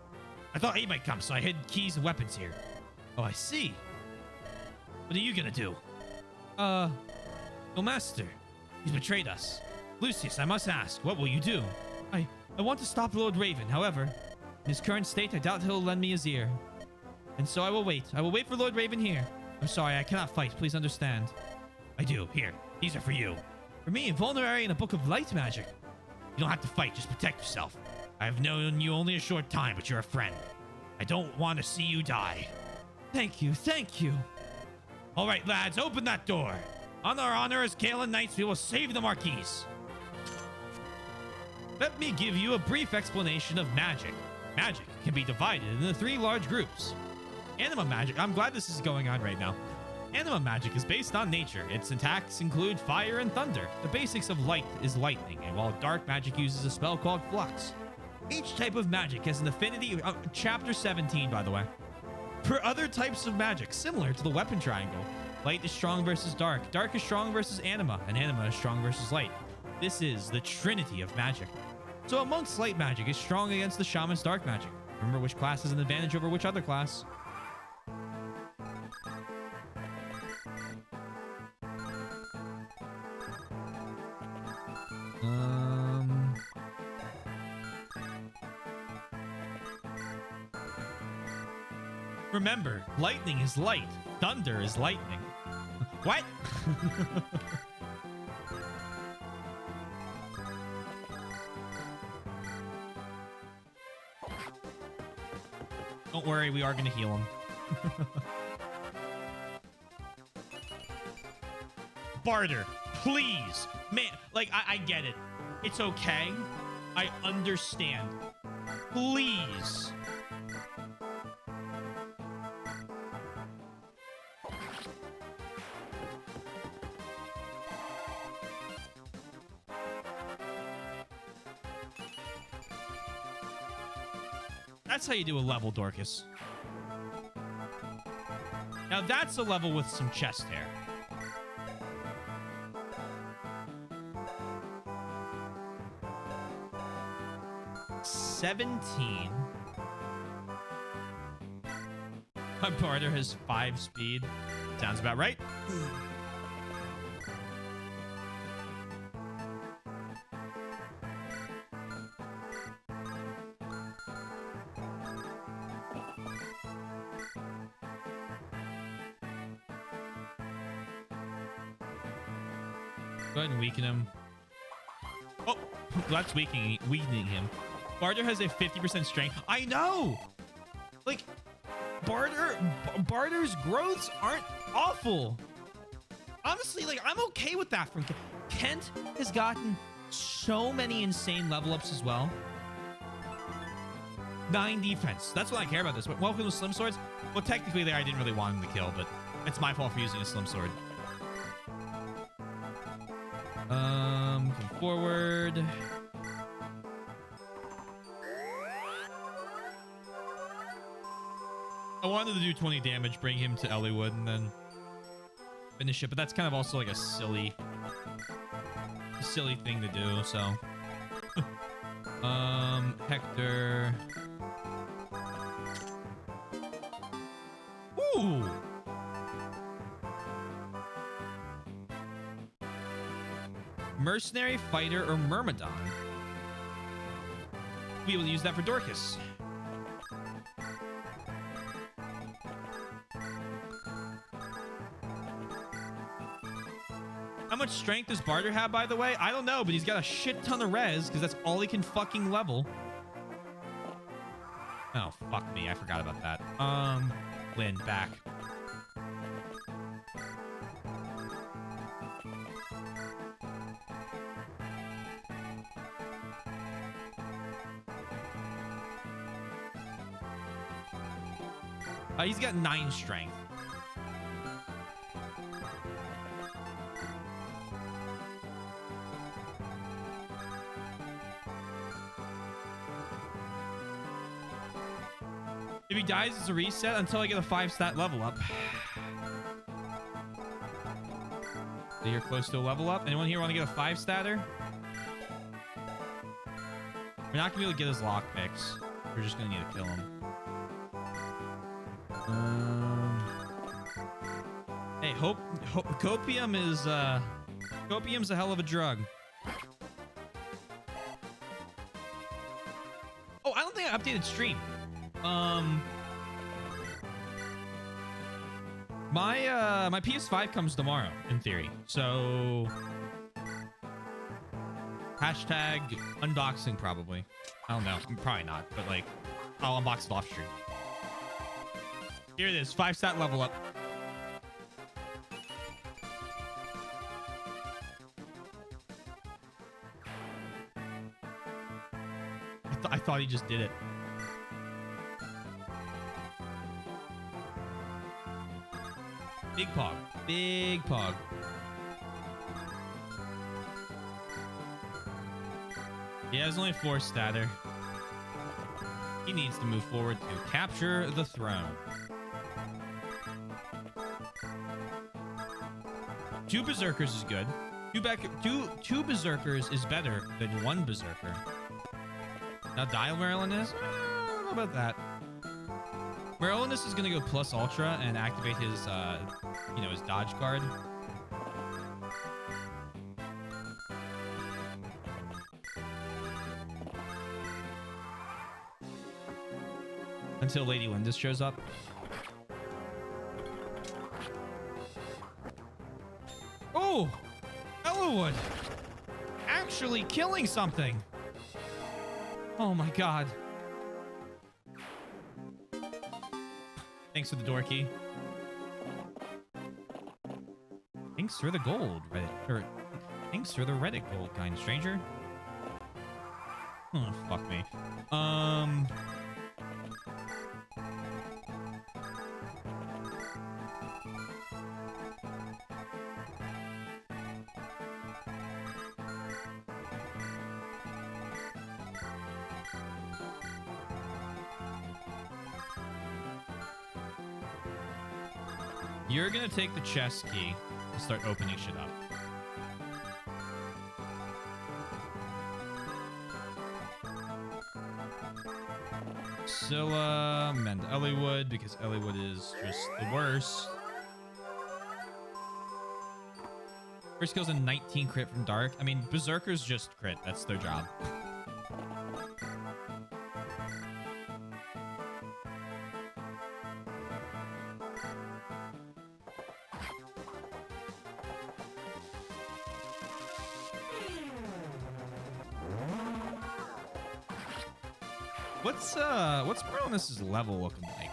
S2: So I hid keys and weapons here. Oh, I see. What are you gonna do? Oh, Master. He's betrayed us. Lucius, I must ask, what will you do? I want to stop Lord Raven. However, in his current state, I doubt he'll lend me his ear. And so I will wait. I will wait for Lord Raven here. I'm sorry, I cannot fight. Please understand. I do. Here. These are for you. For me, a vulnerary and a book of light magic. You don't have to fight. Just protect yourself. I have known you only a short time, but you're a friend. I don't want to see you die. Thank you. Thank you. All right, lads, open that door. On our honor as Kalon Knights, we will save the Marquis. Let me give you a brief explanation of magic. Magic can be divided into 3 large groups. Anima magic. I'm glad this is going on right now. Anima magic is based on nature. Its attacks include fire and thunder. The basics of light is lightning, and while dark magic uses a spell called flux. Each type of magic has an affinity, chapter 17, by the way, for other types of magic, similar to the weapon triangle. Light is strong versus dark. Dark is strong versus anima, and anima is strong versus light. This is the trinity of magic. So a monk's light magic is strong against the shaman's dark magic. Remember which class has an advantage over which other class. Remember, lightning is light. Thunder is lightning. What? Don't worry, we are going to heal him.
S1: Barter, please. Man, like, I get it. It's okay. I understand. Please. That's how you do a level, Dorcas. Now that's a level with some chest hair. $17. My Barter has 5 speed. Sounds about right. Go ahead and weaken him. Oh, that's weakening him. Barter has a 50% strength. I know! Like, Barter's growths aren't awful. Honestly, like, I'm okay with that from Kent. Kent has gotten so many insane level ups as well. 9 defense. That's what I care about this. But welcome to Slim Swords. Well, technically there I didn't really want him to kill, but it's my fault for using a Slim Sword. Come forward. I wanted to do 20 damage, bring him to Elliewood, and then finish it. But that's kind of also like a silly thing to do. So, Hector. Ooh. Mercenary, Fighter, or Myrmidon. We will use that for Dorcas. How much strength does Barter have, by the way? I don't know, but he's got a shit ton of res, because that's all he can fucking level. Oh, fuck me. I forgot about that. Lynn, back. He's got 9 strength. If he dies, it's a reset until I get a 5-stat level up. So you're close to a level up. Anyone here want to get a 5-statter? We're not going to be able to get his lockpicks. We're just going to need to kill him. Hey, copium is copium's a hell of a drug. Oh, I don't think I updated stream. My PS5 comes tomorrow in theory, so hashtag unboxing probably. I don't know, probably not, but like I'll unbox it off stream. Here it is, 5-stat level up. I thought he just did it. Big Pog. Big Pog. Yeah, there's only 4-statter. He needs to move forward to capture the throne. 2 Berserkers is good. 2 Berserkers is better than 1 Berserker. Now Dial Merlin is? I don't know about that. Merlinus is going to go plus Ultra and activate his, his dodge guard. Until Lady Lindis shows up. Oh! Elwood! Actually killing something! Oh my god. Thanks for the door key.
S2: Thanks for the gold, Reddit. Or, thanks for the Reddit gold, kind stranger. Oh, fuck me. You're gonna take the chest key and start opening shit up. Scylla, mend Elliewood, because Elliewood is just the worst. First kill's a 19 crit from Dark. I mean, Berserkers just crit. That's their job. What's Bronus's level looking like?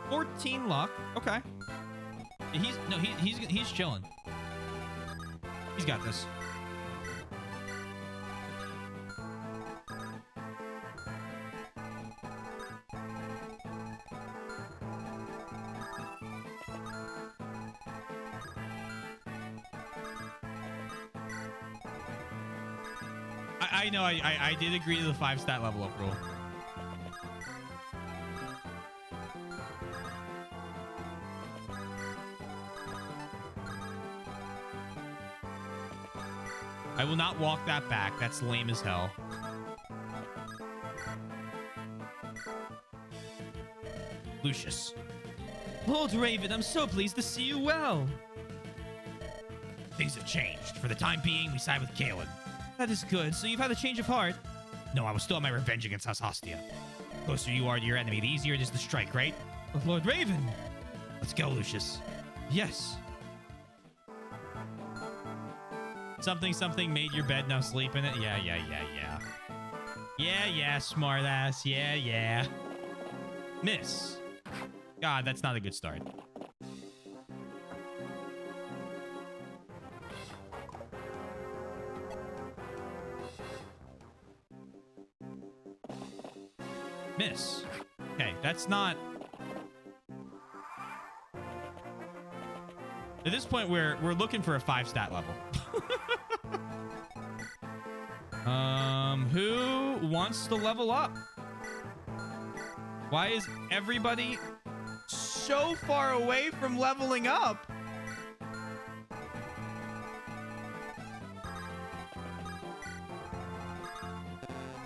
S2: $14 luck. Okay. He's chilling. He's got this. I know, I did agree to the 5-stat level up rule. I will not walk that back. That's lame as hell. Lucius. Lord Raven, I'm so pleased to see you well. Things have changed. For the time being, we side with Kalen. That is good. So you've had a change of heart? No, I will still have my revenge against House Hostia. The closer you are to your enemy, the easier it is to strike, right? But Lord Raven! Let's go, Lucius. Yes. Something made your bed, now sleep in it? Yeah. Yeah, smartass. Yeah. Miss. God, that's not a good start. Miss. Okay, that's not... At this point, we're looking for a 5-stat level. Who wants to level up? Why is everybody so far away from leveling up?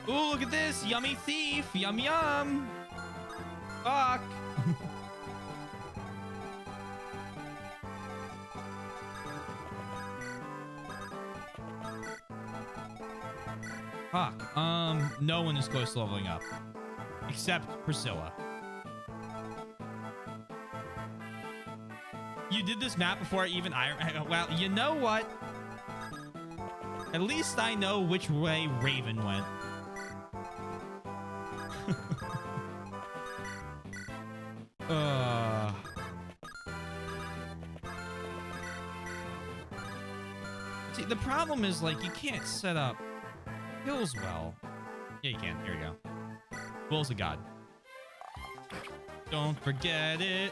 S2: Ooh, look at this. Yummy thief. Yum, yum. Fuck. Fuck. No one is close to leveling up. Except Priscilla. You did this map before I even... Well, you know what? At least I know which way Raven went. See, the problem is, like, you can't set up kills well. Yeah, you can. Here we go. Will's a god. Don't forget it.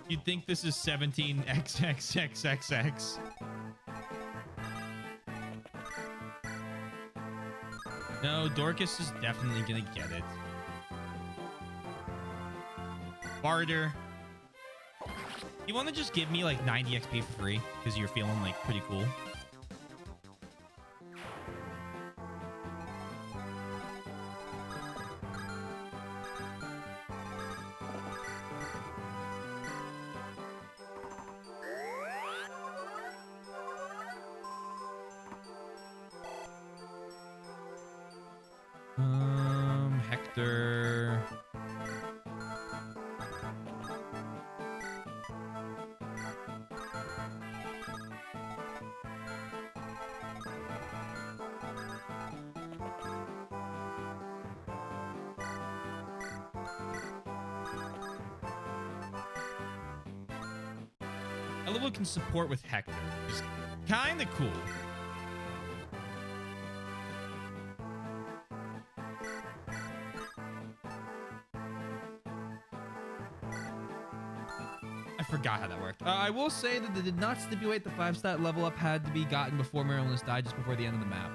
S2: You'd think this is 17XXXXX. No, Dorcas is definitely gonna get it. Barter. You want to just give me like 90 XP for free because you're feeling like pretty cool? Hector.
S1: Elwood can support with Hector. He's kind of cool. I forgot how that worked.
S2: I will say that they did not stipulate the 5-stat level up had to be gotten before Maryland's died, just before the end of the map.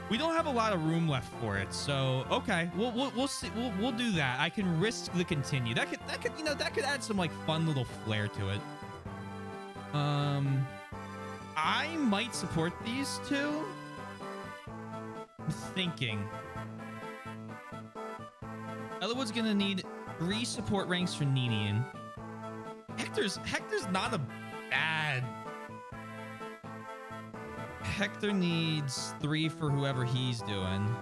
S1: We don't have a lot of room left for it, so okay, we'll see. We'll do that. I can risk the continue. That could add some like fun little flair to it. I might support these two. I'm thinking.
S2: Elwood's gonna need 3 support ranks for Ninian.
S1: Hector's not a bad.
S2: Hector needs 3 for whoever he's doing.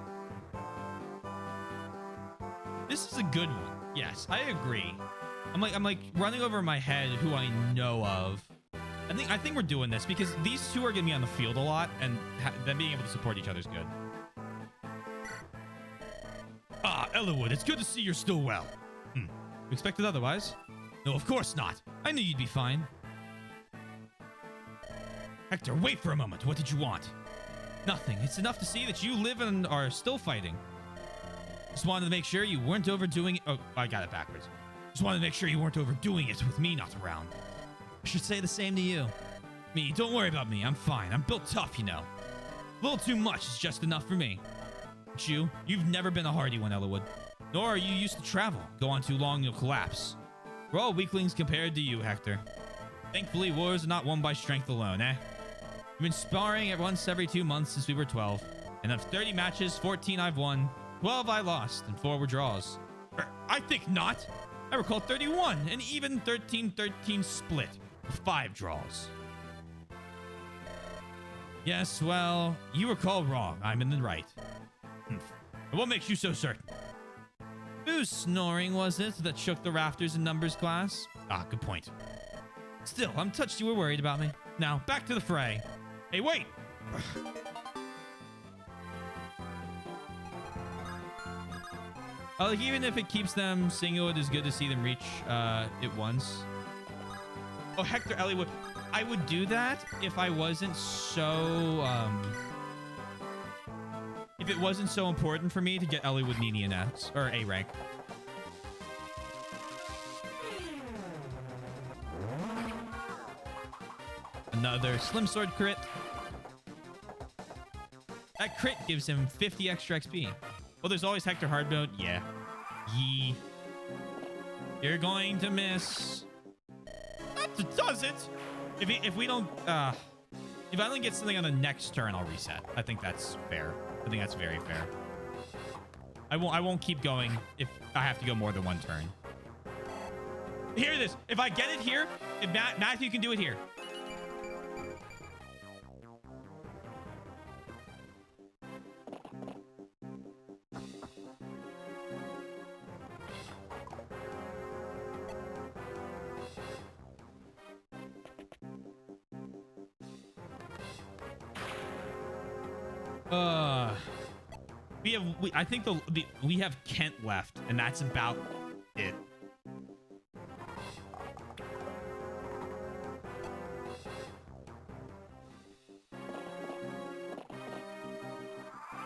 S1: This is a good one. Yes, I agree. I'm like running over my head who I know of. I think we're doing this because these two are gonna be on the field a lot, and them being able to support each other is good. Ah, Elwood, it's good to see you're still well. Expected otherwise? No, of course not. I knew you'd be fine. Hector, wait for a moment. What did you want? Nothing. It's enough to see that you live and are still fighting. Just wanted to make sure you weren't overdoing it. Oh, I got it backwards. Just wanted to make sure you weren't overdoing it with me not around.
S2: I should say the same to you.
S1: Me, don't worry about me. I'm fine. I'm built tough, you know. A little too much is just enough for me. But you've never been a hardy one, Elwood. Nor are you used to travel. Go on too long, you'll collapse. We're all weaklings compared to you, Hector. Thankfully, wars are not won by strength alone, eh? We've been sparring at once every 2 months since we were 12. And of 30 matches, 14 I've won, 12 I lost, and 4 were draws. I think not. I recall 31, and even 13-13 split, with 5 draws. Yes, well, you recall wrong. I'm in the right. What makes you so certain?
S2: Whose snoring was it that shook the rafters in numbers class?
S1: Ah, good point. Still, I'm touched you were worried about me. Now, back to the fray. Hey, wait!
S2: Like, even if it keeps them single, it is good to see them reach it once.
S1: Oh, Hector Elwood. I would do that if I wasn't so, if it wasn't so important for me to get Elwood Nini an S, or A rank.
S2: Another Slim Sword crit. That crit gives him 50 extra XP.
S1: Well, there's always Hector hard mode. Yeah. Yee. You're going to miss. That does it. If we don't, if I only get something on the next turn, I'll reset. I think that's fair. I think that's very fair. I won't keep going if I have to go more than one turn. Hear this. If I get it here, if Matthew can do it here. I think we have Kent left, and that's about it.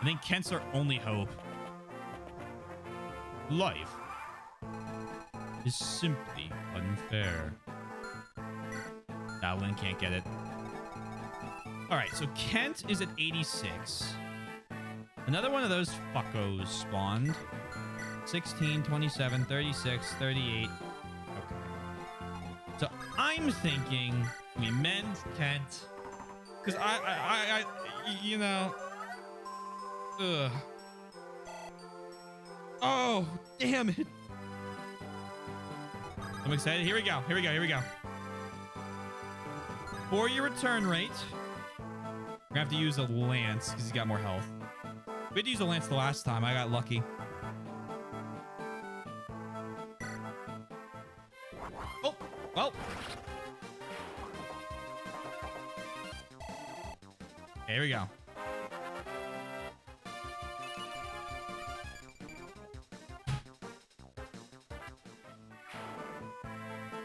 S1: I think Kent's our only hope. Life is simply unfair. Lynn can't get it. All right, so Kent is at 86. Another one of those fuckos spawned. 16, 27, 36, 38. Okay. So I'm thinking we mend Kent. Because I you know. Ugh. Oh, damn it. I'm excited. Here we go. Here we go. Here we go. For your return rate, we're gonna have to use a lance because he's got more health. We had to use a lance the last time. I got lucky. Oh, well. Here we go.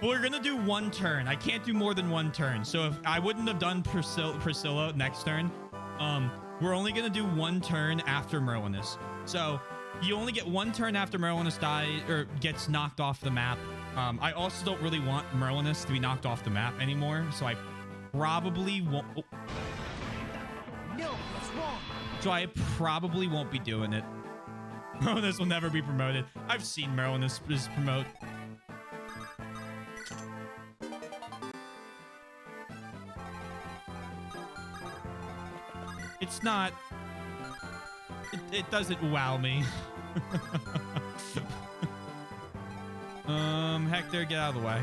S1: We're gonna do one turn. I can't do more than one turn. So if I wouldn't have done Priscilla next turn, we're only gonna do one turn after Merlinus. So you only get one turn after Merlinus dies or gets knocked off the map. I also don't really want Merlinus to be knocked off the map anymore, so I probably won't. Oh.
S3: No, what's wrong?
S1: So I probably won't be doing it. Merlinus will never be promoted. I've seen Merlinus promote. It's not. It doesn't wow me. Hector, get out of the way.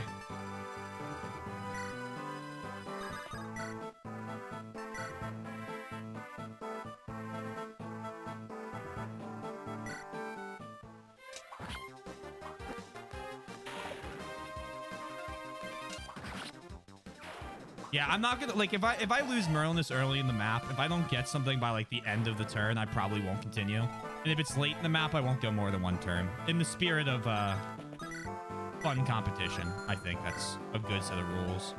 S1: Yeah, I'm not gonna like if I lose Merlinus early in the map, if I don't get something by like the end of the turn, I probably won't continue. And if it's late in the map, I won't go more than one turn. In the spirit of fun competition, I think that's a good set of rules.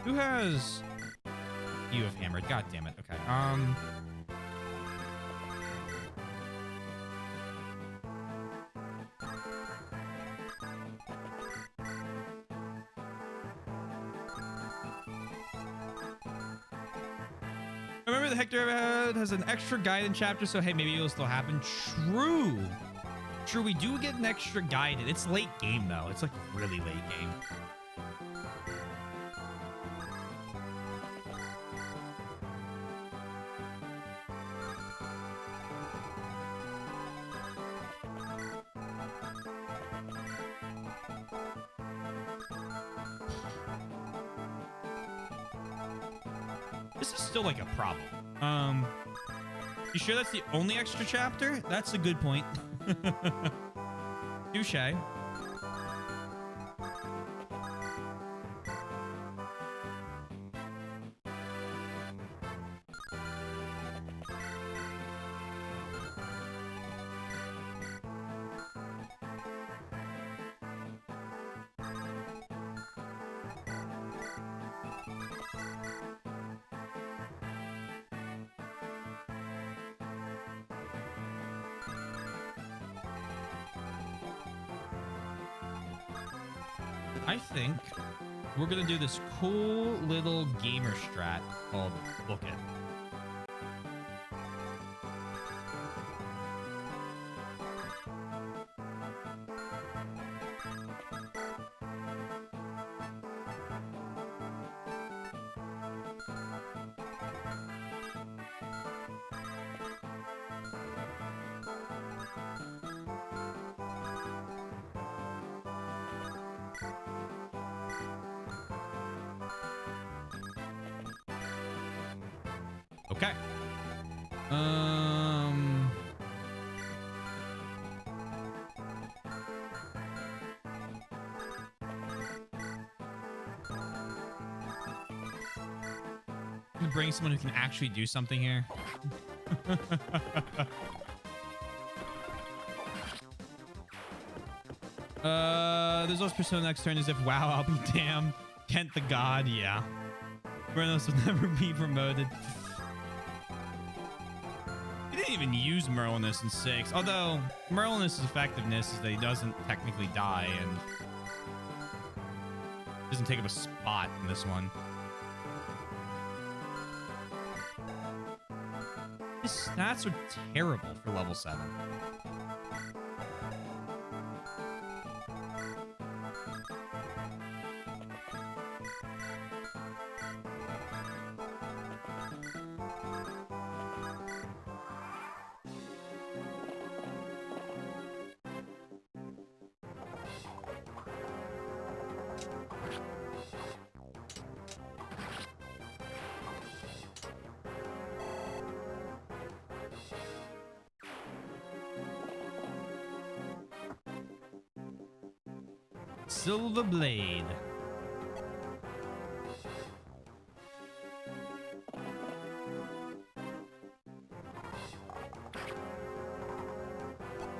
S1: Who has you have hammered? God damn it. Okay. Remember the Hector has an extra guided chapter, so hey, maybe it'll still happen. True. True, we do get an extra guided. It's late game, though. It's like really late game. This is still like a problem. You sure that's the only extra chapter? That's a good point. Touche. I think we're gonna do this cool little gamer strat called Book It. Okay. Bring someone who can actually do something here. There's also Persona next turn as if wow, I'll be damned. Kent the God, yeah. Merlinus will never be promoted. He didn't even use Merlinus in 6. Although Merlinus' effectiveness is that he doesn't technically die and doesn't take up a spot in this one. His stats are terrible for level 7. Silver Blade.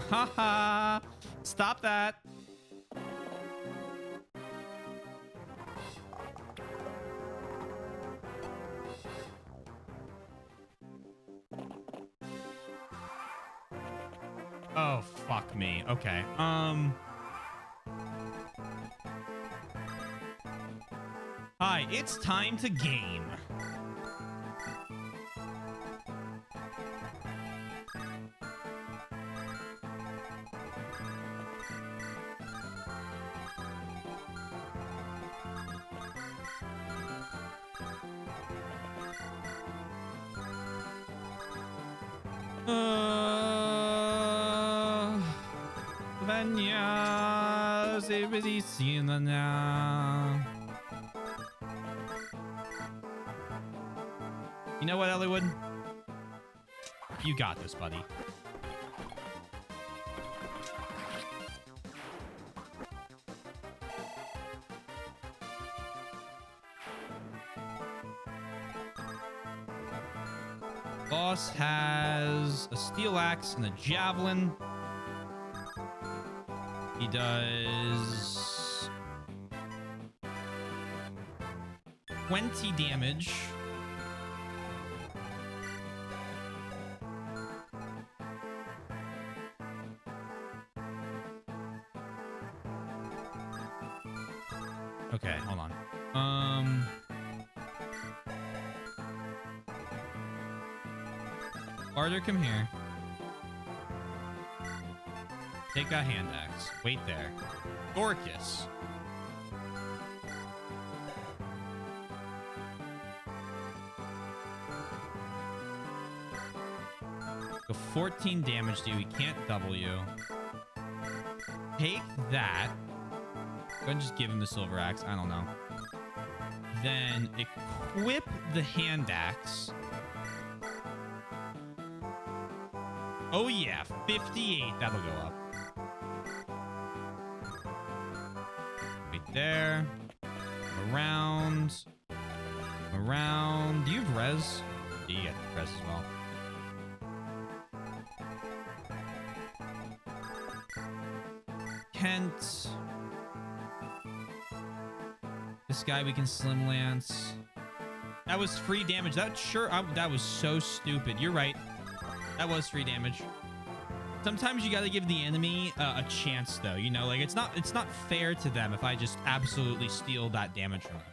S1: Haha. Stop that. Oh, fuck me. Okay. Hi, it's time to game. Venya, you know what, Ellywood? You got this, buddy. Boss has a steel axe and a javelin. He does 20 damage. Okay, hold on. Arthur, come here. Take that hand axe. Wait there. Orcus. Go 14 damage to you. He can't double you. Take that. Go ahead and just give him the silver axe. I don't know. Then equip the hand axe. Oh yeah, 58. That'll go up. Right there. Around. Around. Do you have res? Yeah, you got res as well. Kent. This guy we can slim lance. That was free damage. That was so stupid. You're right. That was free damage. Sometimes you got to give the enemy a chance, though. You know, like it's not fair to them if I just absolutely steal that damage from them.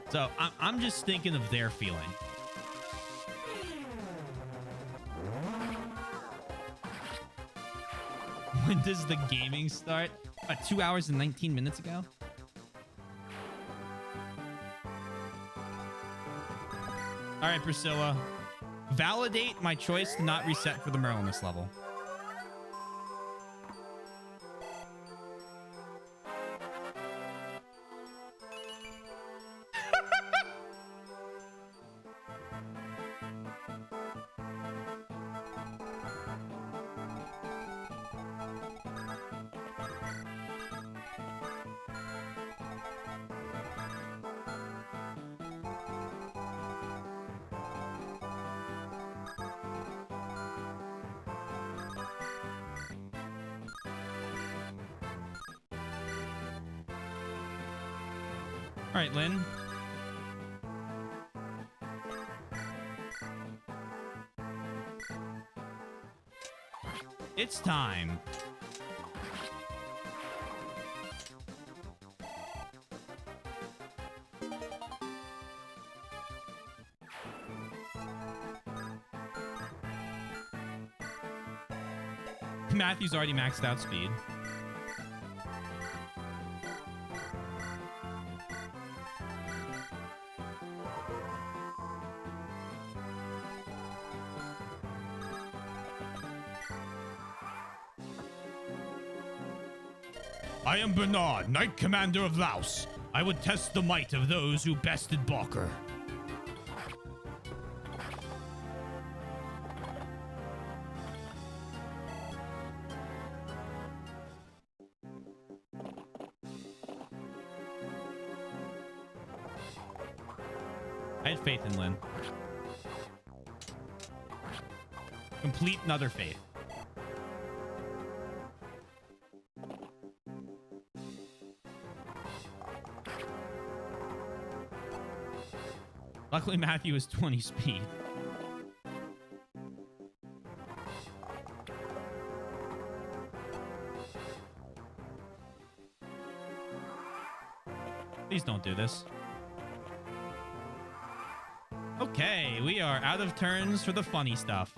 S1: So I'm just thinking of their feeling. When does the gaming start? About 2 hours and 19 minutes ago. All right, Priscilla. Validate my choice to not reset for the Merle in this level. All right, Lynn. It's time. Matthew's already maxed out speed. I am Bernard, Knight Commander of Laos. I would test the might of those who bested Balker. I had faith in Lynn. Complete another faith. Luckily, Matthew is 20 speed. Please don't do this. Okay, we are out of turns for the funny stuff.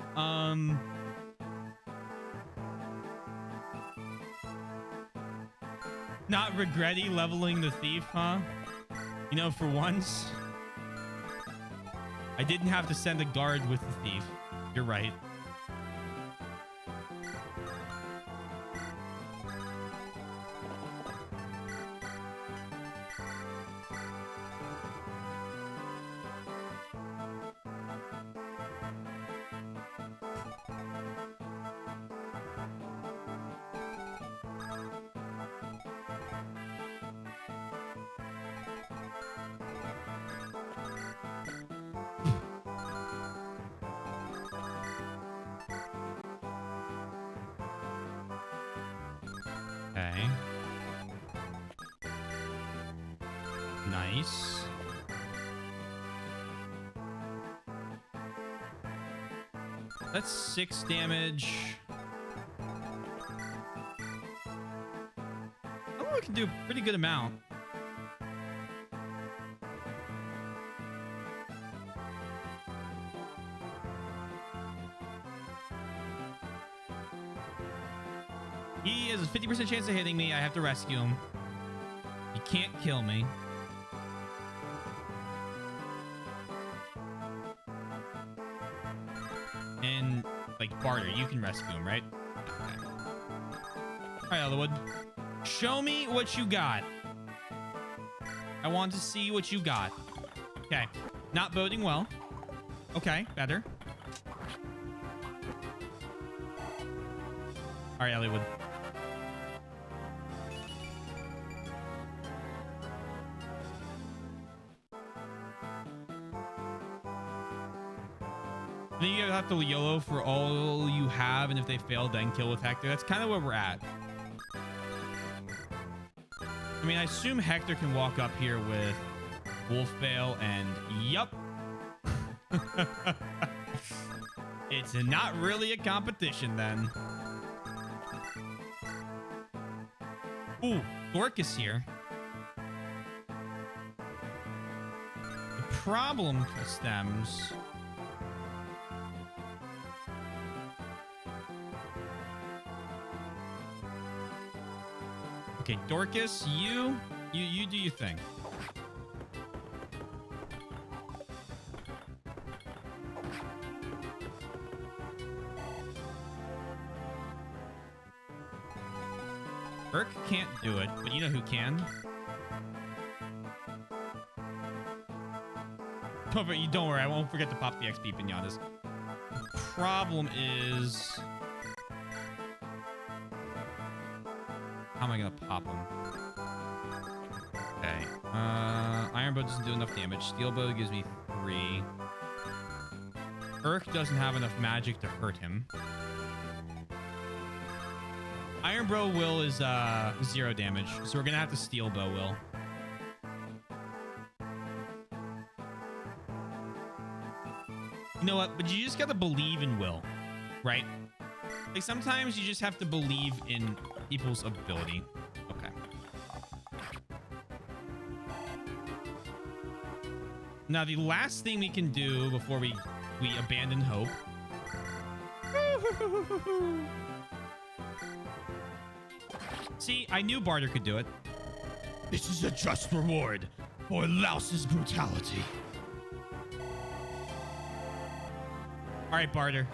S1: Not regretting leveling the thief, huh? You know, for once, I didn't have to send a guard with the thief. You're right. Okay. Nice. That's 6 damage. Oh, we can do a pretty good amount. He has a 50% chance of hitting me. I have to rescue him. He can't kill me. And, like, Barter, you can rescue him, right? Okay. All right, Otherwood. Show me what you got. I want to see what you got. Okay. Not boding well. Okay, better. All right, Hollywood. Then you have to YOLO for all you have, and if they fail, then kill with Hector. That's kind of where we're at. I mean, I assume Hector can walk up here with Wolfbale, and yup. It's not really a competition then. Ooh, Dorcas here. The problem stems... Okay, Dorcas, you do your thing. Urk can't do it, but you know who can? Oh, but you don't worry, I won't forget to pop the XP pinatas. The problem is... How am I gonna pop him? Okay. Iron Bow doesn't do enough damage. Steel Bow gives me 3. Urk doesn't have enough magic to hurt him. Iron Bow Will is 0 damage, so we're gonna have to Steel Bow Will. You know what? But you just gotta believe in Will, right? Like sometimes you just have to believe in people's ability. Okay. Now the last thing we can do before we abandon hope. See, I knew Barter could do it. This is a just reward for Louse's brutality. All right, Barter.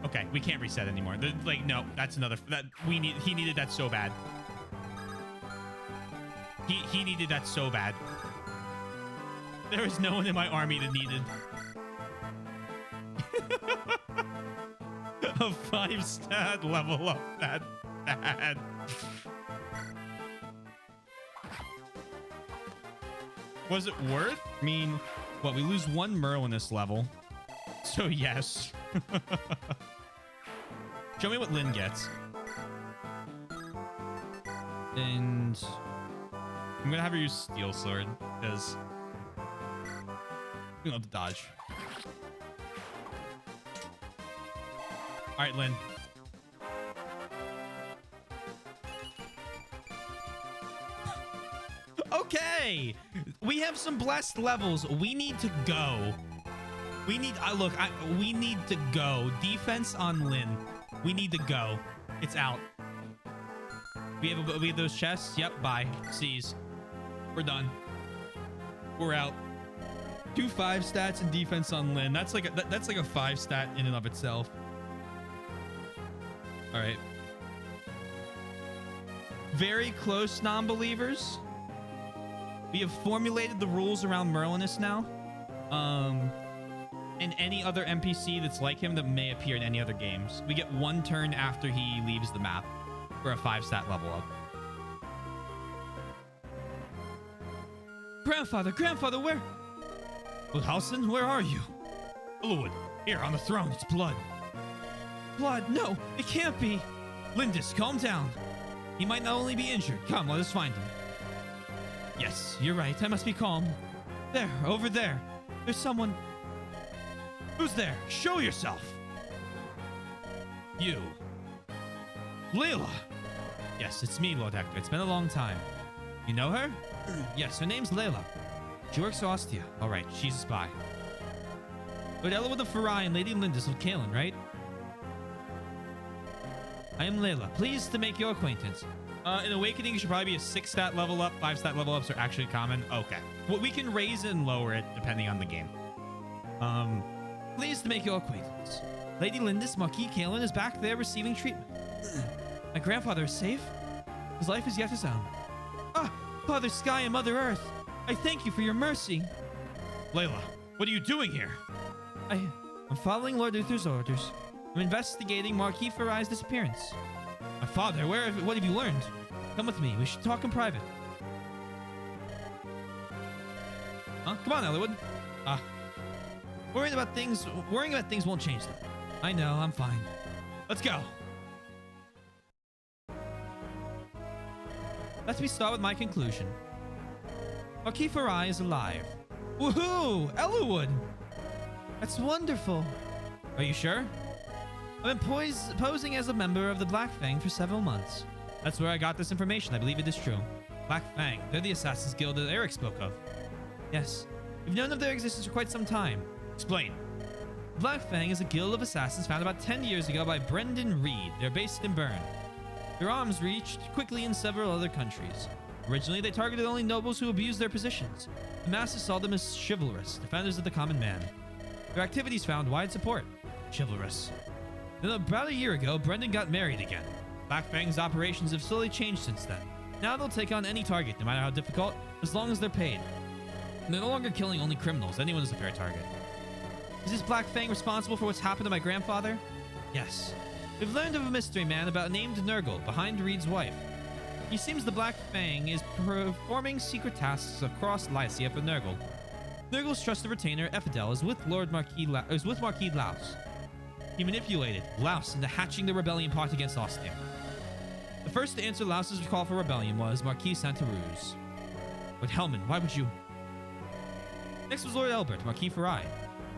S1: Okay, we can't reset anymore. Like, no, that's another. He needed that so bad. He needed that so bad. There was no one in my army that needed a 5-stat level up that bad. Was it worth? I mean, what? We lose 1 Merle in this level, so yes. Show me what Lynn gets. And I'm gonna have her use Steel Sword because we don't have to dodge. All right, Lynn.
S2: Okay. We have some blessed levels. We need to go. We need... we need to go. Defense on Lynn. We need to go. It's out. We have those chests. Yep, bye. Seize. We're done. We're out. 2 5 stats and defense on Lynn. That's like a 5 stat in and of itself. All right. Very close, non-believers. We have formulated the rules around Merlinus now. And any other NPC that's like him that may appear in any other games. We get 1 turn after he leaves the map for a 5 stat level up. Grandfather, where? Wilhelson, where are you? Elwood, here on the throne, it's blood. Blood? No, it can't be. Lindis, calm down. He might not only be injured. Come, let us find him. Yes, you're right. I must be calm. There, over there. There's someone. Who's there? Show yourself. You. Layla. Yes, it's me, Lord Hector. It's been a long time. You know her? Yes, her name's Layla. She works for Ostia. All right, she's a spy. Lord Elwood of Farai and Lady Lindis of Kalen, right? I am Layla. Pleased to make your acquaintance. In Awakening, it should probably be a 6 stat level up. 5 stat level ups are actually common. Okay. Well, we can raise and lower it depending on the game. Pleased to make your acquaintance. Lady Lindis, Marquis Kalen, is back there receiving treatment. My grandfather is safe. His life is yet his own. Ah, Father Sky and Mother Earth, I thank you for your mercy. Layla, what are you doing here? I'm following Lord Uther's orders. I'm investigating Marquis Farai's disappearance. My father, what have you learned? Come with me. We should talk in private. Huh? Come on, Elwood. Worrying about things won't change them. I know, I'm fine. Let's go. Let me start with my conclusion. Marquis Farai is alive. Woohoo! Elwood! That's wonderful. Are you sure? I've been posing as a member of the Black Fang for several months. That's where I got this information. I believe it is true. Black Fang. They're the Assassin's Guild that Eric spoke of. Yes. We've known of their existence for quite some time. Explain. Black Fang is a guild of assassins founded about 10 years ago by Brendan Reed. They're based in Bern. Their arms reached quickly in several other countries. Originally, they targeted only nobles who abused their positions. The masses saw them as chivalrous, defenders of the common man. Their activities found wide support. Chivalrous. Then about a year ago, Brendan got married again. Black Fang's operations have slowly changed since then. Now they'll take on any target, no matter how difficult, as long as they're paid. And they're no longer killing only criminals. Anyone is a fair target. Is this Black Fang responsible for what's happened to my grandfather? Yes. We've learned of a mystery man named Nurgle behind Reed's wife. He seems the Black Fang is performing secret tasks across Lycia for Nurgle. Nurgle's trusted retainer, Ephidel, is with Marquis Laus. He manipulated Laus into hatching the rebellion plot against Ostia. The first to answer Laus's call for rebellion was Marquis Santaruz. But Hellman, why would you... Next was Lord Elbert, Marquis Farai.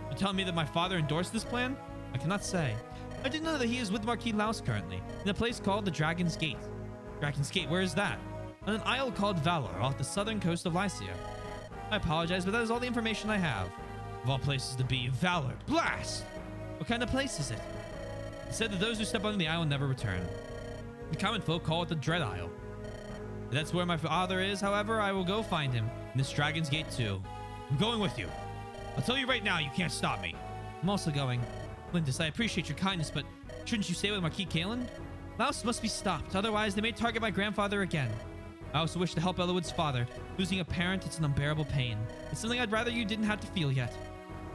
S2: You telling me that my father endorsed this plan? I cannot say. I didn't know that he is with Marquis Laus currently, in a place called the Dragon's Gate. Dragon's Gate, where is that? On an isle called Valor, off the southern coast of Lycia. I apologize, but that is all the information I have. Of all places to be, Valor, blast! What kind of place is it? It said that those who step under the isle never return. The common folk call it the Dread Isle. If that's where my father is, however, I will go find him in this Dragon's Gate too. I'm going with you. I'll tell you right now, you can't stop me. I'm also going. Lindis, I appreciate your kindness, but shouldn't you stay with Marquis Kalen? Laus must be stopped, otherwise they may target my grandfather again. I also wish to help Elwood's father. Losing a parent, it's an unbearable pain. It's something I'd rather you didn't have to feel yet.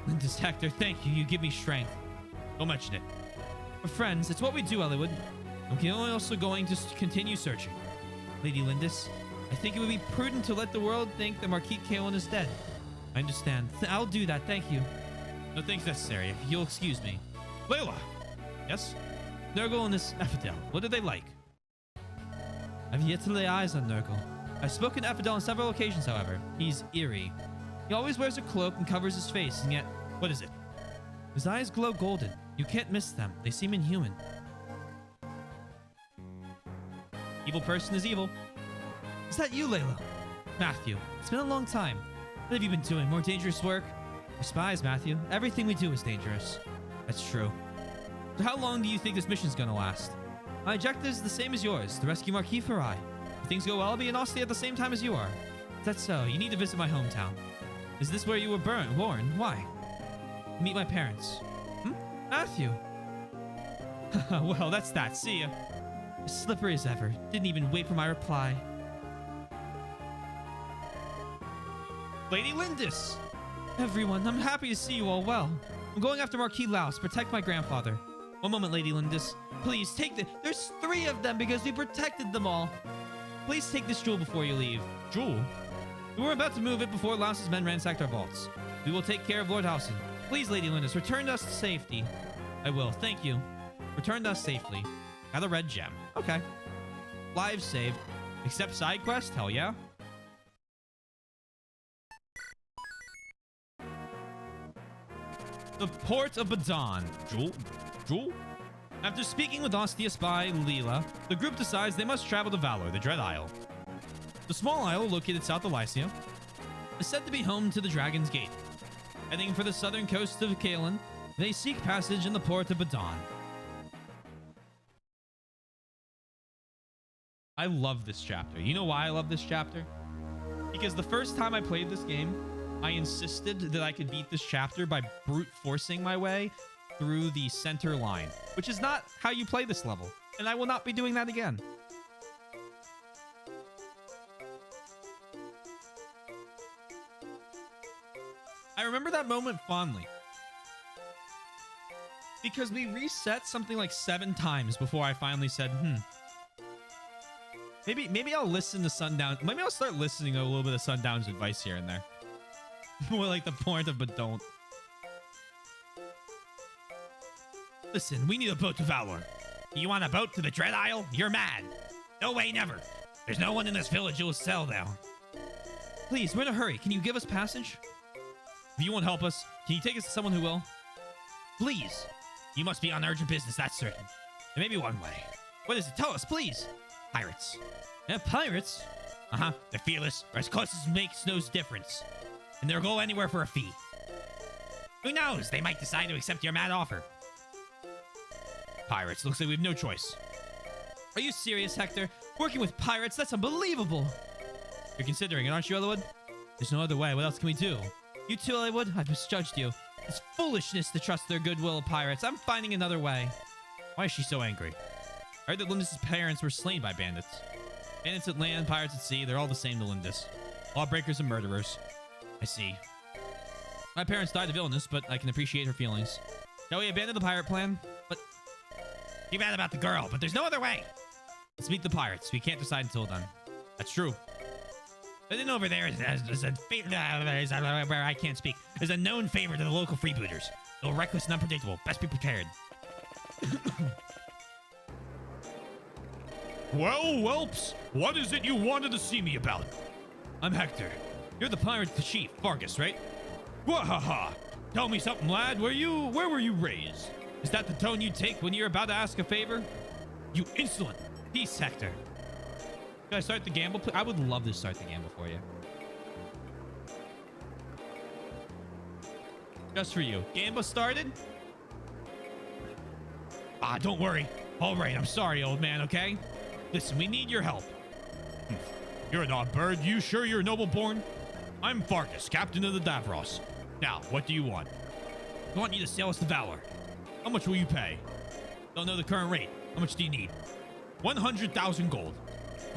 S2: Lindis, Hector, thank you. You give me strength. Don't mention it. We're friends. It's what we do, Elwood. I'm also going to continue searching. Lady Lindis, I think it would be prudent to let the world think that Marquis Kalen is dead. I understand. I'll do that. Thank you. No thanks necessary. If you'll excuse me. Layla! Yes? Nurgle and this Ephidel. What are they like? I've yet to lay eyes on Nurgle. I've spoken to Ephidel on several occasions, however. He's eerie. He always wears a cloak and covers his face, and yet... What is it? His eyes glow golden. You can't miss them. They seem inhuman. Evil person is evil. Is that you, Layla? Matthew, it's been a long time. What have you been doing? More dangerous work? We're spies, Matthew. Everything we do is dangerous. That's true. So how long do you think this mission's gonna last? My objective is the same as yours, to rescue Marquis Farai. If things go well, I'll be in Ostia at the same time as you are. If that's so, you need to visit my hometown. Is this where you were born? Why? Meet my parents. Matthew. Well, that's that. See ya. As slippery as ever. Didn't even wait for my reply.
S1: Lady Lindis.
S2: Everyone, I'm happy to see you all well. I'm going after Marquis Laos, protect my grandfather. One moment, Lady Lindis. Please take the... There's 3 of them because we protected them all. Please take this jewel before you leave.
S1: Jewel?
S2: We were about to move it before Laos's men ransacked our vaults. We will take care of Lord Howson. Please, Lady Lindis, return to us to safety. I will. Thank you. Return to us safely.
S1: Got a red gem.
S2: Okay. Lives saved.
S1: Except side quest? Hell yeah. The Port of Badon. Jewel? After speaking with Ostia spy Leela, the group decides they must travel to Valor, the Dread Isle. The small isle, located south of Lycia, is said to be home to the Dragon's Gate. Heading for the southern coast of Kalen, they seek passage in the Port of Badon. I love this chapter. You know why I love this chapter? Because the first time I played this game, I insisted that I could beat this chapter by brute forcing my way through the center line, which is not how you play this level, and I will not be doing that again. I remember that moment fondly because we reset something like 7 times before I finally said, maybe I'll listen to Sundown. Maybe I'll start listening to a little bit of Sundown's advice here and there. More like the point of but don't. Listen, we need a boat to Valor.
S2: You want a boat to the Dread Isle? You're mad. No way, never. There's no one in this village who will sell now. Please, we're in a hurry. Can you give us passage?
S1: If you won't help us, can you take us to someone who will?
S2: Please. You must be on urgent business, that's certain. There may be one way. What is it? Tell us, please. Pirates. Pirates? Uh-huh. They're fearless, or as close as makes no difference. And they'll go anywhere for a fee. Who knows? They might decide to accept your mad offer.
S1: Pirates. Looks like we have no choice.
S2: Are you serious, Hector? Working with pirates? That's unbelievable.
S1: You're considering it, aren't you, Eliwood?
S2: There's no other way. What else can we do? You too, Eliwood? I've misjudged you. It's foolishness to trust their goodwill of pirates. I'm finding another way.
S1: Why is she so angry? I heard that Lindis' parents were slain by bandits. Bandits at land, pirates at sea, they're all the same to Lindis. Lawbreakers and murderers. I see. My parents died of illness, but I can appreciate her feelings. Shall we abandon the pirate plan? But
S2: too bad about the girl, but there's no other way.
S1: Let's meet the pirates. We can't decide until then. That's true.
S2: And then over there is where I can't speak. There's a known favor to the local freebooters. They're reckless and unpredictable. Best be prepared.
S1: Well, whelps, what is it you wanted to see me about? I'm Hector. You're the pirate chief, Fargus, right? Wahaha! Tell me something, lad. Where were you raised? Is that the tone you take when you're about to ask a favor? You insolent! Peace, Hector. Can I start the gamble? I would love to start the gamble for you. Just for you. Gamble started? Ah, don't worry. All right, I'm sorry, old man, okay? Listen, we need your help. You're not a bird. You sure you're noble born? I'm Fargus, captain of the Davros. Now, what do you want? I want you to sail us to Valor. How much will you pay? Don't know the current rate. How much do you need? 100,000 gold.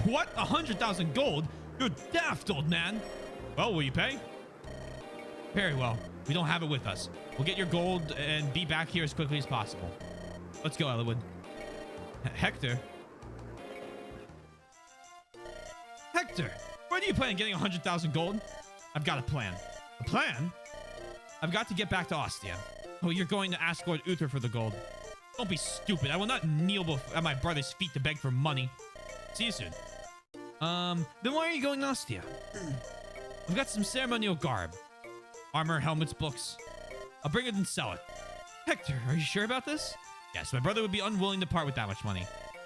S1: What? 100,000 gold? You're daft, old man. Well, will you pay? Very well. We don't have it with us. We'll get your gold and be back here as quickly as possible. Let's go, Eliwood. Hector? Hector, where do you plan on getting 100,000 gold? I've got a plan. A plan? I've got to get back to Ostia. Oh, you're going to ask Lord Uther for the gold. Don't be stupid. I will not kneel at my brother's feet to beg for money. See you soon. Then why are you going to Ostia? I've got some ceremonial garb. Armor, helmets, books. I'll bring it and sell it. Hector, are you sure about this? Yes, my brother would be unwilling to part with that much money.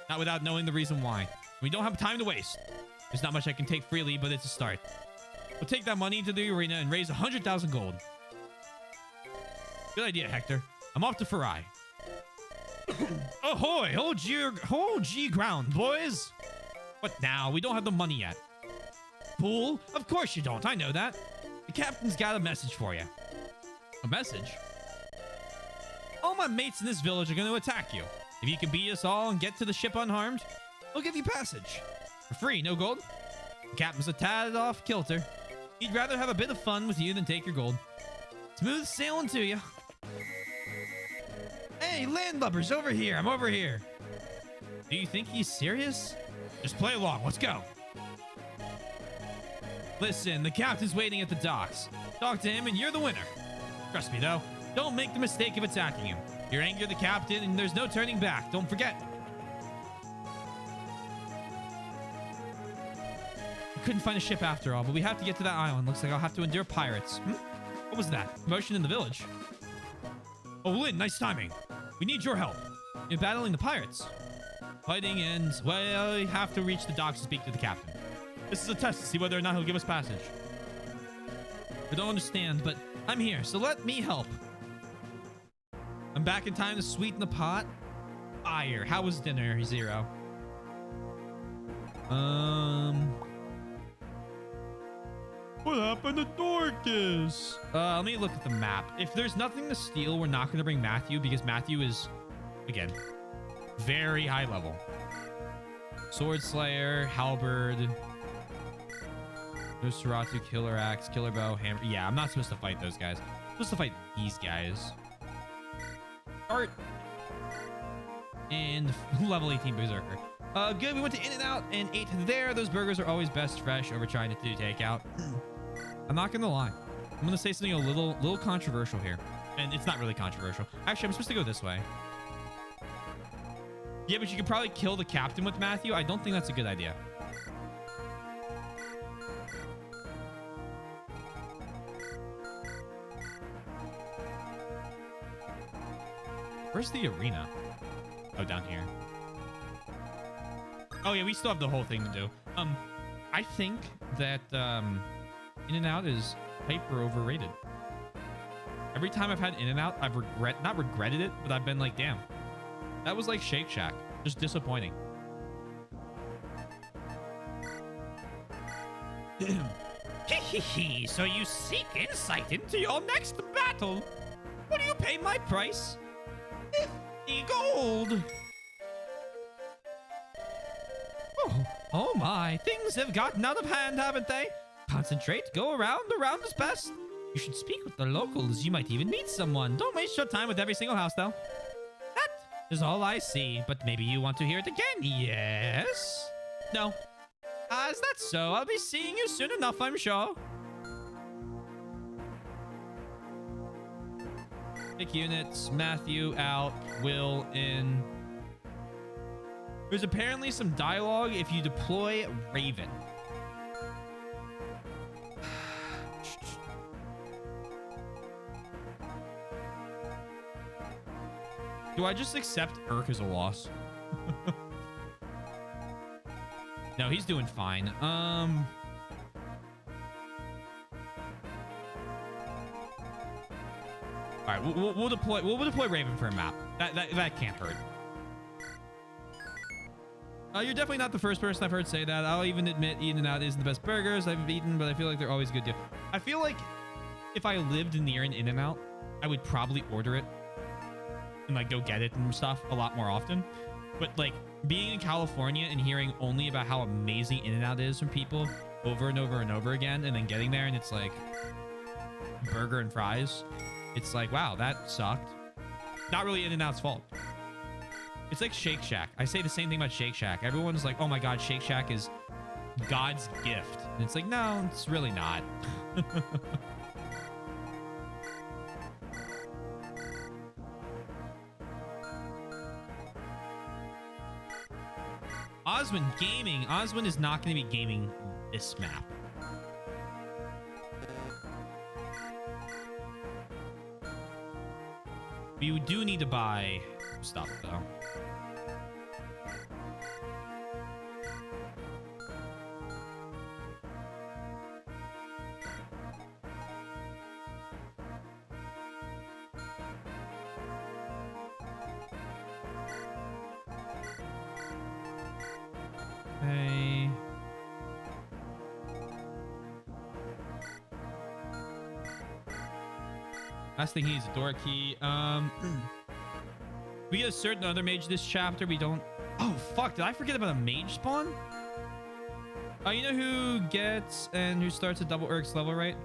S1: Not without knowing the reason why. We don't have time to waste. There's not much I can take freely, but it's a start. We'll take that money to the arena and raise 100,000 gold. Good idea, Hector. I'm off to Farai. Ahoy! Hold G ground, boys. What now? We don't have the money yet. Fool! Of course you don't. I know that. The captain's got a message for you. A message? All my mates in this village are going to attack you. If you can beat us all and get to the ship unharmed, we'll give you passage. For free, no gold. The captain's a tad off kilter. He'd rather have a bit of fun with you than take your gold. Smooth sailing to you. Hey, landlubbers, over here. I'm over here. Do you think he's serious? Just play along. Let's go. Listen, the captain's waiting at the docks. Talk to him and you're the winner. Trust me, though. Don't make the mistake of attacking him. You're angry at the captain and there's no turning back. Don't forget. We couldn't find a ship after all, but we have to get to that island. Looks like I'll have to endure pirates. What was that? Commotion in the village. Oh, Lynn, nice timing. We need your help. You're battling the pirates. Fighting ends. Well, we have to reach the docks to speak to the captain. This is a test to see whether or not he'll give us passage. I don't understand, but I'm here, so let me help. I'm back in time to sweeten the pot. Fire. How was dinner, Zero? What happened to Dorcas? Let me look at the map. If there's nothing to steal, we're not going to bring Matthew because Matthew is, again, very high level. Sword Slayer, Halberd, Nosferatu, Killer Axe, Killer Bow, Hammer. Yeah, I'm not supposed to fight those guys. I'm supposed to fight these guys. Art. And level 18 Berserker. Good. We went to In-N-Out and ate there. Those burgers are always best fresh over trying to do takeout. I'm not gonna lie. I'm gonna say something a little controversial here, and it's not really controversial. Actually, I'm supposed to go this way. Yeah, but you could probably kill the captain with Matthew. I don't think that's a good idea. Where's the arena? Oh, down here. Oh yeah, we still have the whole thing to do. I think that In-N-Out is hyper overrated. Every time I've had In-N-Out, I've not regretted it, but I've been like, damn, that was like Shake Shack, just disappointing. Hehehe, so you seek insight into your next battle. What do you pay my price? 50 gold. Oh my, things have gotten out of hand, haven't they? Concentrate, go around is best. You should speak with the locals. You might even meet someone. Don't waste your time with every single house, though. That is all I see, but maybe you want to hear it again. Yes? No. Is that so? I'll be seeing you soon enough, I'm sure. Pick units. Matthew out. Will in. There's apparently some dialogue if you deploy Raven. Do I just accept Urk as a loss? No, he's doing fine. All right, we'll deploy Raven for a map. That can't hurt. You're definitely not the first person I've heard say that. I'll even admit In-N-Out isn't the best burgers I've eaten, but I feel like they're always good too. I feel like if I lived near an In-N-Out, I would probably order it and like go get it and stuff a lot more often. But like being in California and hearing only about how amazing In-N-Out is from people over and over and over again, and then getting there and it's like burger and fries, it's like, wow, that sucked. Not really In-N-Out's fault. It's like Shake Shack. I say the same thing about Shake Shack. Everyone's like, oh my God, Shake Shack is God's gift. And it's like, no, it's really not. Oswin Gaming. Oswin is not going to be gaming this map. You do need to buy stuff, though. Okay. Last thing he needs a door key. We get a certain other mage this chapter. We don't. Oh fuck! Did I forget about a mage spawn? You know who gets and who starts a double Eric's level, right?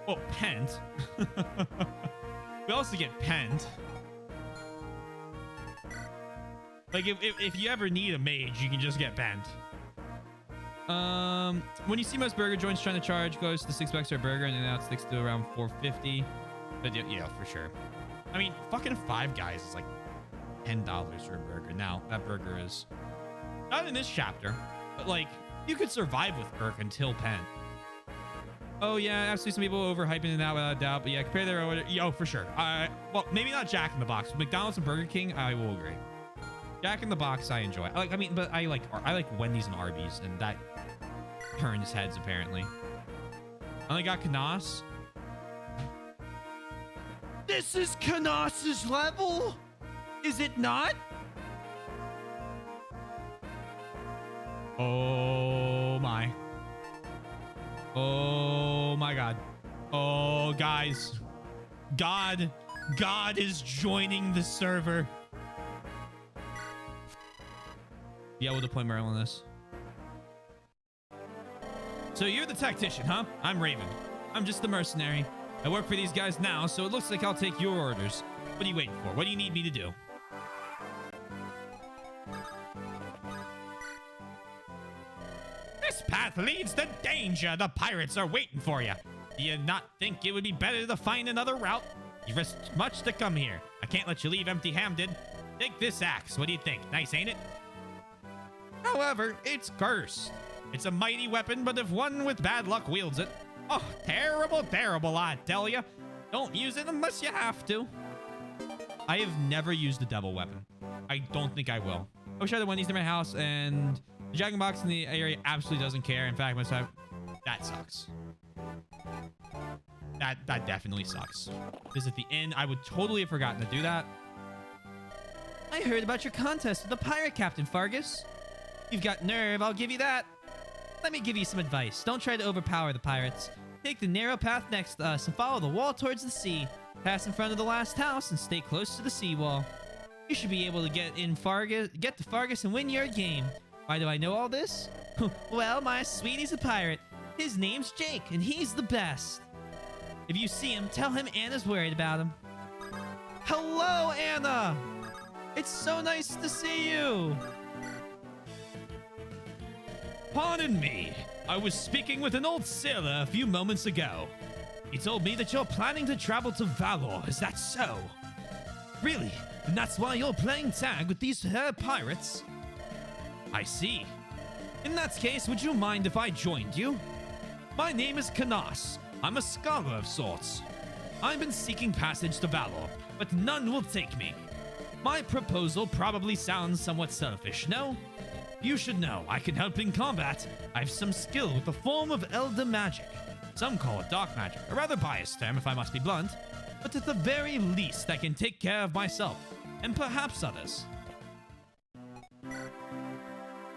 S1: Oh, pent. We also get pent. Like if you ever need a mage, you can just get bent. When you see most burger joints trying to charge, goes to $6 for a burger, and then now it sticks to around $4.50. But yeah, for sure. I mean, fucking Five Guys is like $10 for a burger. Now that burger is not in this chapter, but like you could survive with Burke until Penn. Oh yeah, absolutely. Some people overhyping it now without a doubt, but yeah, compare their order. Yo, for sure. Well, maybe not Jack in the Box. McDonald's and Burger King, I will agree. Jack in the Box, I enjoy. But I like Wendy's and Arby's, and that turns heads apparently. I only got Canas.
S3: This is Canas's level? Is it not?
S1: Oh my. Oh my god. Oh, guys. God is joining the server. Yeah, we'll deploy Merrill on this. So you're the tactician, huh? I'm Raven. I'm just the mercenary. I work for these guys now, so it looks like I'll take your orders. What are you waiting for? What do you need me to do? This path leads to danger. The pirates are waiting for you. Do you not think it would be better to find another route? You've risked much to come here. I can't let you leave empty-handed. Take this axe. What do you think? Nice, ain't it? However, it's cursed. It's a mighty weapon, but if one with bad luck wields it... Oh, terrible, terrible, I tell you. Don't use it unless you have to. I have never used the devil weapon. I don't think I will. I wish I had the Wendy's near my house, and the Jack in the Box in the area absolutely doesn't care. In fact, that sucks. That definitely sucks. Visit the inn. I would totally have forgotten to do that.
S2: I heard about your contest with the pirate captain, Fargus. You've got nerve, I'll give you that. Let me give you some advice. Don't try to overpower the pirates. Take the narrow path next to us and follow the wall towards the sea. Pass in front of the last house and stay close to the seawall. You should be able to get to Fargus and win your game. Why do I know all this? Well, my sweetie's a pirate. His name's Jake, and he's the best. If you see him, tell him Anna's worried about him. Hello, Anna! It's so nice to see you!
S1: Pardon me. I was speaking with an old sailor a few moments ago. He told me that you're planning to travel to Valor. Is that so? Really? And that's why you're playing tag with these pirates? I see. In that case, would you mind if I joined you? My name is Canas. I'm a scholar of sorts. I've been seeking passage to Valor, but none will take me. My proposal probably sounds somewhat selfish, no? You should know, I can help in combat. I have some skill with the form of Elder Magic. Some call it Dark Magic, a rather biased term if I must be blunt. But at the very least, I can take care of myself, and perhaps others.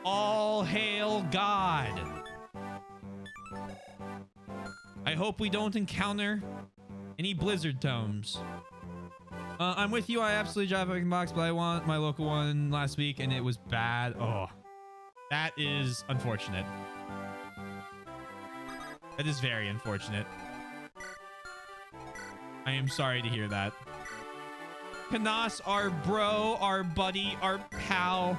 S1: All hail God! I hope we don't encounter any blizzard tomes. I'm with you. I absolutely drive a box, but I want my local one last week, and it was bad. Oh, that is unfortunate. That is very unfortunate. I am sorry to hear that. Canas, our bro, our buddy, our pal.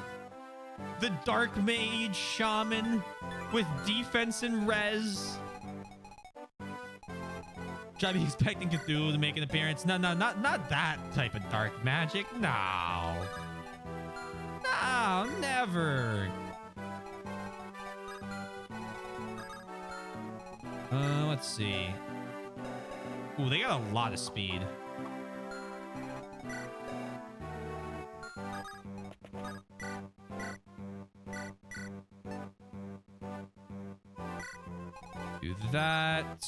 S1: The Dark Mage Shaman with defense and res. Should I be expecting Cthulhu to make an appearance? No, not that type of dark magic. No. No, never. Let's see. Ooh, they got a lot of speed. Do that.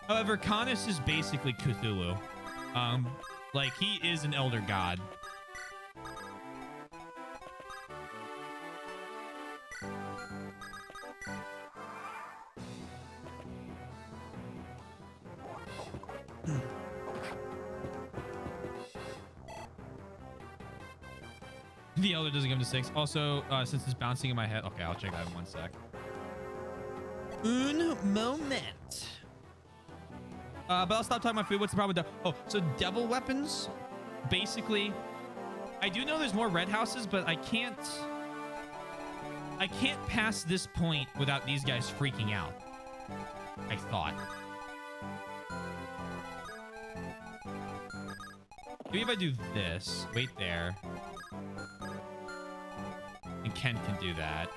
S1: However, Canis is basically Cthulhu. Like, he is an elder god. The elder doesn't give him to 6. Also, since it's bouncing in my head. Okay, I'll check that in 1 sec. Un moment. But I'll stop talking about food. What's the problem with that? Oh, so devil weapons. Basically, I do know there's more red houses, but I can't pass this point without these guys freaking out. I thought. Maybe if I do this, wait there. And Ken can do that.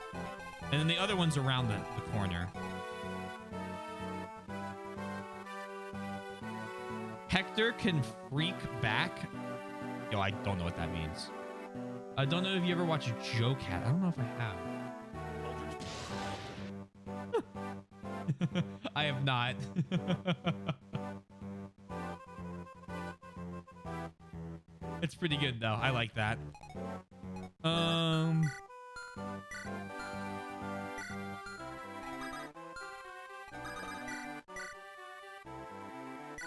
S1: And then the other one's around the corner. Hector can freak back. Yo, I don't know what that means. I don't know if you ever watched Joe Cat. I don't know if I have. I have not. It's pretty good though. I like that.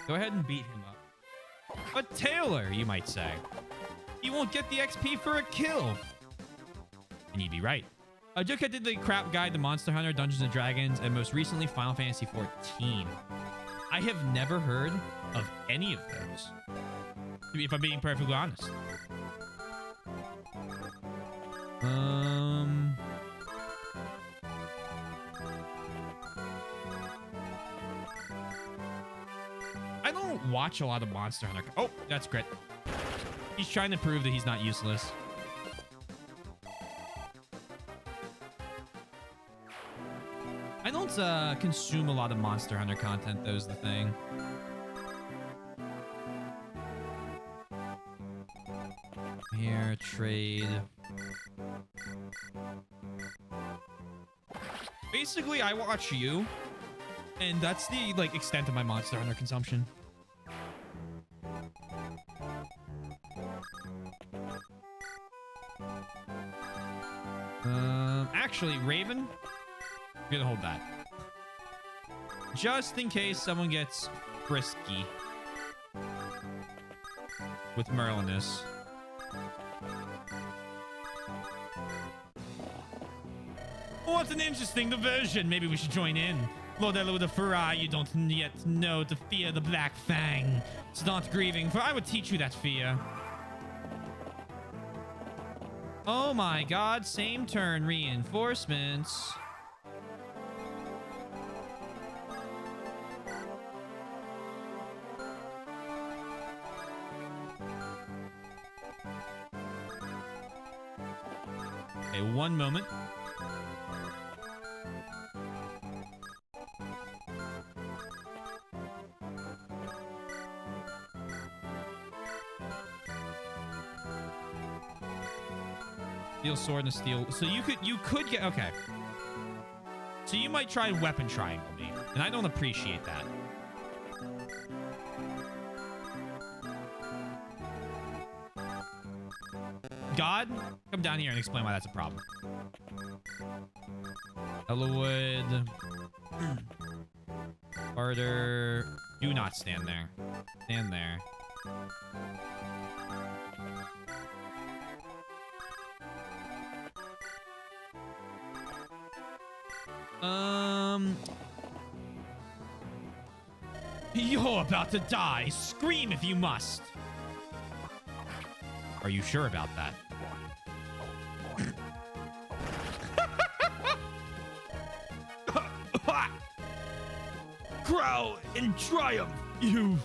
S1: Go ahead and beat him up. But Taylor, you might say. He won't get the XP for a kill. And you'd be right. Joker did the crap guide to Monster Hunter, Dungeons & Dragons, and most recently Final Fantasy XIV. I have never heard of any of those, if I'm being perfectly honest. I don't watch a lot of Monster Hunter. Oh, that's great. He's trying to prove that he's not useless. I don't consume a lot of Monster Hunter content, though, is the thing. Here, trade. Basically, I watch you, and that's the extent of my Monster Hunter consumption. Actually, Raven, I'm gonna hold that. Just in case someone gets frisky with Merlinus. What's an interesting diversion? Maybe we should join in. Lord Ella with a Farai, you don't yet know to fear the Black Fang. Start grieving, for I would teach you that fear. Oh my god, same turn, reinforcements. Okay, one moment. Steel sword and a steel. So you could get okay. So you might try weapon triangle me, and I don't appreciate that. God, come down here and explain why that's a problem. Ellawood. Barter. Do not stand there. Stand there. You're about to die. Scream if you must. Are you sure about that? Growl in triumph, you.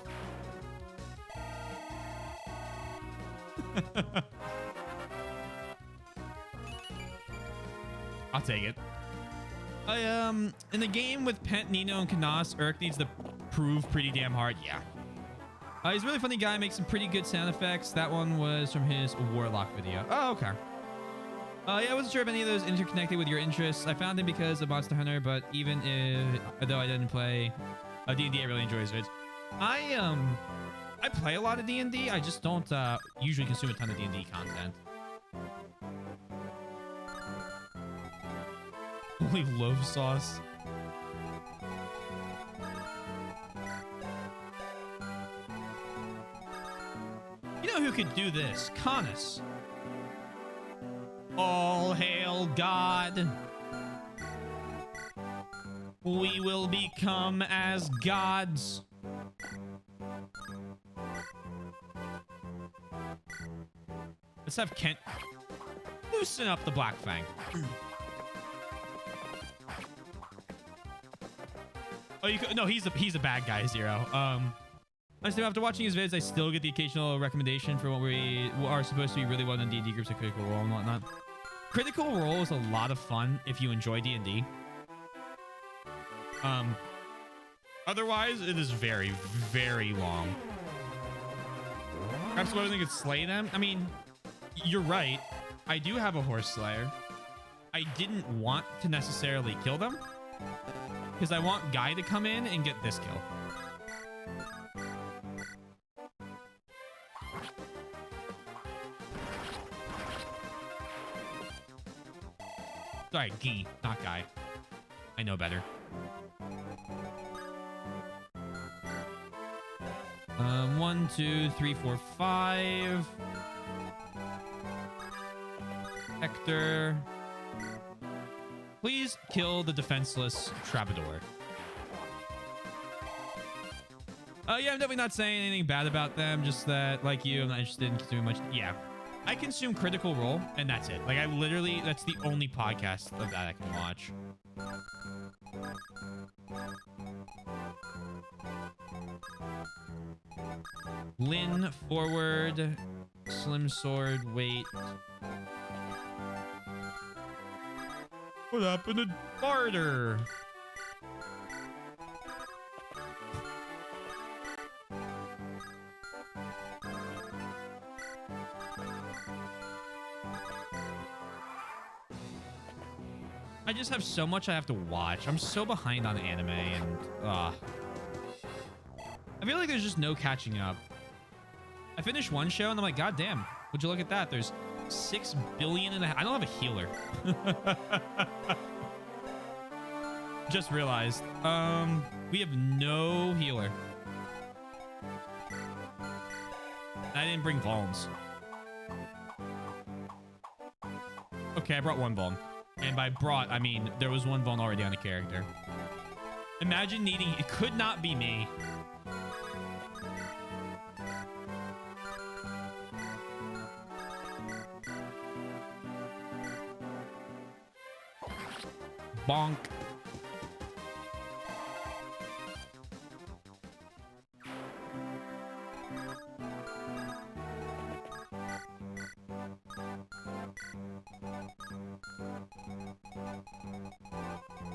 S1: I'll take it. In the game with Pent, Nino, and Canas, Urk needs to prove pretty damn hard. Yeah. He's a really funny guy, makes some pretty good sound effects. That one was from his Warlock video. Oh, okay. Yeah, I wasn't sure if any of those interconnected with your interests. I found him because of Monster Hunter, but even though I didn't play D&D, I really enjoy his vids. I play a lot of D&D. I just don't usually consume a ton of D&D content. Only loaf sauce. You know who could do this? Canis. All hail God. We will become as gods. Let's have Kent loosen up the Black Fang. Oh, you could, no, he's a bad guy, Zero. Honestly, after watching his vids, I still get the occasional recommendation for what we are supposed to be really well-known D&D groups like Critical Role and whatnot. Critical Role is a lot of fun if you enjoy D&D. Otherwise, it is very, very long. Perhaps I could slay them. I mean, you're right. I do have a horse slayer. I didn't want to necessarily kill them because I want Guy to come in and get this kill. Sorry, Guy, not Guy. I know better. 1, 2, 3, 4, 5. Hector. Please kill the defenseless Troubadour. Yeah, I'm definitely not saying anything bad about them. Just that, like you, I'm not interested in consuming much. Yeah. I consume Critical Role, and that's it. Like, I literally, that's the only podcast of that I can watch. Lynn, forward. Slim sword, wait. What happened to Barter? I just have so much I have to watch. I'm so behind on anime and I feel like there's just no catching up. I finished one show and I'm like, God damn, would you look at that? There's 6 billion and a half. I don't have a healer. Just realized. We have no healer. I didn't bring Vulns. Okay, I brought one Vuln. And by brought, I mean there was one Vuln already on the character. Imagine needing... It could not be me. Bonk.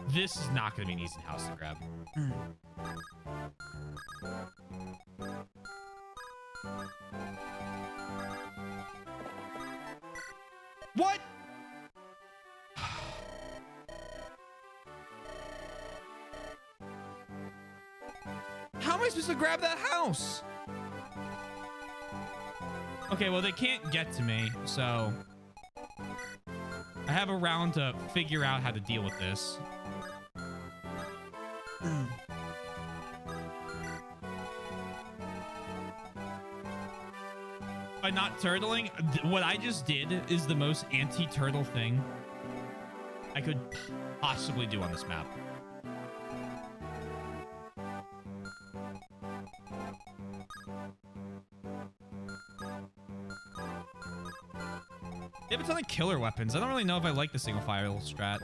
S1: This is not going to be an easy house to grab. What? How am I supposed to grab that house? Okay, well, they can't get to me, so I have a round to figure out how to deal with this. By not turtling, what I just did is the most anti-turtle thing I could possibly do on this map. They have a ton of killer weapons. I don't really know if I like the single fire strat.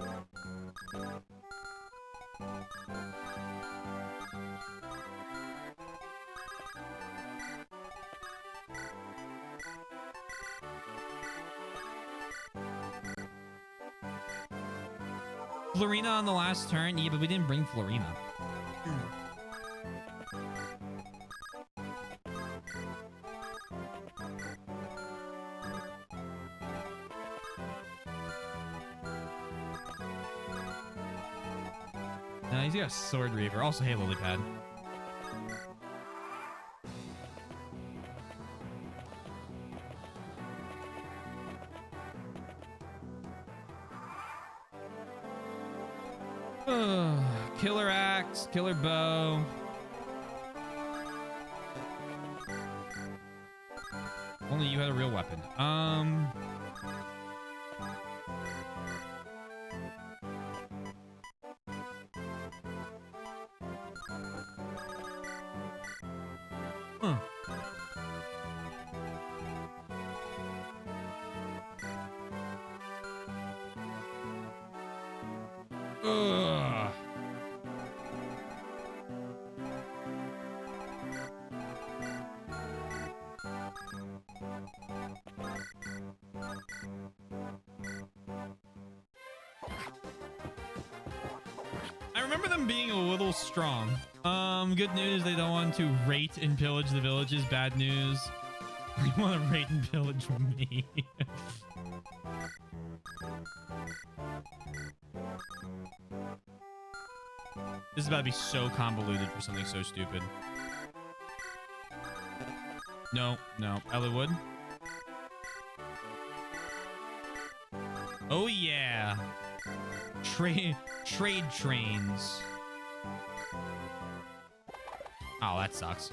S1: Florina on the last turn? Yeah, but we didn't bring Florina. He's got a Sword Reaver. Also, hey, Lily Pad. axe, killer bow. Only you had a real weapon. Huh. Ugh. I remember them being a little strong. Good news, they don't want to raid and pillage the villages. Bad news, they want to raid and pillage me. This is about to be so convoluted for something so stupid. No, no. Ellywood. Oh, yeah. Trade trains. Oh, that sucks.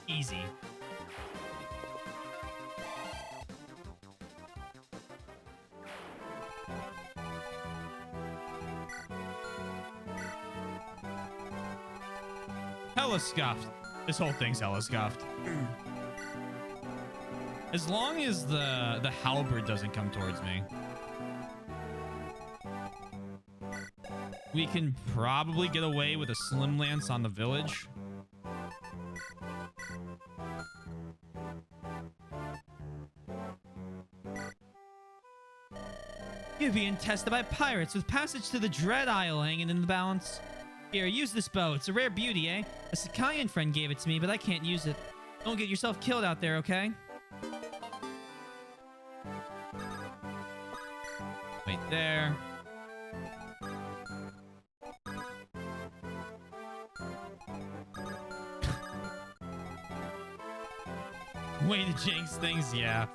S1: Easy. Hella scuffed. This whole thing's hella scuffed. As long as the halberd doesn't come towards me, we can probably get away with a slim lance on the village.
S2: You're being tested by pirates with passage to the Dread Isle hanging in the balance. Here, use this bow. It's a rare beauty, eh? A Sakayan friend gave it to me, but I can't use it. Don't get yourself killed out there, okay?
S1: Right there. Way to jinx things, yeah.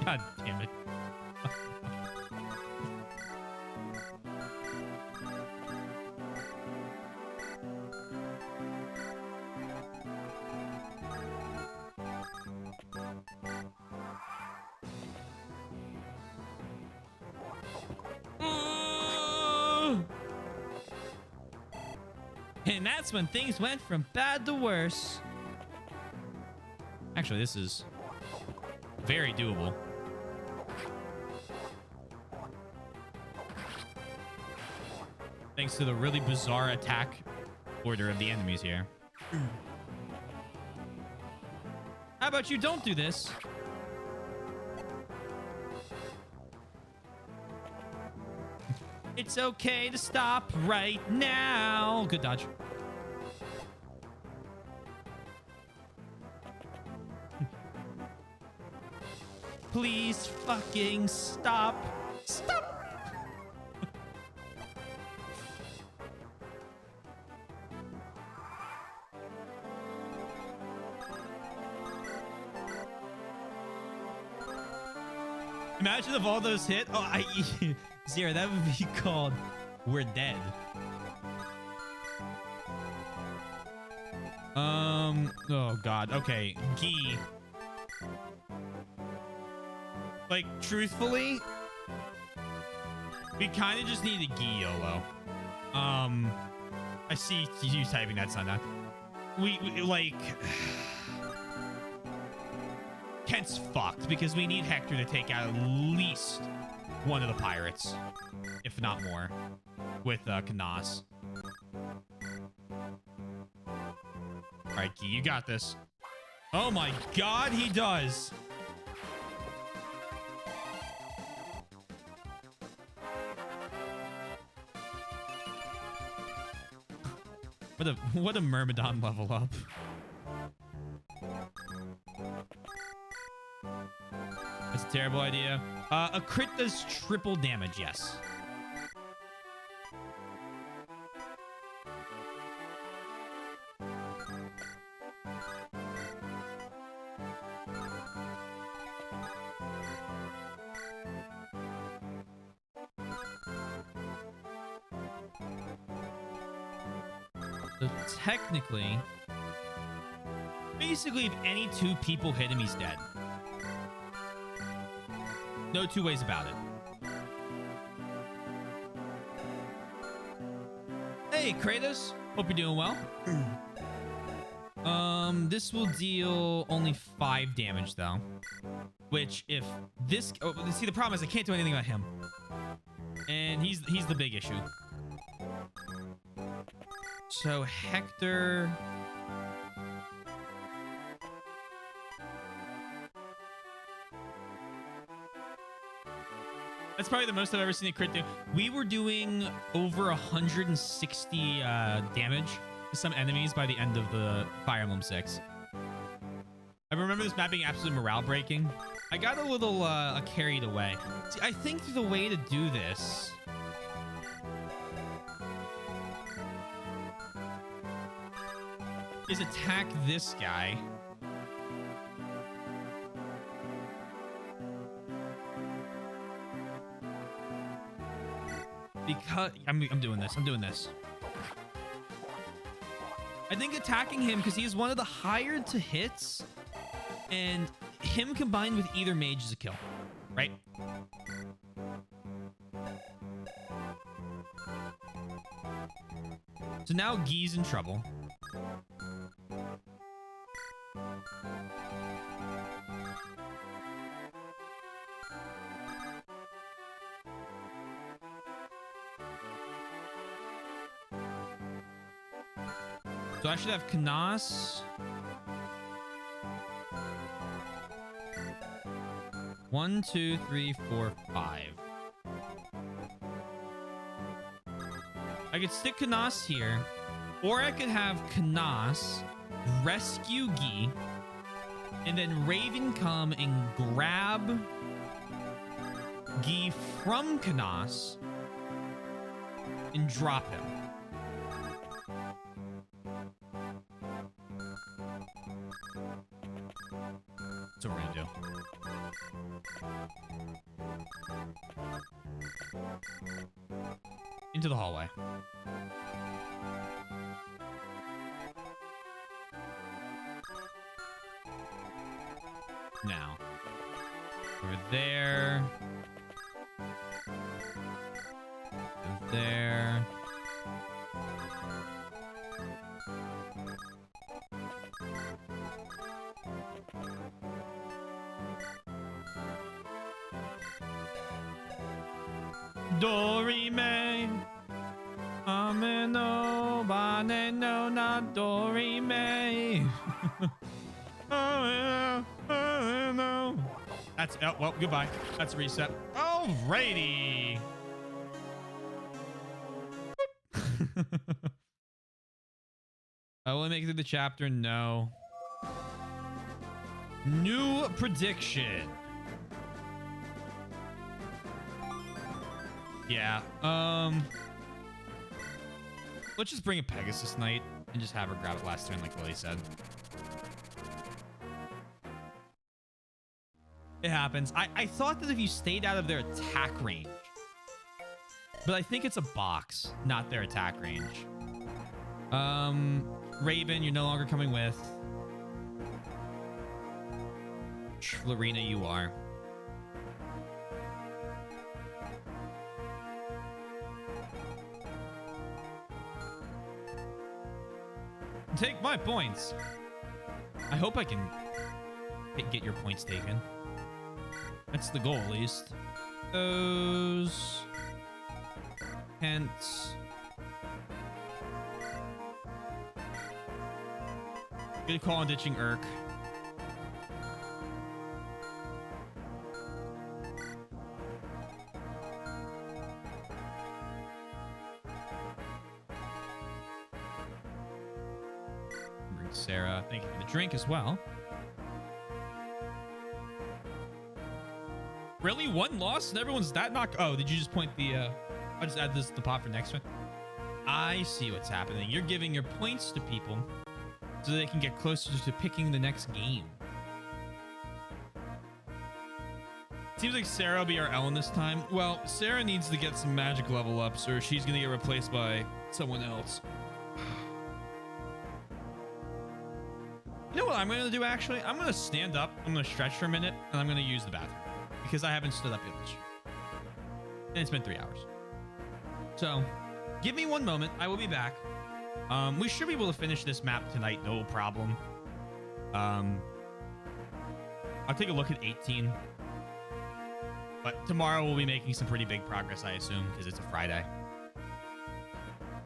S1: God damn it.
S2: And that's when things went from bad to worse.
S1: Actually, this is very doable. Thanks to the really bizarre attack order of the enemies here.
S2: How about you don't do this? It's okay to stop right now.
S1: Good dodge.
S2: Please fucking stop. Stop.
S1: Imagine if all those hit. Oh, Zero, that would be called We're Dead. Oh god. Okay. Gi. Like, truthfully, we kind of just need a Gi YOLO. I see you typing that, Sundown. We like... Kent's fucked because we need Hector to take out at least one of the pirates, if not more, with Kanas. All right, Key, you got this. Oh my god, he does. What a Myrmidon level up. That's a terrible idea. A crit does triple damage, yes.
S2: So technically, basically, if any two people hit him, he's dead. No two ways about it. Hey, Kratos. Hope you're doing well. This will deal only 5 damage, though. Which, if this... Oh, see, the problem is I can't do anything about him. And he's the big issue. So, Hector... That's probably the most I've ever seen a crit do. We were doing over 160 damage to some enemies by the end of the Fire Emblem 6. I remember this map being absolutely morale breaking. I got a little carried away. See, I think the way to do this is attack this guy. Because I'm doing this. I'm doing this. I think attacking him because he's one of the higher to hits, and him combined with either mage is a kill, right? So now Guy's in trouble. So I should have Kanas. 1, 2, 3, 4, 5. I could stick Kanas here, or I could have Kanas rescue Guy, and then Raven come and grab Guy from Kanas and drop him. That's what we're gonna do. Into the hallway. Now, over there. Over there. Dorime. Ameno bane no na dorime. That's oh well, goodbye. That's a reset. Alrighty. Will I make it through the chapter? No. New prediction. Yeah. Let's just bring a Pegasus Knight and just have her grab it last turn like Lily said. It happens. I thought that if you stayed out of their attack range, but I think it's a box, not their attack range. Raven, you're no longer coming with. Lorena, you are. Take my points. I hope I can get your points taken. That's the goal, at least. Those. Hence. Good call on ditching Urk. Bring Sarah. Thank you for the drink as well. Really? One loss and everyone's that knocked? Oh, did you just point the... I'll just add this to the pot for next one. I see what's happening. You're giving your points to people so they can get closer to picking the next game. Seems like Sarah will be our Ellen this time. Well, Sarah needs to get some magic level ups or she's going to get replaced by someone else.
S1: what I'm going to do, actually? I'm going to stand up. I'm going to stretch for a minute, and I'm going to use the bathroom. Because I haven't stood up yet. And it's been 3 hours. So, give me one moment. I will be back. We should be able to finish this map tonight, no problem. I'll take a look at 18. But tomorrow we'll be making some pretty big progress, I assume, because it's a Friday.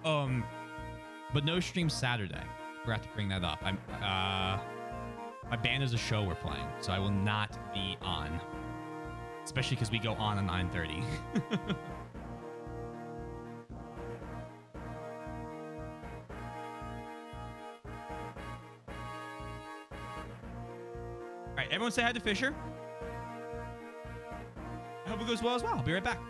S1: But no stream Saturday. Forgot to bring that up. My band is a show we're playing, so I will not be on. Especially because we go on at 9:30. All right, everyone say hi to Fisher. I hope it goes well as well. I'll be right back.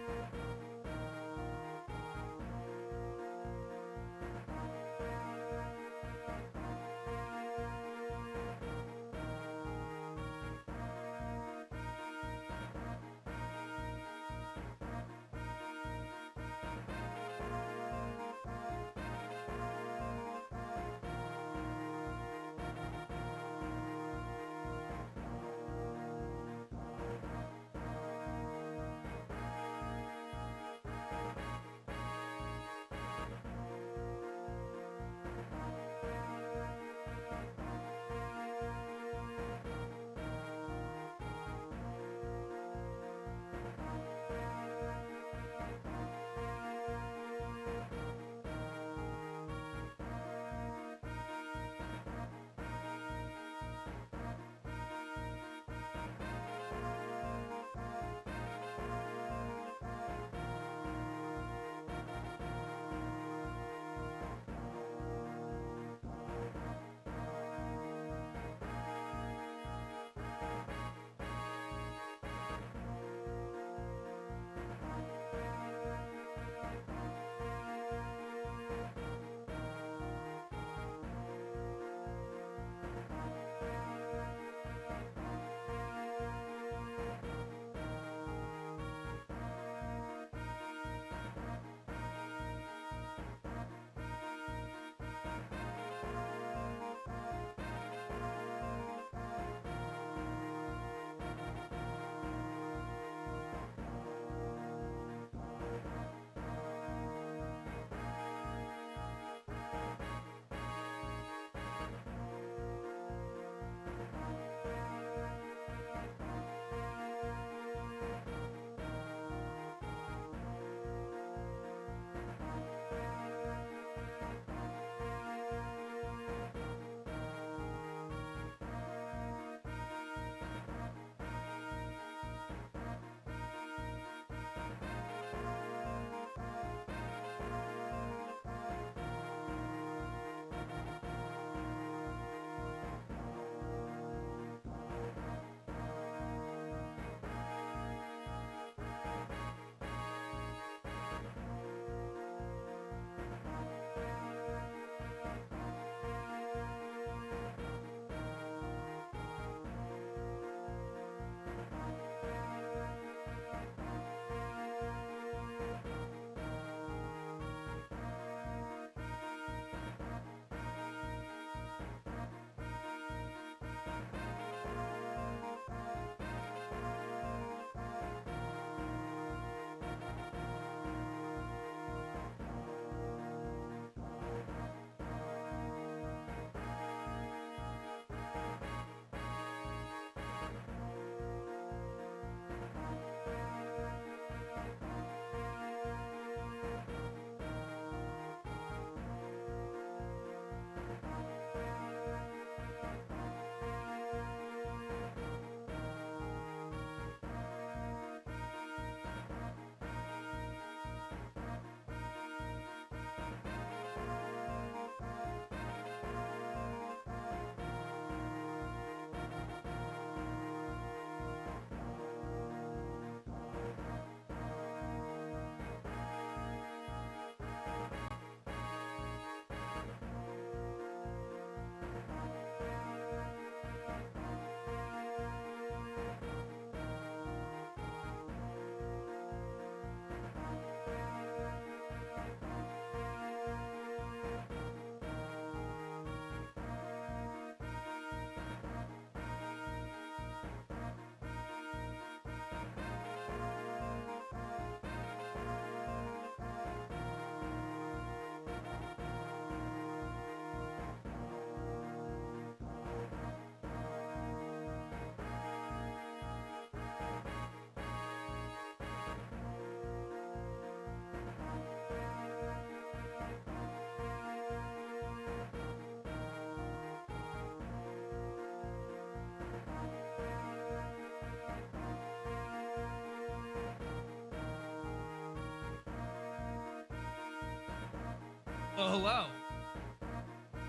S2: Oh, hello.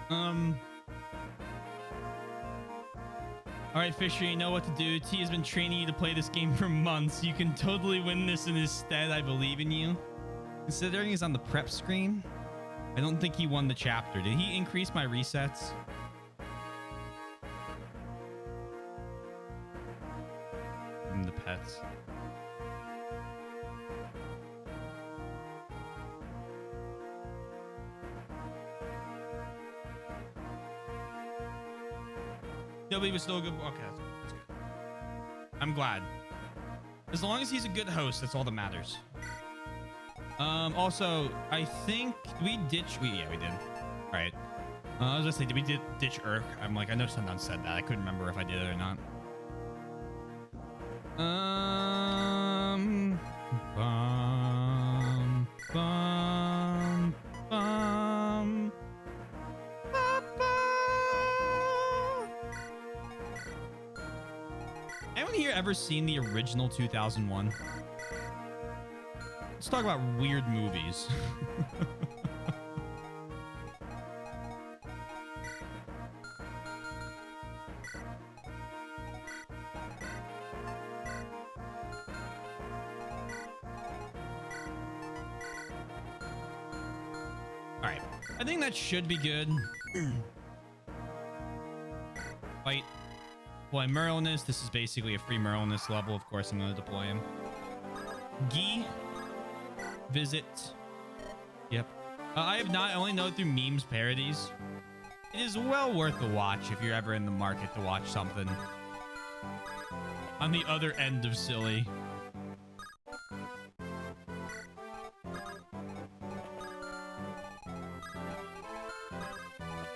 S1: All right, Fisher, you know what to do. T has been training you to play this game for months. You can totally win this in his stead. I believe in you. Considering he's on the prep screen, I don't think he won the chapter. Did he increase my resets? And the pets. Nobody was still a good. Okay, that's good. I'm glad. As long as he's a good host, that's all that matters. Also, I think we ditch. Yeah, we did. All right. I was gonna say, did we ditch Urk? I'm like, I know someone said that. I couldn't remember if I did it or not. Bum, bum, bum. Anyone here ever seen the original 2001? Let's talk about weird movies. All right, I think that should be good. Fight. Deploy Merlinus. This is basically a free Merlinus level. Of course, I'm going to deploy him. Guy. Visit. Yep. I have not. I only know it through memes, parodies. It is well worth a watch if you're ever in the market to watch something on the other end of silly.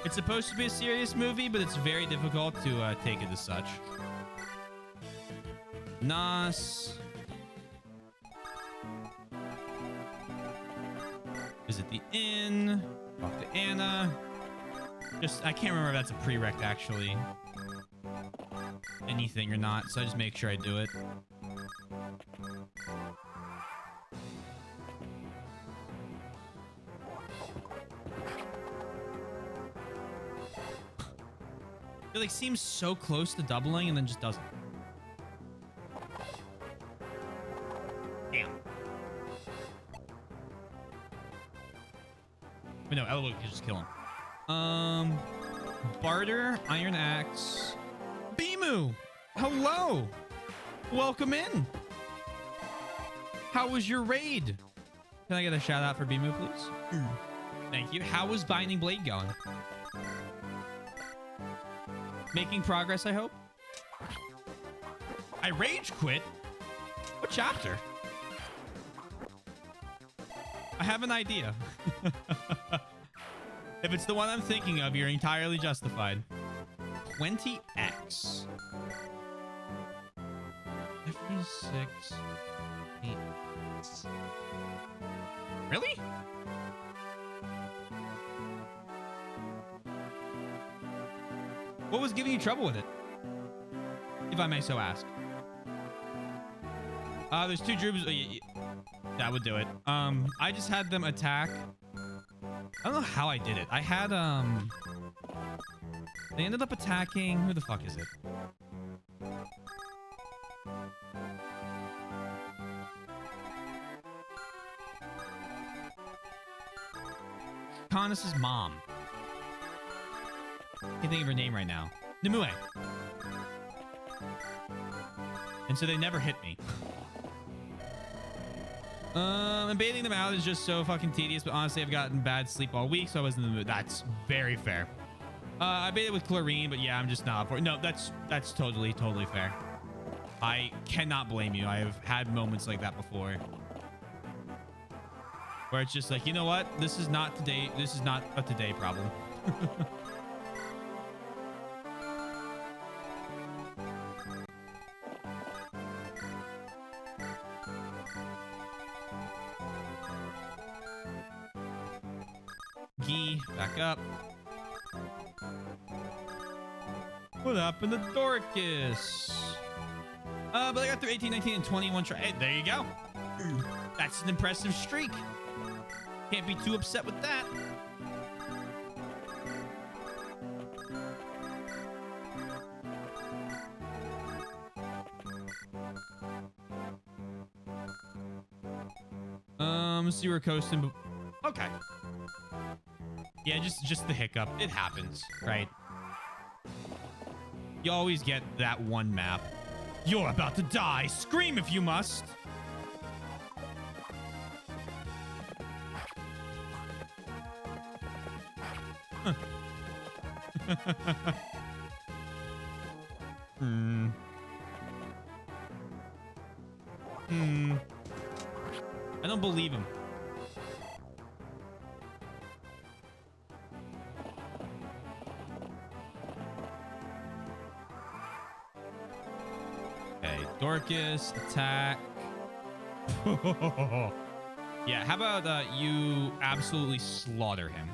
S1: It's supposed to be a serious movie, but it's very difficult to take it as such. Nas. Visit the inn. Talk to Anna. I can't remember if that's a prereq actually. Anything or not, so I just make sure I do it. It like seems so close to doubling and then just doesn't. Damn. Wait, no, Eloy can just kill him. Barter, Iron Axe. Bimu! Hello! Welcome in! How was your raid? Can I get a shout out for Bimu, please? Thank you. How was Binding Blade going? Making progress, I hope. I rage quit? What chapter? I have an idea. If it's the one I'm thinking of, you're entirely justified. 20x. 56. 8. Really? What was giving you trouble with it? If I may so ask. There's two Drubs. That would do it. I just had them attack. I don't know how I did it. I had, they ended up attacking. Who the fuck is it? Connus' mom. Can't think of her name right now. Nimue. And so they never hit me. And baiting them out is just so fucking tedious, but honestly, I've gotten bad sleep all week, so I wasn't in the mood. That's very fair. I baited with chlorine, but yeah, I'm just not for it. No, that's totally fair. I cannot blame you. I have had moments like that before. Where it's just like, you know what? This is not today. This is not a today problem. Gee, back up. What happened to Dorcas? But I got through 18, 19, and 21 try. Hey, there you go. That's an impressive streak. Can't be too upset with that. See, we're coasting. Okay. Yeah, just the hiccup. It happens, right? You always get that one map. You're about to die. Scream if you must. I don't believe him. Okay, Dorcas, attack. Yeah, how about you absolutely slaughter him?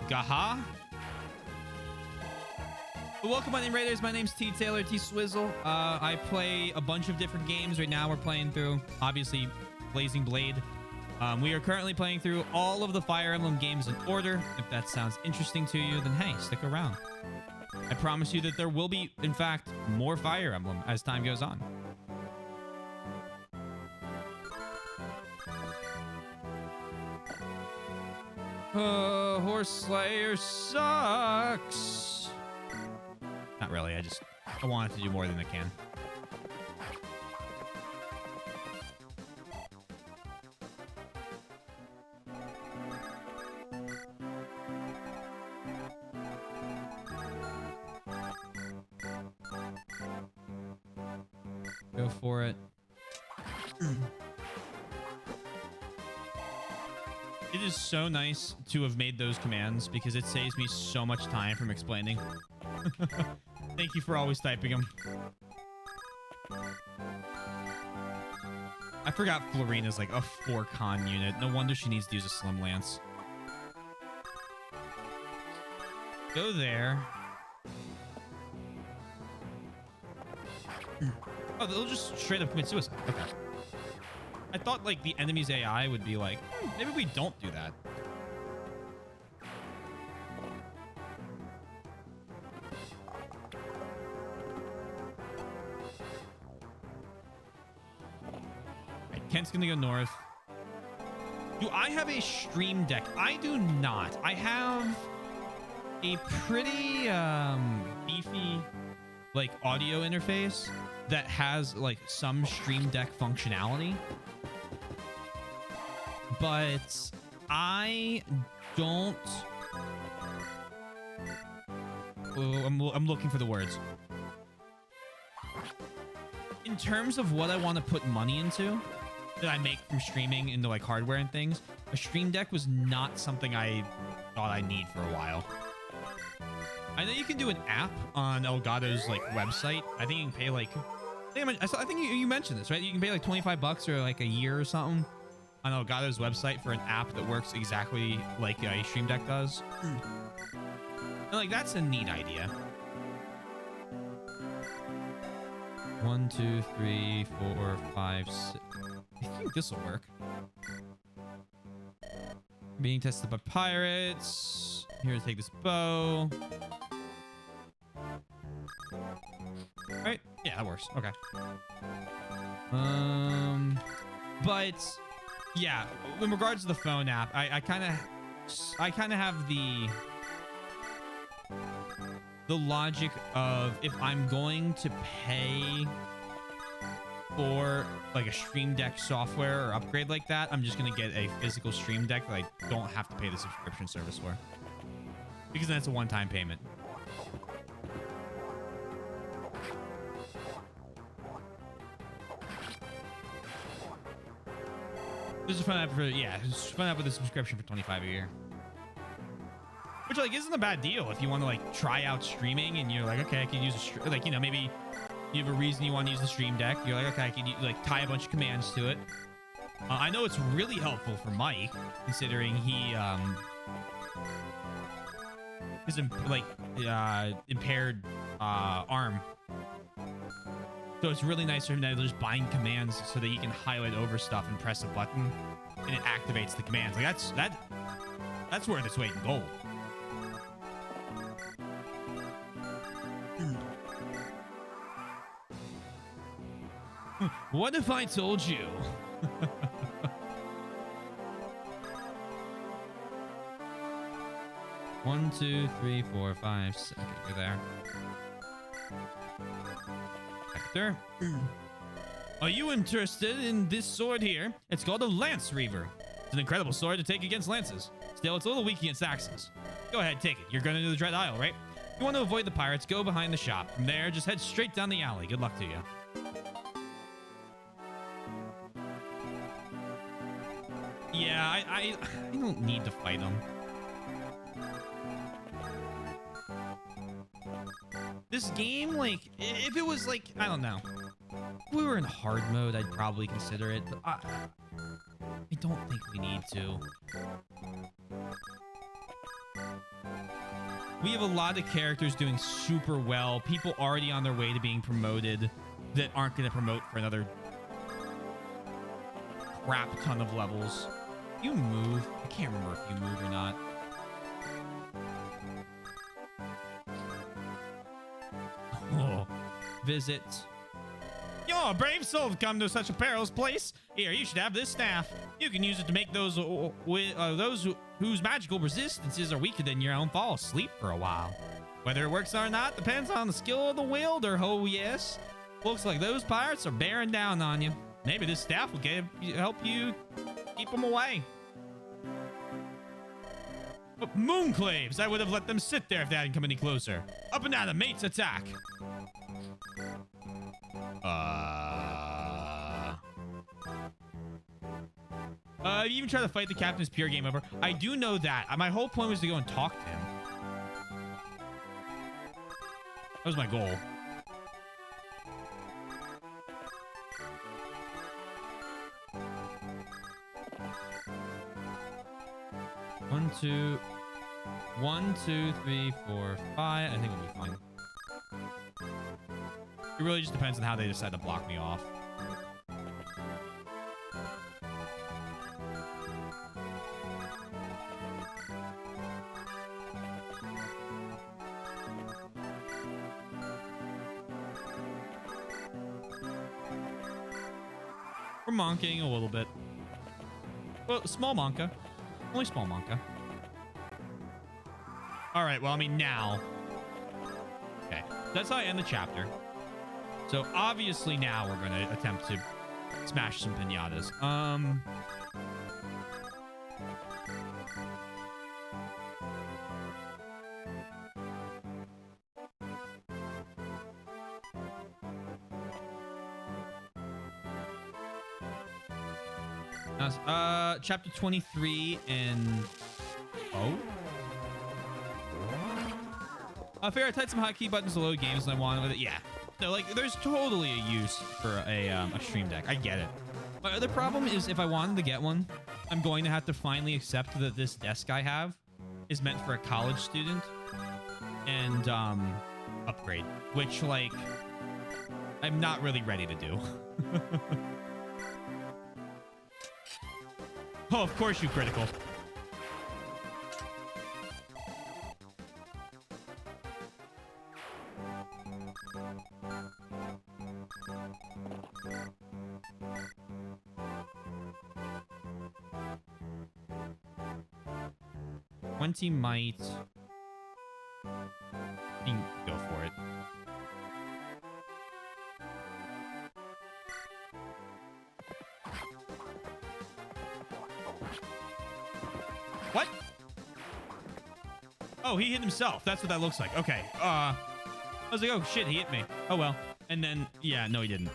S1: Gaha? Welcome, my name Raiders. My name's T Taylor, T Swizzle. I play a bunch of different games. Right now we're playing through, obviously, Blazing Blade. We are currently playing through all of the Fire Emblem games in order. If that sounds interesting to you, then hey, stick around. I promise you that there will be, in fact, more Fire Emblem as time goes on. Horse Slayer sucks. Not really. I wanted to do more than I can. Go for it. It is so nice to have made those commands because it saves me so much time from explaining. Thank you for always typing them. I forgot Florina's like a 4-con unit. No wonder she needs to use a Slim Lance. Go there. Oh, they'll just straight up commit suicide. Okay. I thought like the enemy's AI would be like, maybe we don't do that. Right, Kent's gonna go north. Do I have a stream deck? I do not. I have a pretty beefy like audio interface that has like some stream deck functionality, but I don't. I'm looking for the words. In terms of what I want to put money into that I make from streaming into like hardware and things, a stream deck was not something I thought I need for a while. I know you can do an app on Elgato's like website. I think you can pay like, I think you mentioned this, right? You can pay like $25 or like a year or something on Elgato's website for an app that works exactly like a Stream Deck does. And like, that's a neat idea. 1, 2, 3, 4, 5, 6. I think this will work. Being tested by pirates. Here to take this bow. Right? Yeah, that works. Okay. But yeah, in regards to the phone app, I kind of have the logic of if I'm going to pay for like a Stream Deck software or upgrade like that, I'm just gonna get a physical Stream Deck that I don't have to pay the subscription service for, because then it's a one-time payment. This is fun app for, yeah, it's fun app with a subscription for $25 a year. Which like isn't a bad deal if you want to like try out streaming and you're like, okay, I can use a like, you know, maybe you have a reason you want to use the Stream Deck. You're like, okay, I can like tie a bunch of commands to it. I know it's really helpful for Mike, considering he is impaired arm. So it's really nice for him to just bind commands so that he can highlight over stuff and press a button and it activates the commands. Like that's worth its weight in gold.
S2: What if I told you? One, two, three, four, five, six. Okay, go there. Hector. Are you interested in this sword here? It's called a Lance Reaver. It's an incredible sword to take against lances. Still, it's a little weak against axes. Go ahead, take it. You're going to the Dread Isle, right? If you want to avoid the pirates, go behind the shop. From there, just head straight down the alley. Good luck to you. Yeah, I don't need to fight him. This game, like, if it was like, I don't know. If we were in hard mode, I'd probably consider it, but I don't think we need to. We have a lot of characters doing super well. People already on their way to being promoted that aren't going to promote for another crap ton of levels. You move. I can't remember if you move or not. Oh, visit. You're a brave soul to come to such a perilous place. Here, you should have this staff. You can use it to make those whose magical resistances are weaker than your own fall asleep for a while. Whether it works or not depends on the skill of the wielder. Oh yes, looks like those pirates are bearing down on you. Maybe this staff will help you keep them away. But moonclaves! I would have let them sit there if they hadn't come any closer. Up and at them, mates, attack! If you even try to fight the captain, it's pure game over. I do know that. My whole point was to go and talk to him. That was my goal. One, two, three, four, five. I think we'll be fine. It really just depends on how they decide to block me off. We're monking a little bit. Well, small monka. Only small monka. All right, well, I mean, now. Okay, that's how I end the chapter. So, obviously, now we're going to attempt to smash some piñatas. Chapter 23 and... Oh? Fair, I typed some hotkey buttons to load games and I wanted with it. Yeah. No, like, there's totally a use for a stream deck. I get it. My other problem is if I wanted to get one, I'm going to have to finally accept that this desk I have is meant for a college student and upgrade, which, like, I'm not really ready to do. Oh, of course you critical. He might. You can go for it. What? Oh, he hit himself. That's what that looks like. Okay. I was like, oh shit, he hit me. Oh well. And then, yeah, no, he didn't.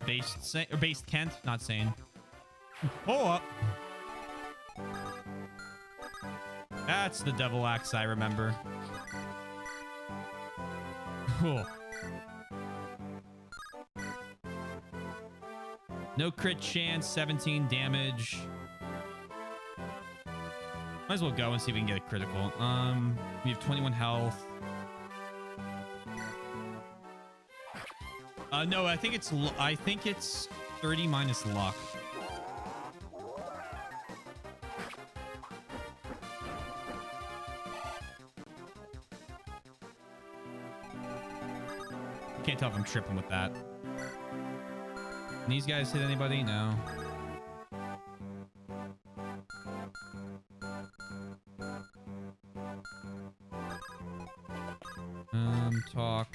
S2: Based Kent, not sane. Pull up. That's the devil axe I remember. Cool. No crit chance, 17 damage. Might as well go and see if we can get a critical. We have 21 health. No, I think it's 30 minus luck. Can't tell if I'm tripping with that.
S1: Can these guys hit anybody? No. Talk.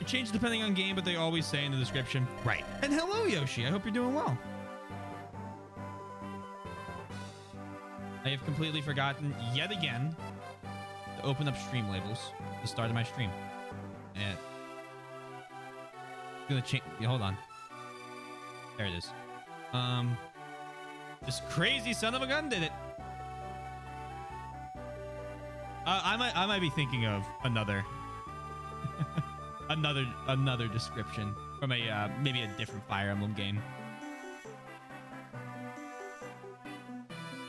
S1: It changes depending on game, but they always say in the description. Right. And hello, Yoshi. I hope you're doing well. I have completely forgotten yet again to open up stream labels at the start of my stream. And it's gonna change. Hold on. There it is. This crazy son of a gun did it. I might be thinking of another another description from a maybe a different Fire Emblem game.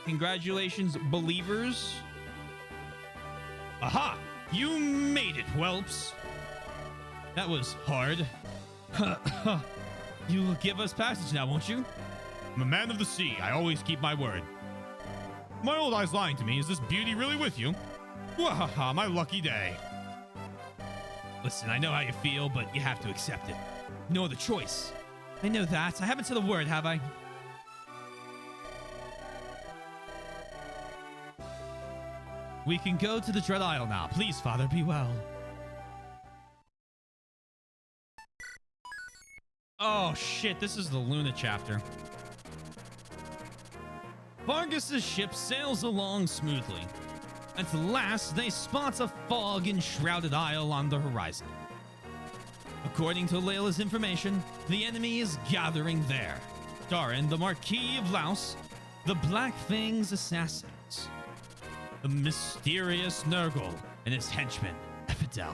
S1: Congratulations, believers. Aha! You made it, whelps. That was hard. You'll give us passage now, won't you? I'm a man of the sea. I always keep my word. My old eye's lying to me. Is this beauty really with you? Wahaha, my lucky day. Listen, I know how you feel, but you have to accept it. No other choice. I know that. I haven't said a word, have I? We can go to the Dread Isle now. Please, Father, be well. Oh, shit. This is the Luna chapter. Vargas's ship sails along smoothly. At last, they spot a fog-enshrouded isle on the horizon. According to Layla's information, the enemy is gathering there. Darin, the Marquis of Laos, the Black Fang's assassins, the mysterious Nurgle, and his henchman, Ephidel.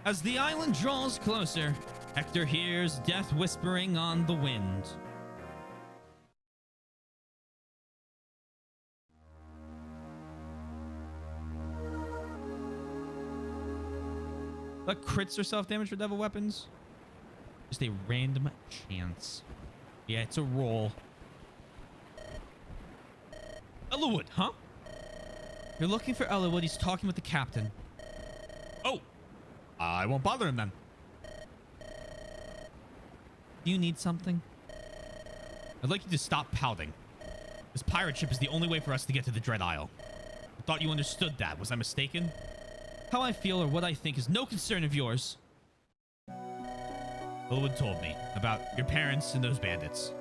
S1: As the island draws closer, Hector hears death whispering on the wind. But crits or self-damage for devil weapons? Just a random chance. Yeah, it's a roll. Ellawood, huh? You're looking for Ellawood. He's talking with the captain. Oh. I won't bother him then. Do you need something? I'd like you to stop pouting. This pirate ship is the only way for us to get to the Dread Isle. I thought you understood that. Was I mistaken? How I feel or what I think is no concern of yours. Ellawood told me about your parents and those bandits.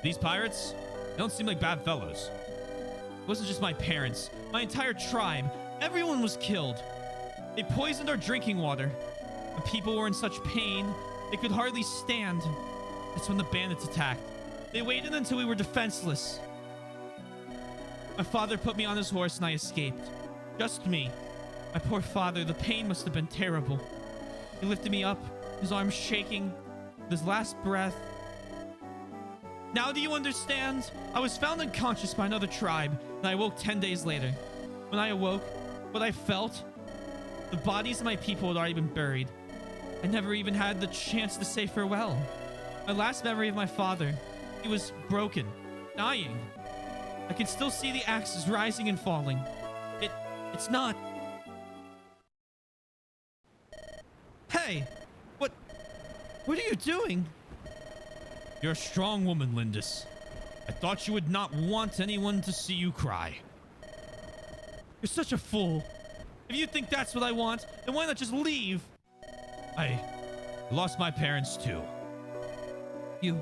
S1: These pirates, they don't seem like bad fellows. It wasn't just my parents. My entire tribe. Everyone was killed. They poisoned our drinking water. The people were in such pain, they could hardly stand. That's when the bandits attacked. They waited until we were defenseless. My father put me on his horse and I escaped. Just me. My poor father, the pain must have been terrible. He lifted me up, his arms shaking, with his last breath. Now do you understand? I was found unconscious by another tribe, and I awoke 10 days later. When I awoke, what I felt, the bodies of my people had already been buried. I never even had the chance to say farewell. My last memory of my father, he was broken, dying. I can still see the axes rising and falling. It's not... Hey! What are you doing? You're a strong woman, Lindis. I thought you would not want anyone to see you cry. You're such a fool. If you think that's what I want, then why not just leave? I lost my parents too. It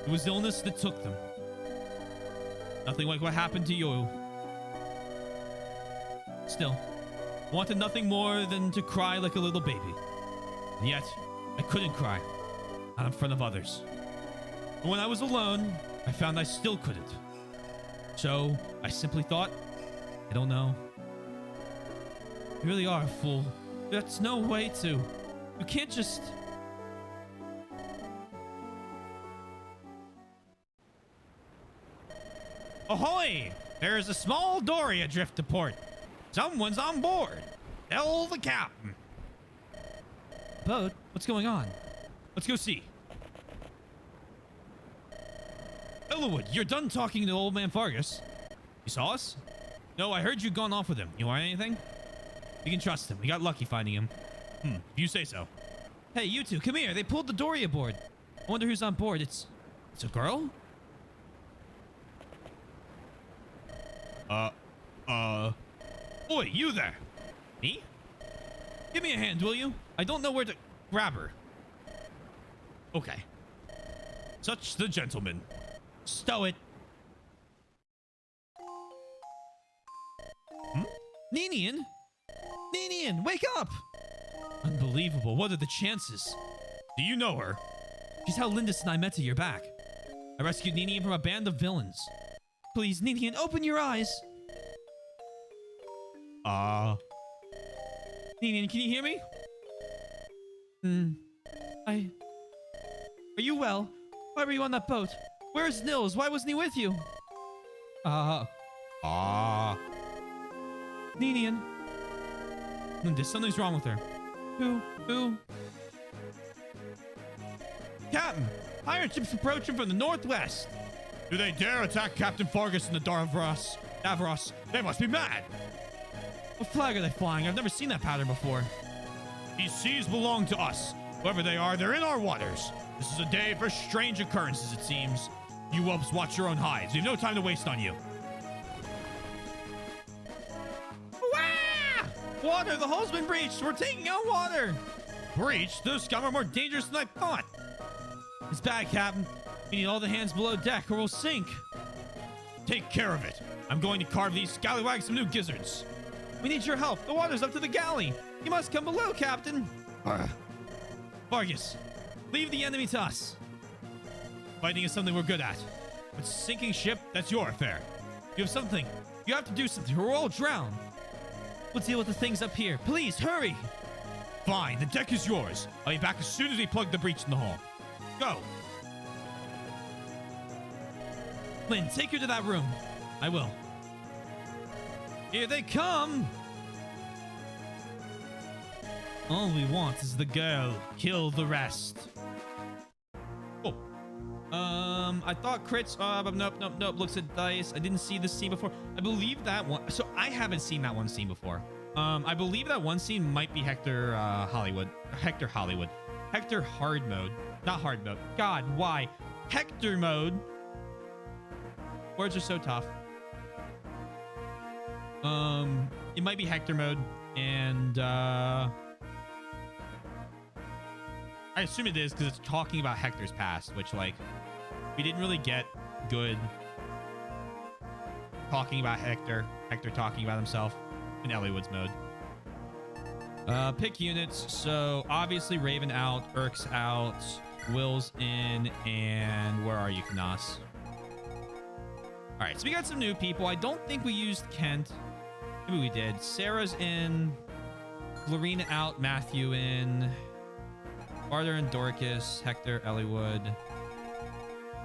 S1: was illness that took them. Nothing like what happened to you. Still, wanted nothing more than to cry like a little baby. And yet, I couldn't cry. Not in front of others. And when I was alone, I found I still couldn't. So, I simply thought, I don't know. You really are a fool. That's no way to... You can't just... Ahoy! There is a small dory adrift to port. Someone's on board. Tell the captain. Boat? What's going on? Let's go see. Ellawood, you're done talking to old man Vargas. You saw us? No, I heard you'd gone off with him. You want anything? You can trust him. We got lucky finding him. If you say so.
S2: Hey, you two, come here. They pulled the dory aboard. I wonder who's on board. It's a girl?
S1: Oi, you there.
S2: Me? Give me a hand, will you? I don't know where to grab her.
S1: Okay. Such the gentleman.
S2: Stow it. Ninian? Ninian, wake up! Unbelievable. What are the chances?
S1: Do you know her?
S2: She's how Lindis and I met to your back. I rescued Ninian from a band of villains. Please, Ninian, open your eyes. Ninian, can you hear me? Are you well? Why were you on that boat? Where's Nils? Why wasn't he with you? Ninian. Lindis, something's wrong with her. Who? Captain! Pirate ships approaching from the northwest.
S1: Do they dare attack Captain Fargus and the Davros? They must be mad.
S2: What flag are they flying? I've never seen that pattern before.
S1: These seas belong to us. Whoever they are, they're in our waters. This is a day for strange occurrences, it seems. You whelps watch your own hides. We have no time to waste on you.
S2: Wah! Water! The hull's been breached! We're taking on water!
S1: Breach? Those scum are more dangerous than I thought.
S2: It's bad, Captain. We need all the hands below deck or we'll sink.
S1: Take care of it. I'm going to carve these scallywags some new gizzards.
S2: We need your help. The water's up to the galley. You must come below, Captain. Vargas, leave the enemy to us.
S1: Fighting is something we're good at. But sinking ship, that's your affair.
S2: You have something. You have to do something or we'll all drown. We'll deal with the things up here. Please, hurry.
S1: Fine, the deck is yours. I'll be back as soon as we plug the breach in the hull. Go.
S2: Lynn, take her to that room. I will. Here they come. All we want is the girl. Kill the rest. Oh. I thought crits. But nope. Looks at dice. I didn't see this scene before. I believe that one. So I haven't seen that one scene before. I believe that one scene might be Hector Hard mode. Not hard mode. God, why? Hector mode. Words are so tough. It might be Hector mode, and I assume it is because it's talking about Hector's past, which, like, we didn't really get good talking about Hector talking about himself in Eliwood's mode. Pick units. So obviously Raven out, Urk's out, Will's in, and where are you, Knas? All right, so we got some new people. I don't think we used Kent. Maybe we did. Sarah's in. Lorena out. Matthew in. Barter and Dorcas. Hector, Eliwood.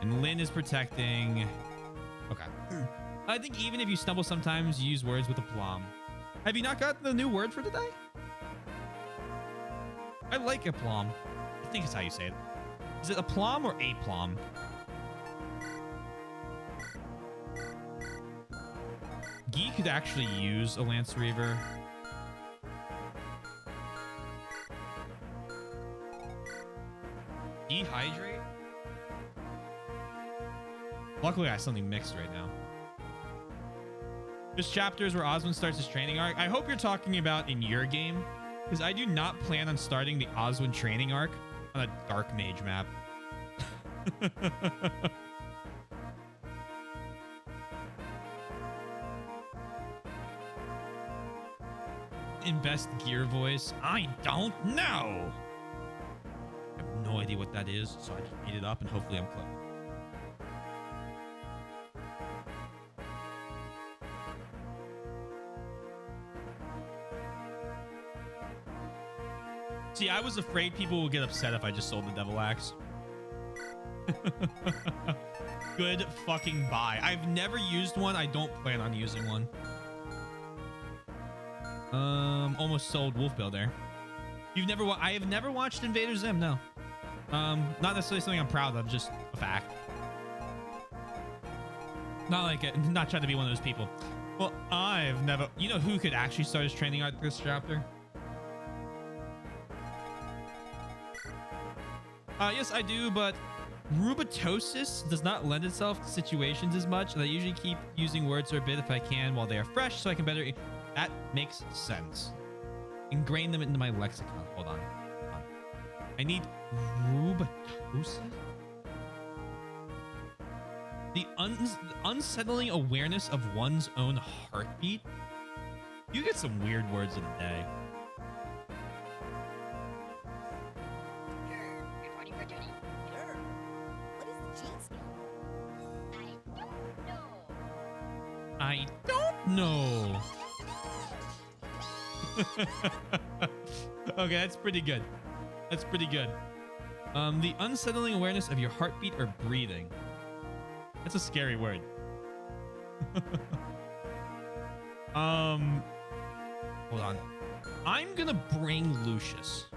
S2: And Lynn is protecting. Okay. I think even if you stumble sometimes, you use words with aplomb. Have you not got the new word for today? I like aplomb. I think it's how you say it. Is it aplomb or aplomb? Guy could actually use a Lance Reaver. Dehydrate? Luckily, I have something mixed right now. This chapter is where Osmond starts his training arc. I hope you're talking about in your game, because I do not plan on starting the Osmond training arc on a Dark Mage map. In best gear voice, I don't know. I have no idea what that is, so I just made it up and hopefully I'm close. See, I was afraid people would get upset if I just sold the Devil Axe. Good fucking buy. I've never used one. I don't plan on using one. Almost sold Wolfbill there. I have never watched Invader Zim, no. Not necessarily something I'm proud of, just a fact. Not trying to be one of those people. Well, I've never... You know who could actually start his training arc this chapter? Yes, I do, but rubatosis does not lend itself to situations as much, and I usually keep using words for a bit if I can while they are fresh, so I can better... That makes sense. Ingrain them into my lexicon. Hold on. I need rubatosis? The unsettling awareness of one's own heartbeat? You get some weird words in a day.
S4: Reporting for duty. Sure. What is the gene skill? I don't know.
S2: I don't know. Okay, that's pretty good. That's pretty good. The unsettling awareness of your heartbeat or breathing. That's a scary word. Hold on. I'm gonna bring Lucius.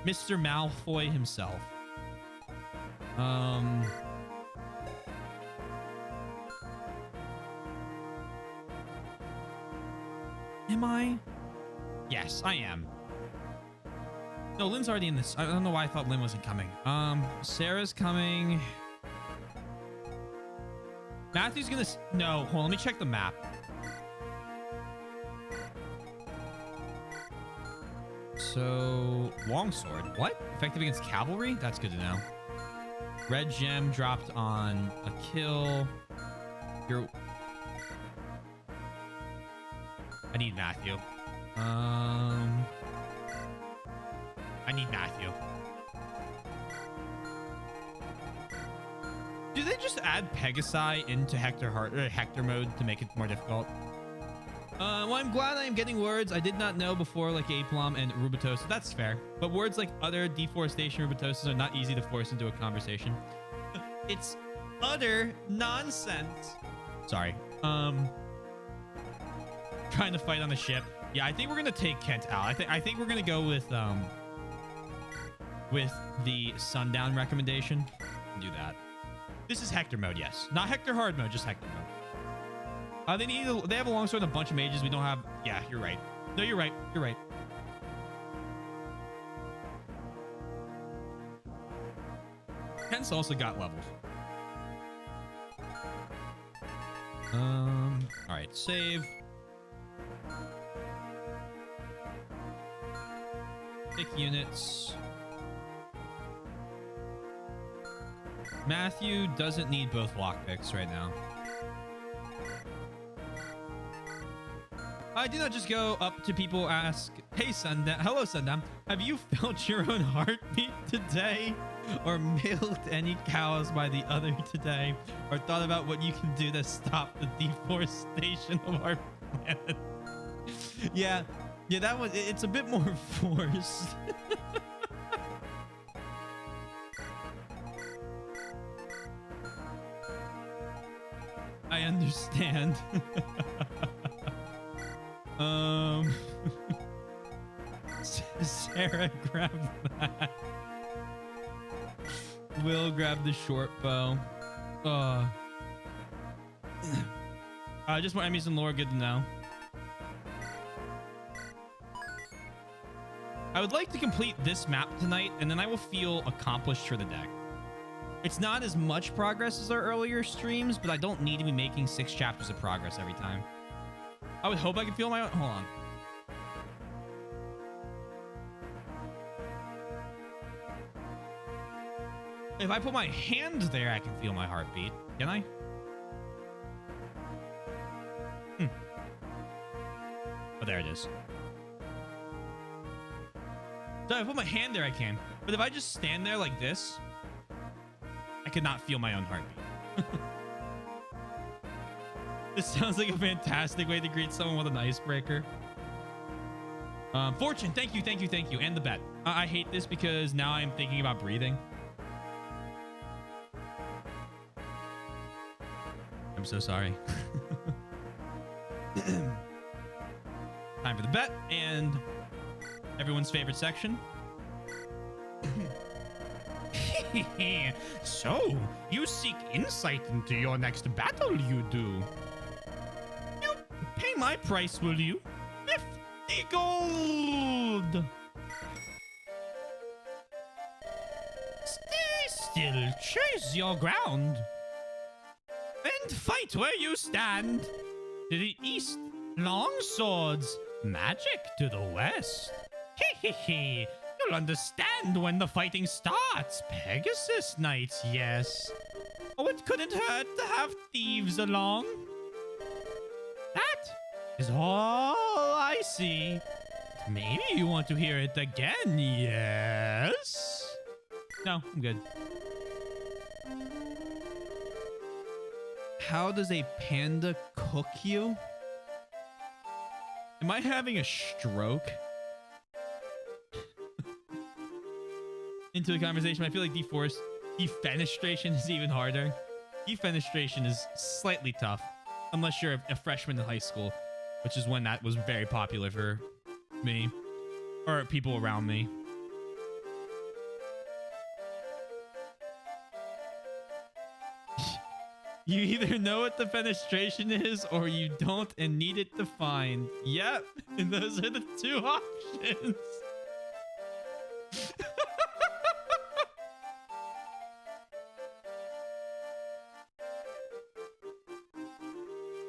S2: Mr. Malfoy himself. Am I? Yes, I am. No, Lynn's already in this. I don't know why I thought Lynn wasn't coming. Sarah's coming. Matthew's gonna... No, hold on. Let me check the map. So, longsword. What? Effective against cavalry? That's good to know. Red gem dropped on a kill. You're... I need Matthew. I need Matthew. Do they just add Pegasi into Hector mode to make it more difficult? Well, I'm glad I am getting words I did not know before, like Aplom and rubatosis. That's fair. But words like utter, deforestation, rubatosis are not easy to force into a conversation. It's utter nonsense. Sorry. Trying to fight on the ship. Yeah, I think we're gonna take Kent out. I think we're gonna go with the sundown recommendation. Do that. This is Hector mode, yes. Not Hector hard mode, just Hector mode. They have a longsword and a bunch of mages. We don't have... Yeah, you're right. No, you're right. You're right. Kent's also got levels. All right, save. Pick units. Matthew doesn't need both lockpicks right now. I do not just go up to people, ask, hey Sundown, hello Sundown, have you felt your own heartbeat today? Or milked any cows by the other today? Or thought about what you can do to stop the deforestation of our planet? Yeah, that one, it's a bit more forced. I understand. Sarah grabbed that. Will grab the short bow. Just more enemies and lore, good to know. I would like to complete this map tonight, and then I will feel accomplished for the deck. It's not as much progress as our earlier streams, but I don't need to be making 6 chapters of progress every time. I would hope I could feel my own... Hold on. If I put my hand there, I can feel my heartbeat. Can I? Oh, there it is. So if I put my hand there, I can. But if I just stand there like this, I could not feel my own heartbeat. This sounds like a fantastic way to greet someone with an icebreaker. Fortune, thank you. And the bet. I hate this because now I'm thinking about breathing. I'm so sorry. Time for the bet and everyone's favorite section. So, you seek insight into your next battle, you do. You pay my price, will you? 50 gold! still chase your ground and fight where you stand. To the east, long swords, magic to the west. Hee hee hee. You'll understand when the fighting starts. Pegasus Knights, yes. Oh, it couldn't hurt to have thieves along. That is all I see. Maybe you want to hear it again, yes? No, I'm good. How does a panda cook you? Am I having a stroke? Into the conversation, I feel like defenestration is even harder. Defenestration is slightly tough, unless you're a freshman in high school, which is when that was very popular for me or people around me. You either know what the fenestration is or you don't and need it defined. Yep, and those are the two options.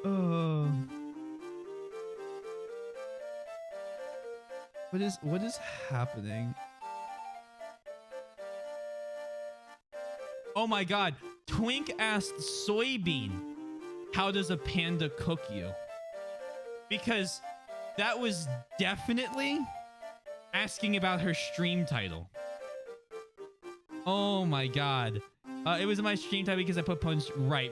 S2: Oh. What is happening? Oh my god. Twink asked Soybean, how does a panda cook you? Because that was definitely asking about her stream title. Oh my god. It was in my stream title because I put punch. Right.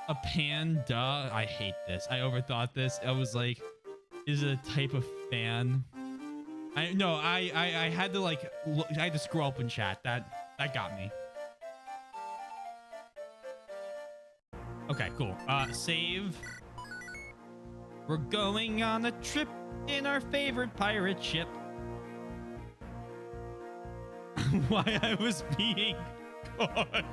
S2: A panda. I hate this. I overthought this. I was like, is it a type of fan? I had to like look, I had to scroll up in chat. That got me. Okay, cool. Save. We're going on a trip in our favorite pirate ship. Why I was being caught.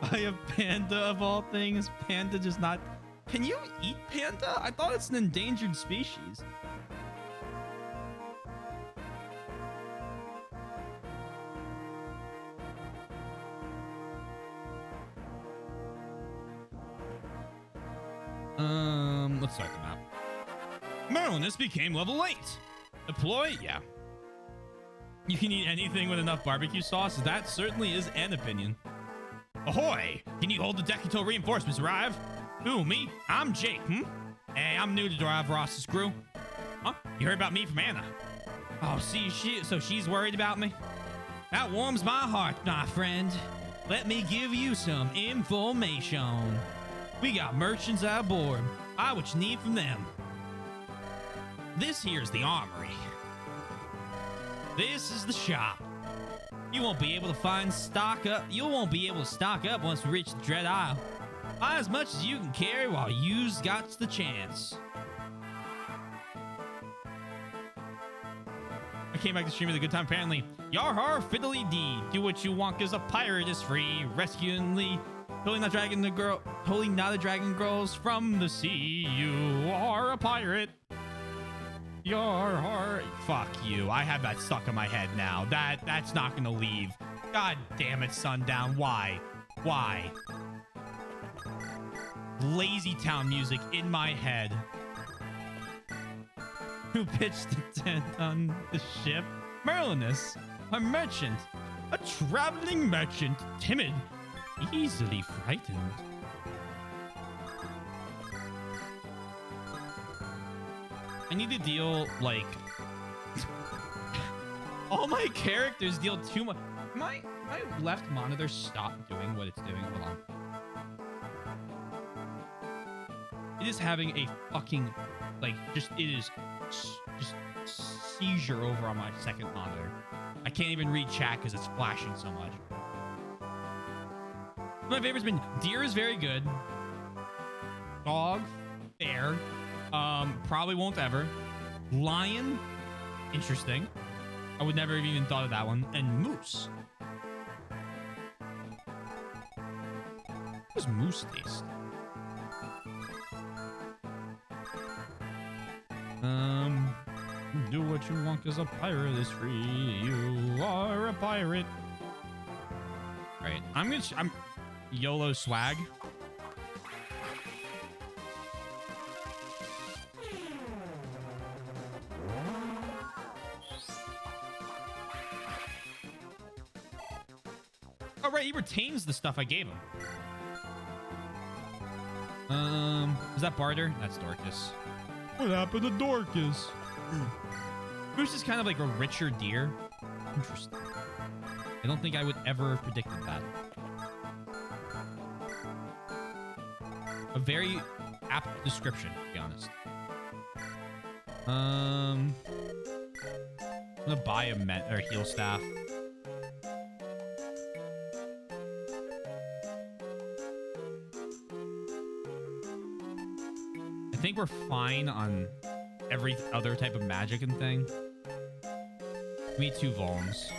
S2: By a panda of all things. Panda just not. Can you eat panda? I thought it's an endangered species. Let's start the map. Merlinus became level 8. Deploy? Yeah. You can eat anything with enough barbecue sauce. That certainly is an opinion. Ahoy! Can you hold the deck until reinforcements arrive? Who, me? I'm Jake, Hey, I'm new to Drive Ross's crew. Huh? You heard about me from Anna. Oh, see, she's worried about me? That warms my heart, my friend. Let me give you some information. We got merchants aboard. Buy what you need from them. This here's the armory. This is the shop. You won't be able to find stock up. You won't be able to stock up once we reach the Dread Isle. Buy as much as you can carry while you's got the chance. I came back to stream with a good time, apparently. Yar har, fiddly dee. Do what you want, cause a pirate is free. Rescuing Lee. Totally not a dragon girls from the sea. You are a pirate. Your heart. Fuck you. I have that stuck in my head now. That's not gonna leave. God damn it, Sundown. Why? Lazy Town music in my head. Who pitched the tent on the ship? Merlinus, a merchant. A traveling merchant. Timid. Easily frightened. I need to deal, like... all my characters deal too much. My left monitor stopped doing what it's doing. Hold on. It is having a fucking, like, just seizure over on my second monitor. I can't even read chat because it's flashing so much. My favorite's been deer is very good. Dog, fair. Probably won't ever. Lion, interesting. I would never have even thought of that one. And moose.
S1: What does moose taste? Do what you want because a pirate is free. You are a pirate. All right, I'm YOLO swag. Oh, right, he retains the stuff I gave him. Is that Barter? That's Dorcas. What happened to Dorcas? Moose is kind of like a richer deer. Interesting. I don't think I would ever have predicted that. A very apt description, to be honest. I'm gonna buy a heal staff. I think we're fine on every other type of magic and thing. Give me 2 Volms.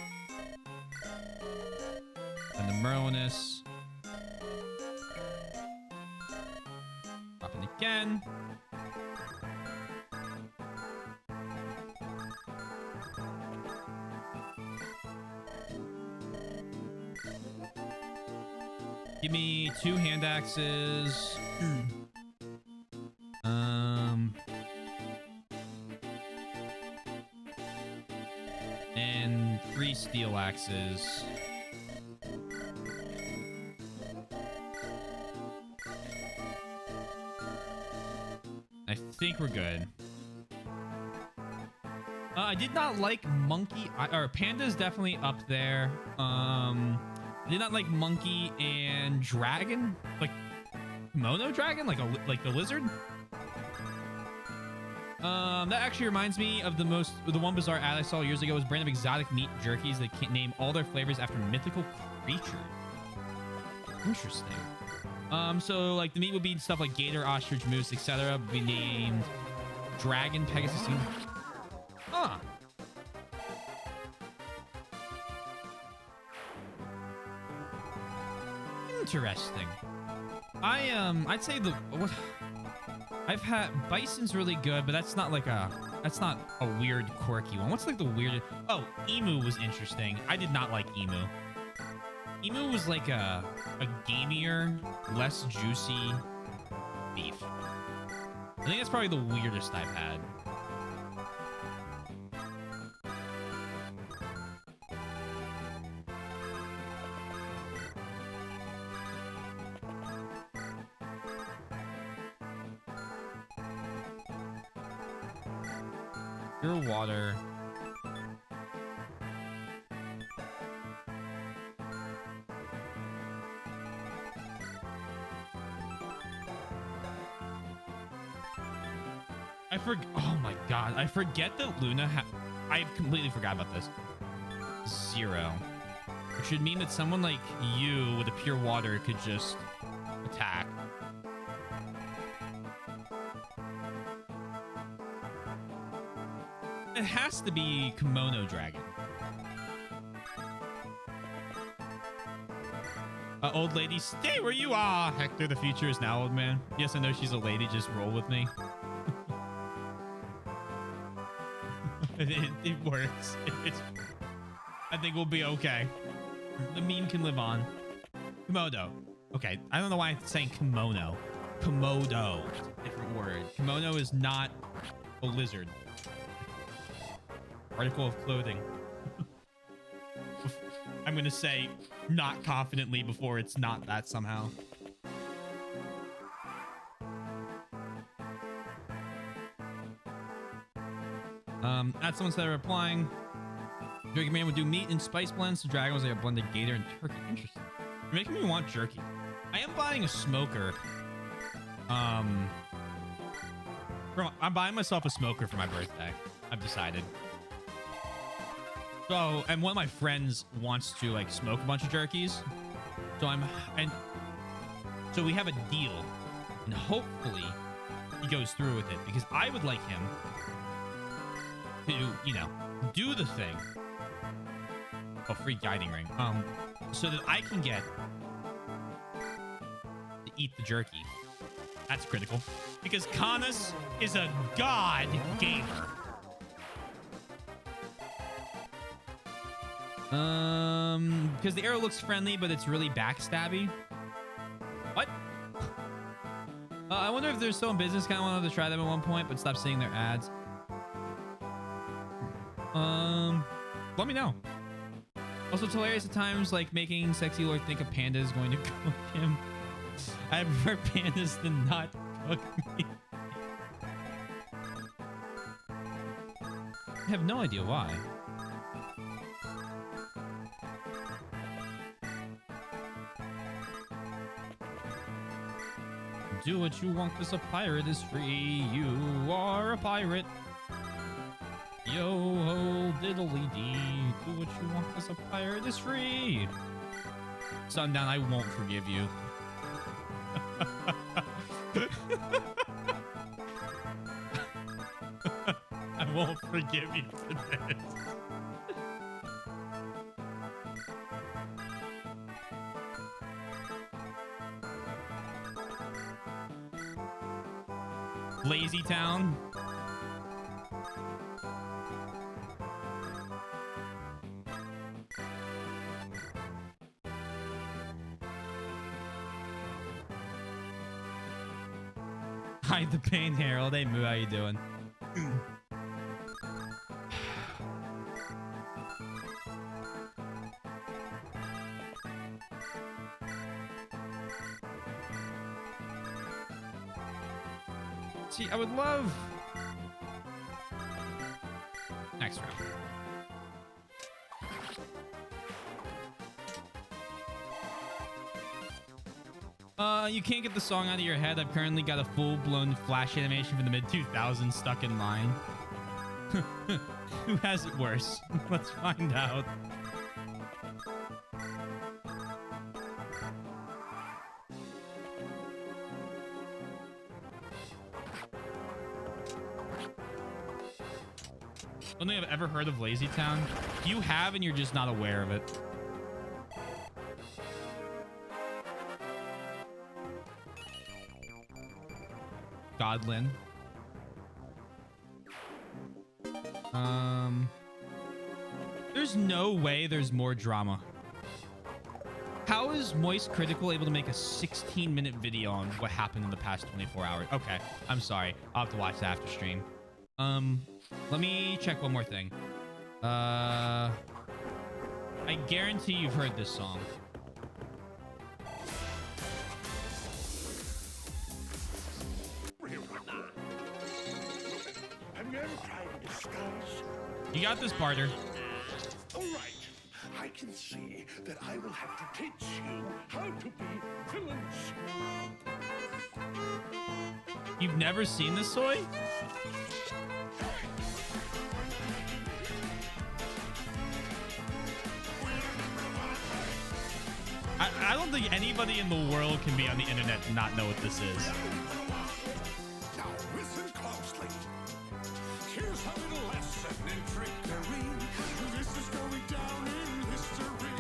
S1: And the Merlinus. Drop it again. Give me 2 hand axes. And 3 steel axes. I think we're good. I did not like monkey, or panda is definitely up there. I did not like monkey and dragon, like kimono dragon, like the lizard. That actually reminds me of the one bizarre ad I saw years ago was brand of exotic meat jerkies that can name all their flavors after mythical creatures. Interesting. So like the meat would be stuff like gator, ostrich, moose, etc. Would be named dragon, Pegasus. Huh. Interesting. I'd say what I've had bison's really good, but that's not a weird quirky one. What's like the weirdest? Oh, emu was interesting. I did not like emu. Emu was like a gamier, less juicy beef. I think that's probably the weirdest I've had. Pure water. Oh my god, I forget that Luna I completely forgot about this. 0. Which should mean that someone like you with a pure water could just attack. It has to be Kimono Dragon. Old lady, stay where you are. Hector, the future is now, old man. Yes, I know she's a lady. Just roll with me. It works. I think we'll be okay. The meme can live on. Komodo. Okay, I don't know why I'm saying kimono. Komodo. Different word. Kimono is not a lizard. Article of clothing. I'm going to say not confidently before it's not that somehow. That's someone said replying. Jerky Man would do meat and spice blends. So dragon was like a blended gator and turkey. Interesting. You're making me want jerky. I am buying a smoker. I'm buying myself a smoker for my birthday. I've decided. So, and one of my friends wants to like smoke a bunch of jerkies. So we have a deal, and hopefully he goes through with it because I would like him to, you know, do the thing. Oh, free guiding ring. So that I can get eat the jerky. That's critical. Because Canas is a god gamer. Because the arrow looks friendly, but it's really backstabby. What? I wonder if they're still in business. Kind of wanted to try them at one point, but stopped seeing their ads. Let me know. Also, it's hilarious at times, like making Sexy Lord think a panda is going to cook him. I prefer pandas to not cook me. I have no idea why. Do what you want, cause a pirate is free. You are a pirate. Yo ho diddly dee. Do what you want, cause a pirate is free. Sundown, I won't forgive you. I won't forgive you for this. Lazy Town. Hide the pain, Harold. Hey, Moo, how you doing? See, I would love... Next round. You can't get the song out of your head. I've currently got a full-blown Flash animation from the mid-2000s stuck in line. Who has it worse? Let's find out. I don't think I've ever heard of Lazy Town. You have, and you're just not aware of it. Godlin. There's no way there's more drama. How is Moist Critical able to make a 16-minute video on what happened in the past 24 hours? Okay, I'm sorry. I'll have to watch the after stream. Let me check one more thing. I guarantee you've heard this song. You got this, Barter.
S5: All right. I can see that I will have to teach you how to be villains.
S1: You've never seen this, Soy? I don't think anybody in the world can be on the internet and not know what this is.
S5: Now listen closely. Here's a little lesson in trickery. This is going down in history.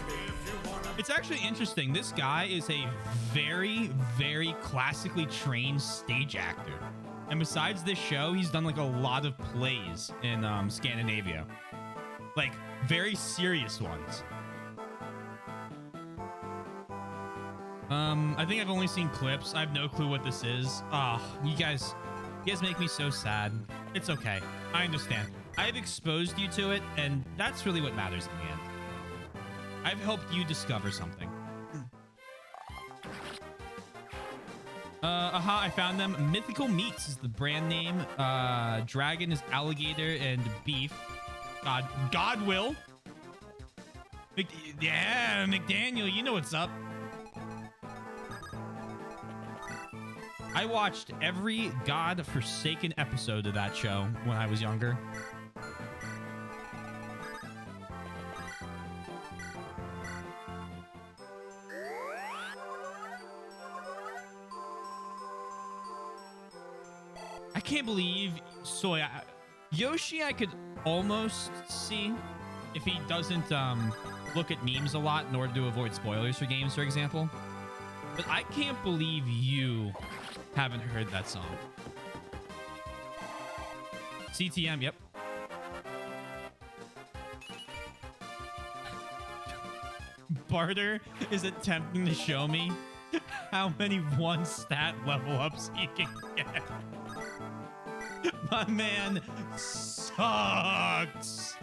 S5: If you wanna...
S1: It's actually interesting. This guy is a very, very classically trained stage actor. And besides this show, he's done like a lot of plays in Scandinavia. Like very serious ones. I think I've only seen clips. I have no clue what this is. Oh, you guys make me so sad. It's okay. I understand. I've exposed you to it, and that's really what matters in the end. I've helped you discover something. Aha, I found them. Mythical Meats is the brand name. Dragon is alligator and beef. God will. Yeah, McDaniel, you know what's up. I watched every God-forsaken episode of that show when I was younger. I can't believe Soy. Yoshi, I could almost see if he doesn't look at memes a lot in order to avoid spoilers for games, for example. But I can't believe you haven't heard that song. CTM, yep. Barter is attempting to show me how many one stat level ups he can get. My man sucks.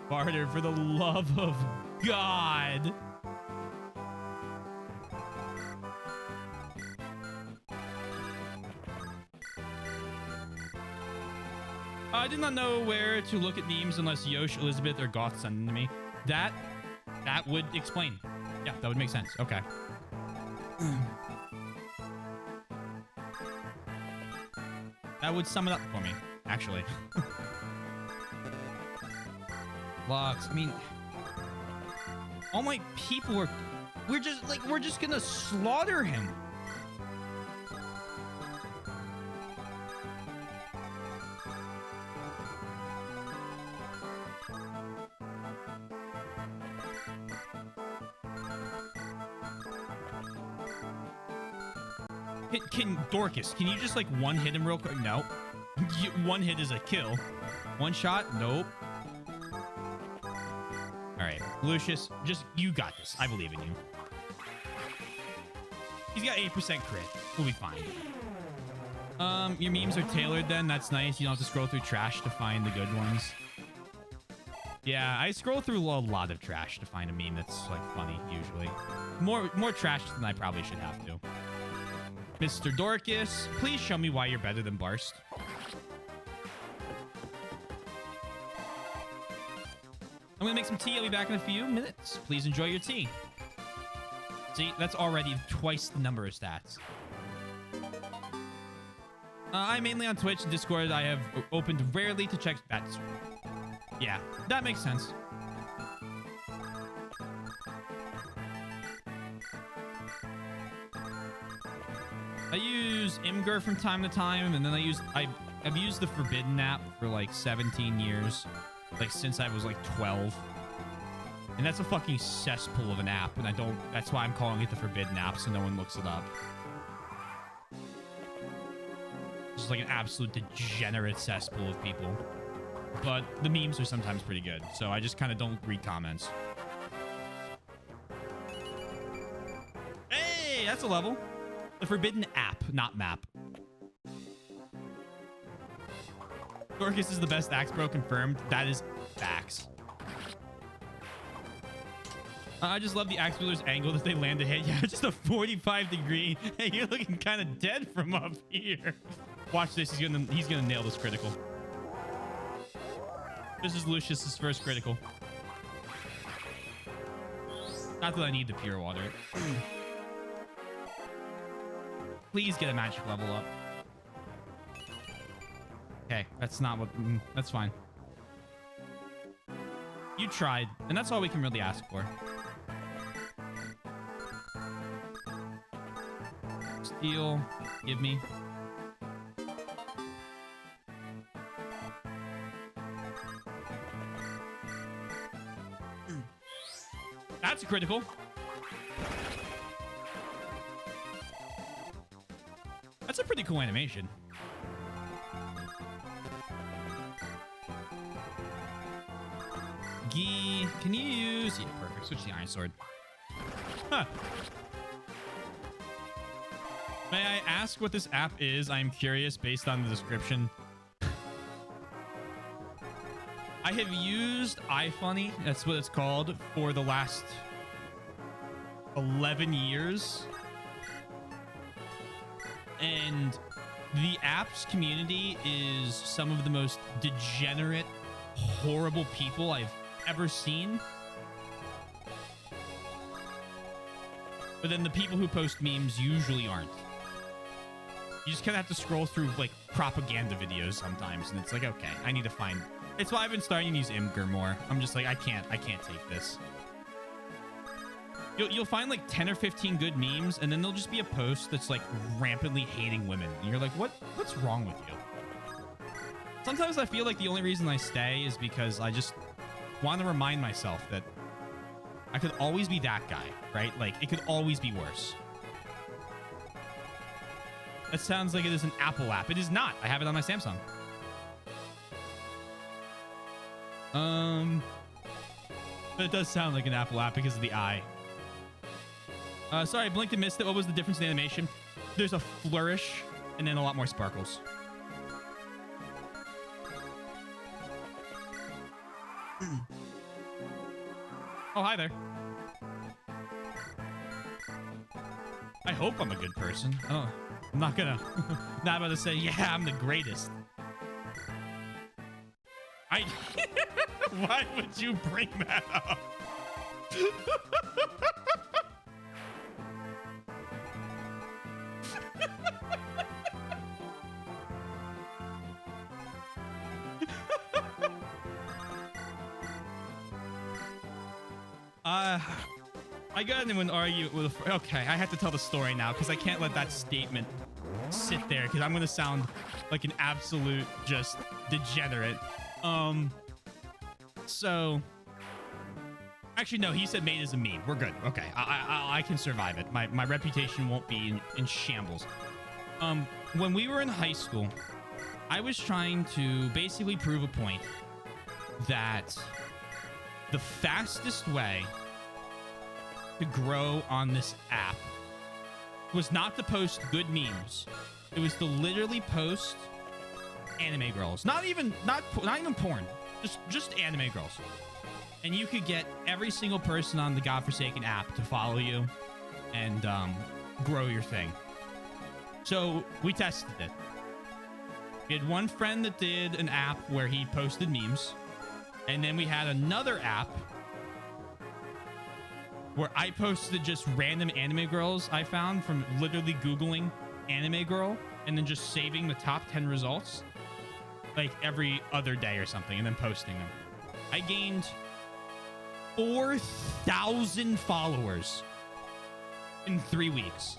S1: Barter, for the love of God. I did not know where to look at memes unless Yosh, Elizabeth, or Goth sent them to me. That would explain. Yeah, that would make sense. Okay. That would sum it up for me, actually.
S2: Lux, I mean, all my people are... we're just gonna slaughter him.
S1: Can Dorcas, can you just like one hit him real quick? No. One hit is a kill. One shot? Nope. All right, Lucius, just you got this. I believe in you. He's got 8% crit. We'll be fine. Your memes are tailored then. That's nice. You don't have to scroll through trash to find the good ones. Yeah, I scroll through a lot of trash to find a meme that's like funny usually. More trash than I probably should have to. Mr. Dorcas, please show me why you're better than Barst. I'm gonna make some tea. I'll be back in a few minutes. Please enjoy your tea. See, that's already twice the number of stats. I'm mainly on Twitch and Discord. I have opened rarely to check stats. Yeah, that makes sense. I use Imgur from time to time, and then I've used the Forbidden app for like 17 years, like since I was like 12. And that's a fucking cesspool of an app, and that's why I'm calling it the Forbidden app, so no one looks it up. It's just like an absolute degenerate cesspool of people. But the memes are sometimes pretty good, so I just kind of don't read comments. Hey, that's a level. The Forbidden app, not map. Dorcas is the best axe bro confirmed. That is facts. I just love the axe wielders angle that they land a hit. Yeah, just a 45 degree. Hey, you're looking kind of dead from up here. Watch this. He's gonna nail this critical. This is Lucius's first critical. Not that I need the pure water. Please get a magic level up. Okay, that's not what... that's fine. You tried, and that's all we can really ask for. Steel, give me. That's a critical. That's a pretty cool animation. Gee, can you use... yeah, perfect. Switch the Iron Sword. Huh. May I ask what this app is? I'm curious based on the description. I have used iFunny, that's what it's called, for the last 11 years. And the app's community is some of the most degenerate, horrible people I've ever seen. But then the people who post memes usually aren't. You just kind of have to scroll through like propaganda videos sometimes, and it's like, okay, I need to find... it's why I've been starting to use Imgur more. I'm just like, I can't take this. You'll find like 10 or 15 good memes, and then there'll just be a post that's like rampantly hating women. And you're like, what's wrong with you? Sometimes I feel like the only reason I stay is because I just want to remind myself that I could always be that guy, right? Like, it could always be worse. That sounds like it is an Apple app. It is not. I have it on my Samsung. But it does sound like an Apple app because of the eye. Sorry, I blinked and missed it. What was the difference in animation? There's a flourish and then a lot more sparkles. Oh, hi there. I hope I'm a good person. Oh, I'm not gonna... not about to say, yeah, I'm the greatest. Why would you bring that up? I got into an argument with a... Okay, I have to tell the story now because I can't let that statement sit there because I'm going to sound like an absolute just degenerate. So... Actually, no, he said made as a meme. We're good. Okay, I can survive it. My reputation won't be in shambles. When we were in high school, I was trying to basically prove a point that the fastest way to grow on this app was not to post good memes. It was to literally post anime girls. Not even porn. Just anime girls. And you could get every single person on the godforsaken app to follow you and grow your thing. So we tested it. We had one friend that did an app where he posted memes. And then we had another app where I posted just random anime girls I found from literally Googling anime girl and then just saving the top 10 results like every other day or something and then posting them. I gained 4,000 followers in 3 weeks.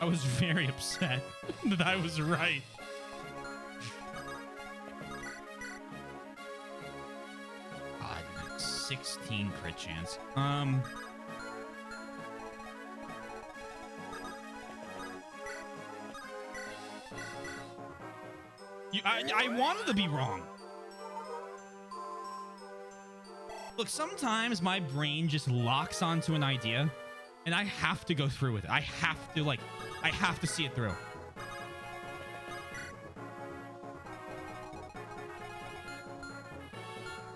S1: I was very upset that I was right. God, 16 crit chance. I wanted to be wrong. Look, sometimes my brain just locks onto an idea, and I have to go through with it. I have to see it through.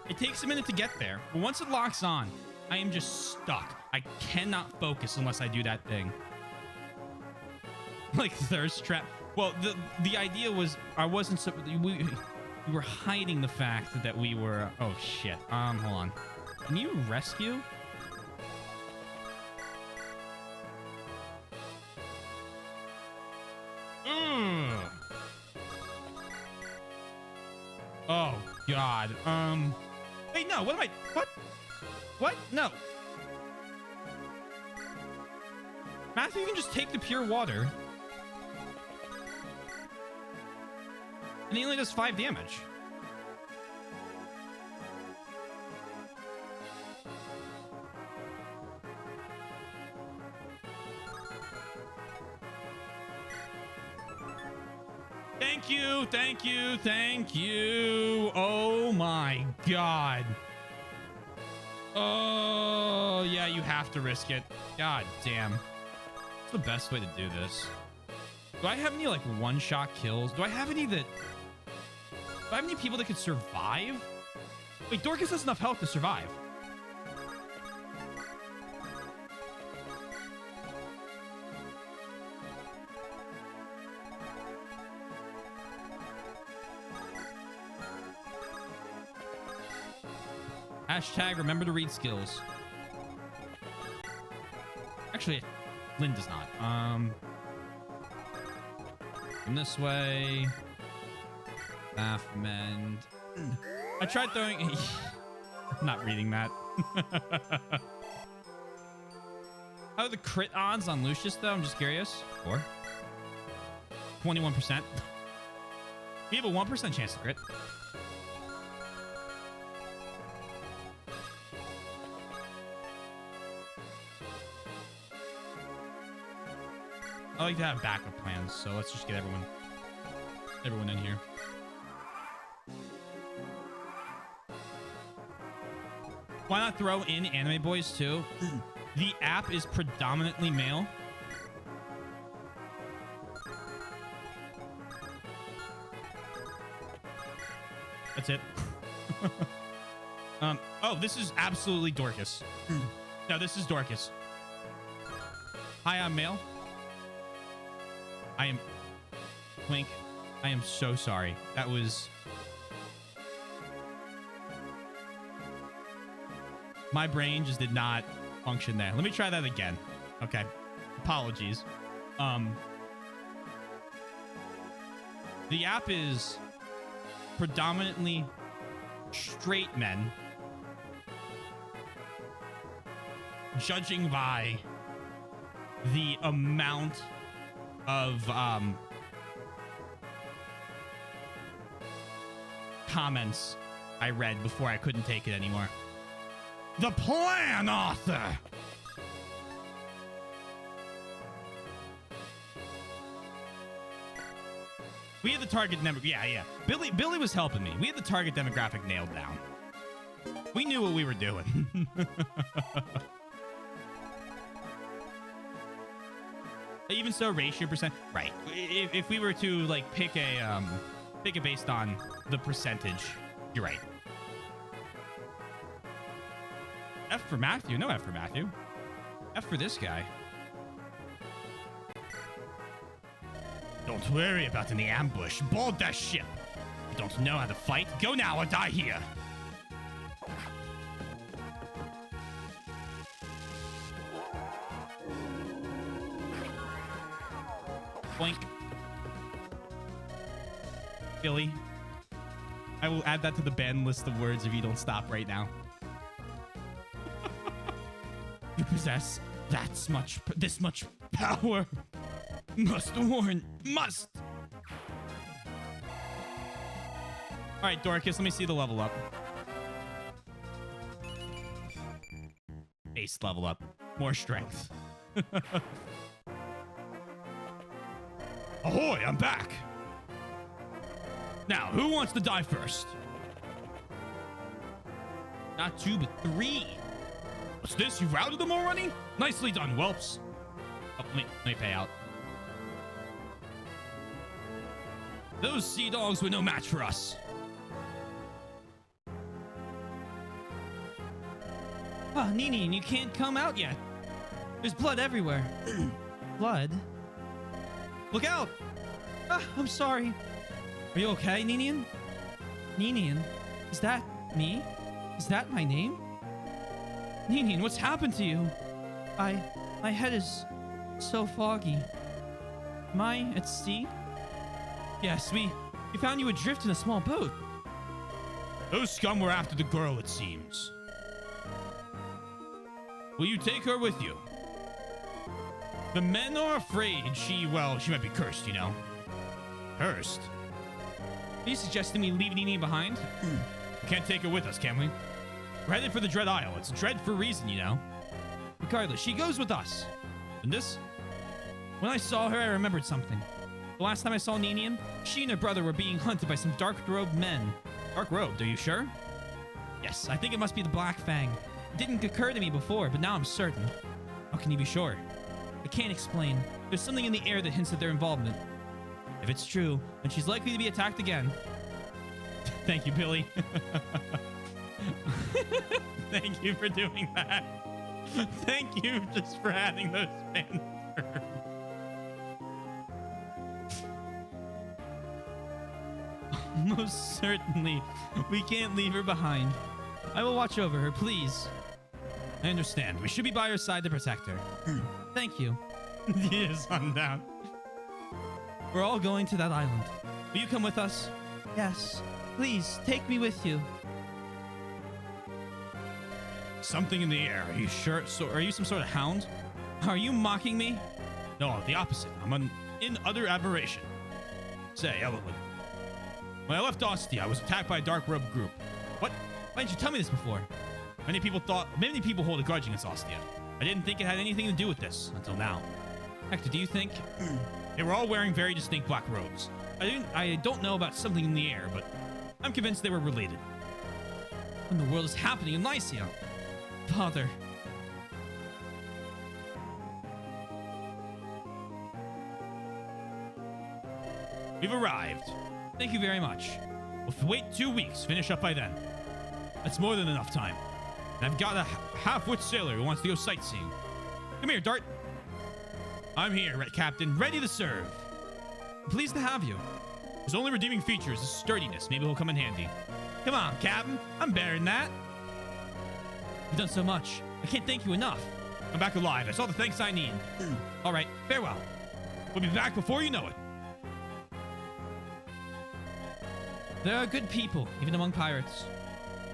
S1: It takes a minute to get there, but once it locks on, I am just stuck. I cannot focus unless I do that thing. Like thirst trap. Well, the idea was I wasn't so we were hiding the fact that we were. Oh shit. Hold on. Can you rescue? Oh God. Wait, no. What am I? What? What? No. Matthew, you can just take the pure water. And he only does 5 damage. Thank you, thank you, thank you. Oh my God. Oh, yeah, you have to risk it. God damn. What's the best way to do this? Do I have any, like, one-shot kills? Do I have any that... Do I have any people that could survive? Wait, Dorcas has enough health to survive. Hashtag remember to read skills. Actually, Lynn does not. From this way. Mend. I tried throwing... I'm not reading that. How are the crit odds on Lucius, though? I'm just curious. 4. 21%. We have a 1% chance to crit. I like to have backup plans, so let's just get everyone in here. Why not throw in anime boys too? The app is predominantly male. That's it. Oh, this is absolutely Dorcas. No, this is Dorcas. Hi, I'm male. I am Twink. I am so sorry. That was my brain just did not function there. Let me try that again. Okay. Apologies. The app is predominantly straight men, judging by the amount of comments I read before I couldn't take it anymore. The plan, Arthur! We had the target demographic. Yeah. Billy was helping me. We had the target demographic nailed down. We knew what we were doing. Even so, ratio percent. Right. If we were to like pick it based on the percentage, you're right. F for Matthew. No F for Matthew. F for this guy. Don't worry about any ambush. Board that ship. You don't know how to fight? Go now or die here. Boink. Billy. I will add that to the banned list of words if you don't stop right now. You possess this much power. Must warn. Must. All right, Dorcas, let me see the level up. Base level up. More strength. Ahoy, I'm back. Now, who wants to die first? Not 2, but 3. What's this? You routed them already? Nicely done, whelps. Oh, let me pay out. Those sea dogs were no match for us.
S2: Ah, Nini, you can't come out yet. There's blood everywhere. Blood? Look out! Ah, I'm sorry. Are you okay, Ninian? Ninian? Is that me? Is that my name? Ninian, what's happened to you? My head is so foggy. Am I at sea? Yes, we found you adrift in a small boat.
S1: Those scum were after the girl, it seems. Will you take her with you? The men are afraid she might be cursed, you know. Cursed?
S2: Are you suggesting we leave Nini behind?
S1: We can't take her with us, can we? We're headed for the Dread Isle. It's Dread for a reason, you know.
S2: Regardless, she goes with us.
S1: And this?
S2: When I saw her, I remembered something. The last time I saw Ninian, she and her brother were being hunted by some dark-robed men.
S1: Dark-robed, are you sure?
S2: Yes, I think it must be the Black Fang. It didn't occur to me before, but now I'm certain.
S1: How can you be sure?
S2: I can't explain. There's something in the air that hints at their involvement. If it's true, then she's likely to be attacked again.
S1: Thank you, Billy. Thank you for doing that. Thank you just for adding those fans.
S2: Most certainly. We can't leave her behind. I will watch over her, please.
S1: I understand. We should be by her side to protect her.
S2: Thank you.
S1: Yes, I'm down.
S2: We're all going to that island. Will you come with us? Yes. Please, take me with you.
S1: Something in the air. Are you sure? So, are you some sort of hound?
S2: Are you mocking me?
S1: No, the opposite. I'm in utter admiration. Say, Elwood. When I left Ostia, I was attacked by a dark robe group.
S2: What? Why didn't you tell me this before?
S1: Many people hold a grudge against Ostia. I didn't think it had anything to do with this until now.
S2: Hector, do you think?
S1: They were all wearing very distinct black robes. I don't know about something in the air, but I'm convinced they were related.
S2: What in the world is happening in Lycia? Father.
S1: We've arrived.
S2: Thank you very much.
S1: We'll wait 2 weeks. Finish up by then. That's more than enough time. And I've got a half-wit sailor who wants to go sightseeing. Come here, Dart. I'm here, Captain, ready to serve.
S2: I'm pleased to have you.
S1: His only redeeming feature is his sturdiness. Maybe he'll come in handy.
S2: Come on, Captain. I'm better than that. You've done so much. I can't thank you enough.
S1: I'm back alive. That's all the thanks I need.
S2: All right, farewell.
S1: We'll be back before you know it.
S2: There are good people, even among pirates.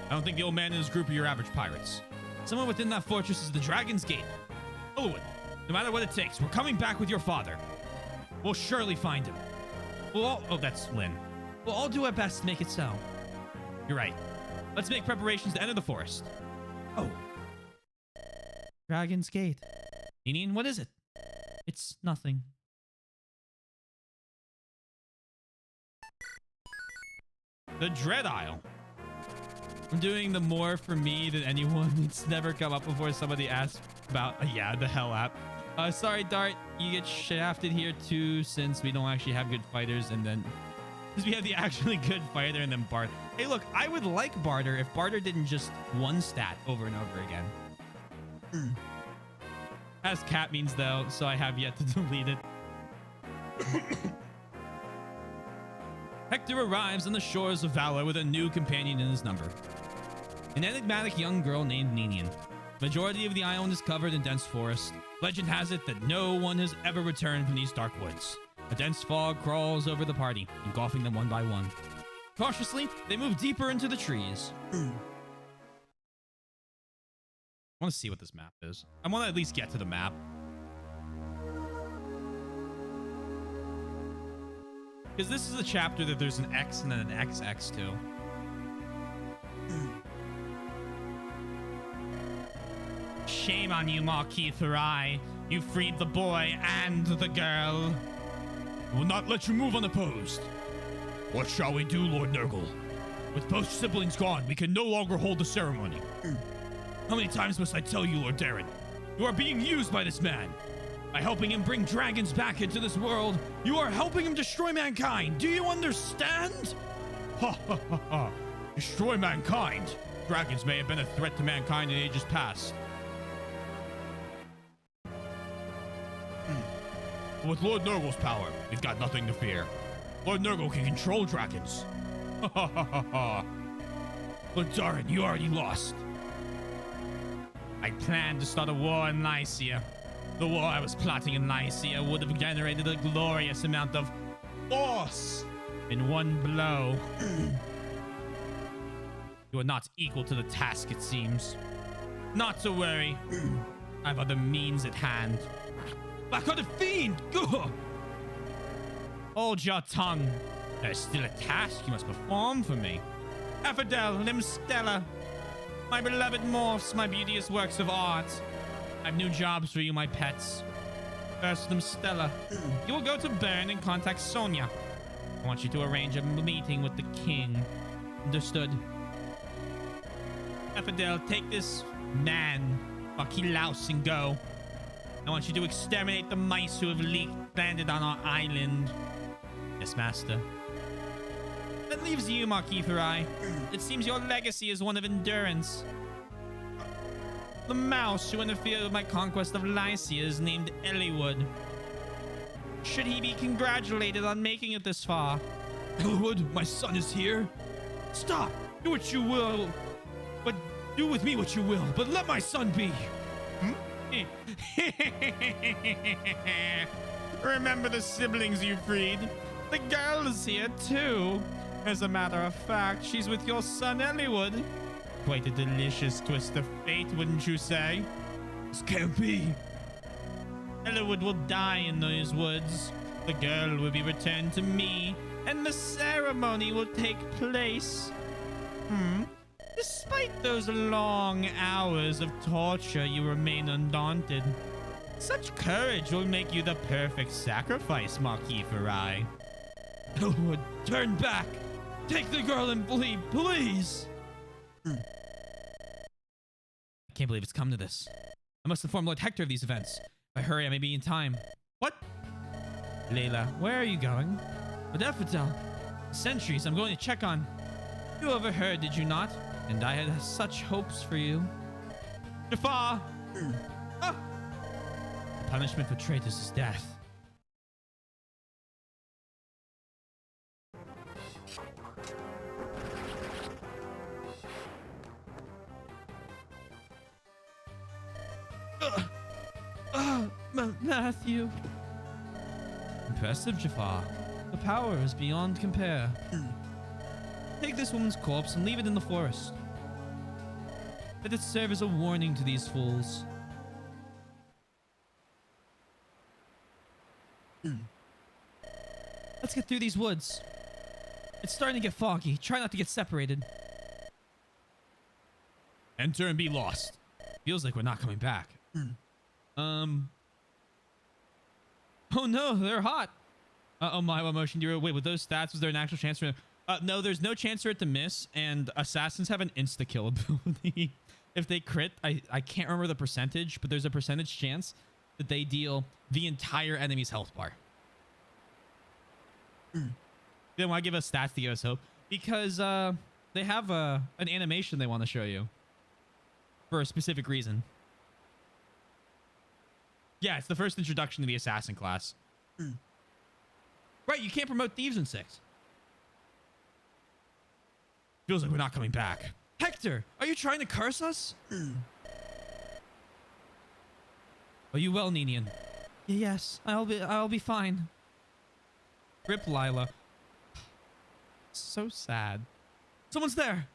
S1: I don't think the old man and his group are your average pirates.
S2: Someone within that fortress is the Dragon's Gate.
S1: Elwood, no matter what it takes, we're coming back with your father. We'll surely find him. Oh, that's Lynn.
S2: We'll all do our best to make it so.
S1: You're right. Let's make preparations to enter the forest.
S2: Oh. Dragon's Gate. Ninian, what is it? It's nothing.
S1: The Dread Isle.
S2: I'm doing the more for me than anyone. It's never come up before somebody asked about yeah, the hell app. Sorry, Dart. You get shafted here too since we don't actually have good fighters and then... Because we have the actually good fighter and then Barter. Hey, look, I would like Barter if Barter didn't just one stat over and over again. As cat means though, so I have yet to delete it. Hector arrives on the shores of Valor with a new companion in his number. An enigmatic young girl named Ninian. Majority of the island is covered in dense forest. Legend has it that no one has ever returned from these dark woods. A dense fog crawls over the party, engulfing them one by one. Cautiously, they move deeper into the trees.
S1: I want to see what this map is. I want to at least get to the map. Because this is a chapter that there's an X and then an XX to. Shame on you, Marquis Thurai. You freed the boy and the girl. I will not let you move unopposed. What shall we do, Lord Nurgle? With both siblings gone, we can no longer hold the ceremony. How many times must I tell you, Lord Darren? You are being used by this man. By helping him bring dragons back into this world, you are helping him destroy mankind. Do you understand? Ha ha ha ha. Destroy mankind. Dragons may have been a threat to mankind in ages past. But with Lord Nurgle's power, we've got nothing to fear. Lord Nurgle can control dragons. Ha ha ha ha ha. Lord Darren, you already lost. I planned to start a war in Lycia. The war I was plotting in Lycia would have generated a glorious amount of force in one blow. You are not equal to the task, it seems. Not to worry. I have other means at hand. Black-hearted fiend! Gah! Hold your tongue. There's still a task you must perform for me. Affidel, Limstella. My beloved morphs, my beauteous works of art. I've new jobs for you, my pets. First, Limstella. You will go to Bern and contact Sonia. I want you to arrange a meeting with the king. Understood? Affidel, take this man, Laus, and go. I want you to exterminate the mice who have landed on our island. Yes, master. That leaves you, Marquis Thurai. It seems your legacy is one of endurance. The mouse who interfered with my conquest of Lycia is named Eliwood. Should he be congratulated on making it this far? Eliwood, my son is here. Stop! Do what you will. But do with me what you will. But let my son be. Remember the siblings you freed? The girl is here too. As a matter of fact, she's with your son Eliwood. Quite a delicious twist of fate, wouldn't you say? This can't be. Elwood will die in those woods. The girl will be returned to me, and the ceremony will take place. Despite those long hours of torture, you remain undaunted. Such courage will make you the perfect sacrifice, Marquis Farai.
S3: Elwood, turn back. Take the girl and flee, please.
S2: I can't believe it's come to this. I must inform Lord Hector of these events. If I hurry, I may be in time. What? Layla, where are you going?
S3: But Ephraim,
S2: Sentries, I'm going to check on. You overheard, did you not? And I had such hopes for you. Jafar! Ah! The punishment for traitors is death.
S3: Matthew.
S2: Impressive, Jafar. The power is beyond compare. Take this woman's corpse and leave it in the forest. Let it serve as a warning to these fools. Let's get through these woods. It's starting to get foggy. Try not to get separated. Enter and be lost. Feels like we're not coming back. Oh no, they're hot. Oh my, what motion do you wait with those stats? Was there an actual chance for no, there's no chance for it to miss, and assassins have an insta-kill ability. If they crit, I can't remember the percentage, but there's a percentage chance that they deal the entire enemy's health bar. They want to give us stats to give us hope because they have an animation they want to show you for a specific reason. Yeah, it's the first introduction to the assassin class. Right, you can't promote thieves in 6. Feels like we're not coming back.
S3: Hector, are you trying to curse us?
S2: Are you well, Ninian?
S3: Yes, I'll be fine.
S2: Rip Lila. So sad.
S3: Someone's there.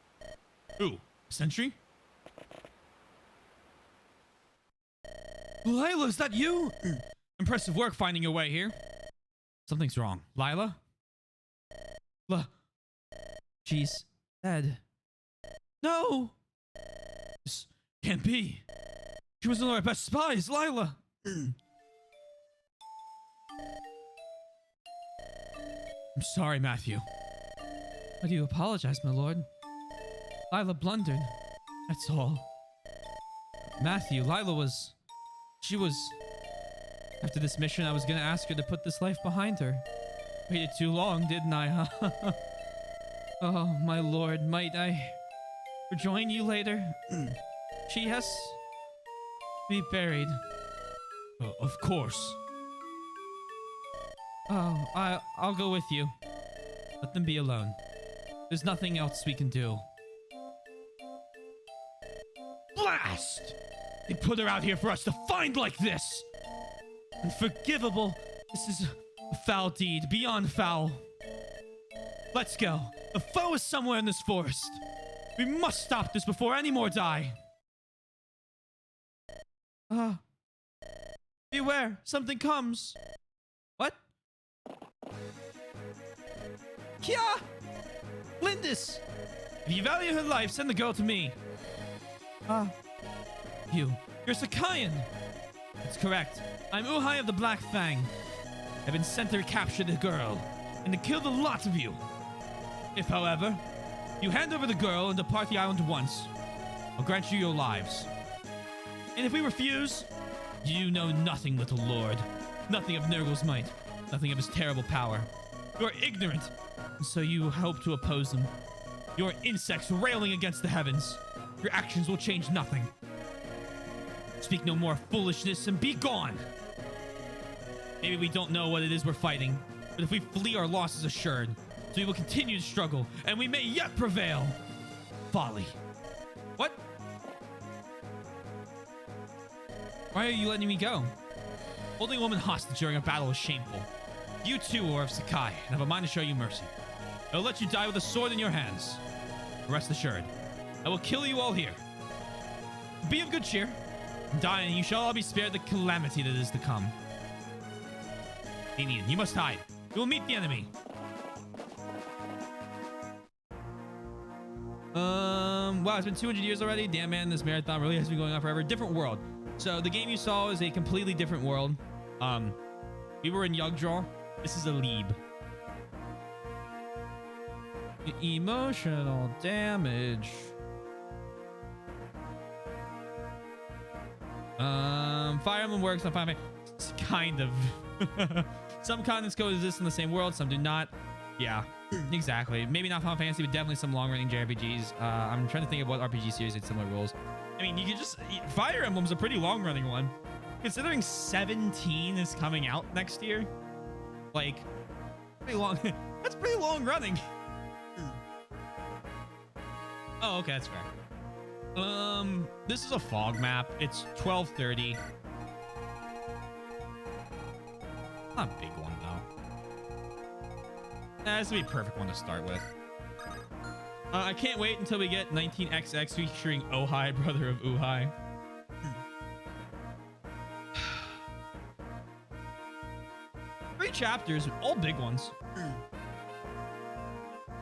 S1: Ooh, sentry?
S3: Lila, is that you?
S2: Impressive work finding your way here. Something's wrong. Lila?
S3: She's dead. No!
S2: This can't be.
S3: She was one of our best spies, Lila.
S2: I'm sorry, Matthew.
S3: Why do you apologize, my lord? Lila blundered. That's all.
S2: Matthew, Lila was... She was... After this mission, I was going to ask her to put this life behind her. Waited too long, didn't I, huh?
S3: Oh, my lord, might I rejoin you later? She has to be buried.
S2: Of course.
S3: Oh, I'll go with you.
S2: Let them be alone. There's nothing else we can do.
S3: Blast! They put her out here for us to find like this! Unforgivable. This is a foul deed, beyond foul. Let's go. The foe is somewhere in this forest. We must stop this before any more die. Beware, something comes. What? Kia! Lindis! If you value her life, send the girl to me. You're Sakayan. That's correct. I'm Uhai of the Black Fang. I've been sent to capture the girl and to kill the lot of you. If, however, you hand over the girl and depart the island once, I'll grant you your lives. And if we refuse, you know nothing, little lord. Nothing of Nurgle's might. Nothing of his terrible power. You're ignorant, and so you hope to oppose him. You're insects railing against the heavens. Your actions will change nothing. Speak no more foolishness and be gone. Maybe we don't know what it is we're fighting, but if we flee, our loss is assured. So we will continue to struggle, and we may yet prevail. Folly. What? Why are you letting me go? Holding a woman hostage during a battle is shameful. You too are of Sakai, and have a mind to show you mercy. I'll let you die with a sword in your hands. Rest assured, I will kill you all here. Be of good cheer. Die, and you shall all be spared the calamity that is to come. Damien, you must hide. You will meet the enemy. Wow, it's been 200 years already. Damn, man, this marathon really has been going on forever. Different world. So the game you saw is a completely different world. We were in Yugdraw. This is a Leeb. Emotional damage. Fire Emblem works on Final Fantasy. Kind of. Some continents coexist in the same world, some do not. Yeah, exactly. Maybe not Final Fantasy, but definitely some long-running JRPGs. I'm trying to think of what RPG series had similar rules. I mean, you could just... Fire Emblem's a pretty long-running one. Considering 17 is coming out next year. Like, pretty long. That's pretty long-running. Oh, okay, that's fair. This is a fog map. It's 12:30. Not a big one, though. This would be a perfect one to start with. I can't wait until we get 19XX featuring Ohai, brother of Uhai. 3 chapters, all big ones.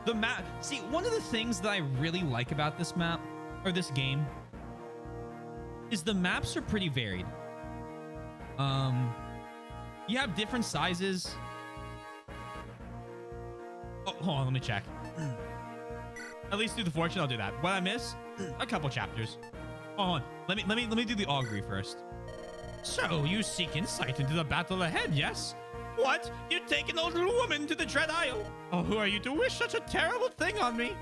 S3: The map. See, one of the things that I really like about this map, or this game, is the maps are pretty varied. You have different sizes. Oh, hold on, let me check. At least do the fortune, I'll do that. What I miss? A couple chapters. Hold on, let me do the augury first. So you seek insight into the battle ahead, yes? What? You take an old woman to the Dread Isle? Oh, who are you to wish such a terrible thing on me? You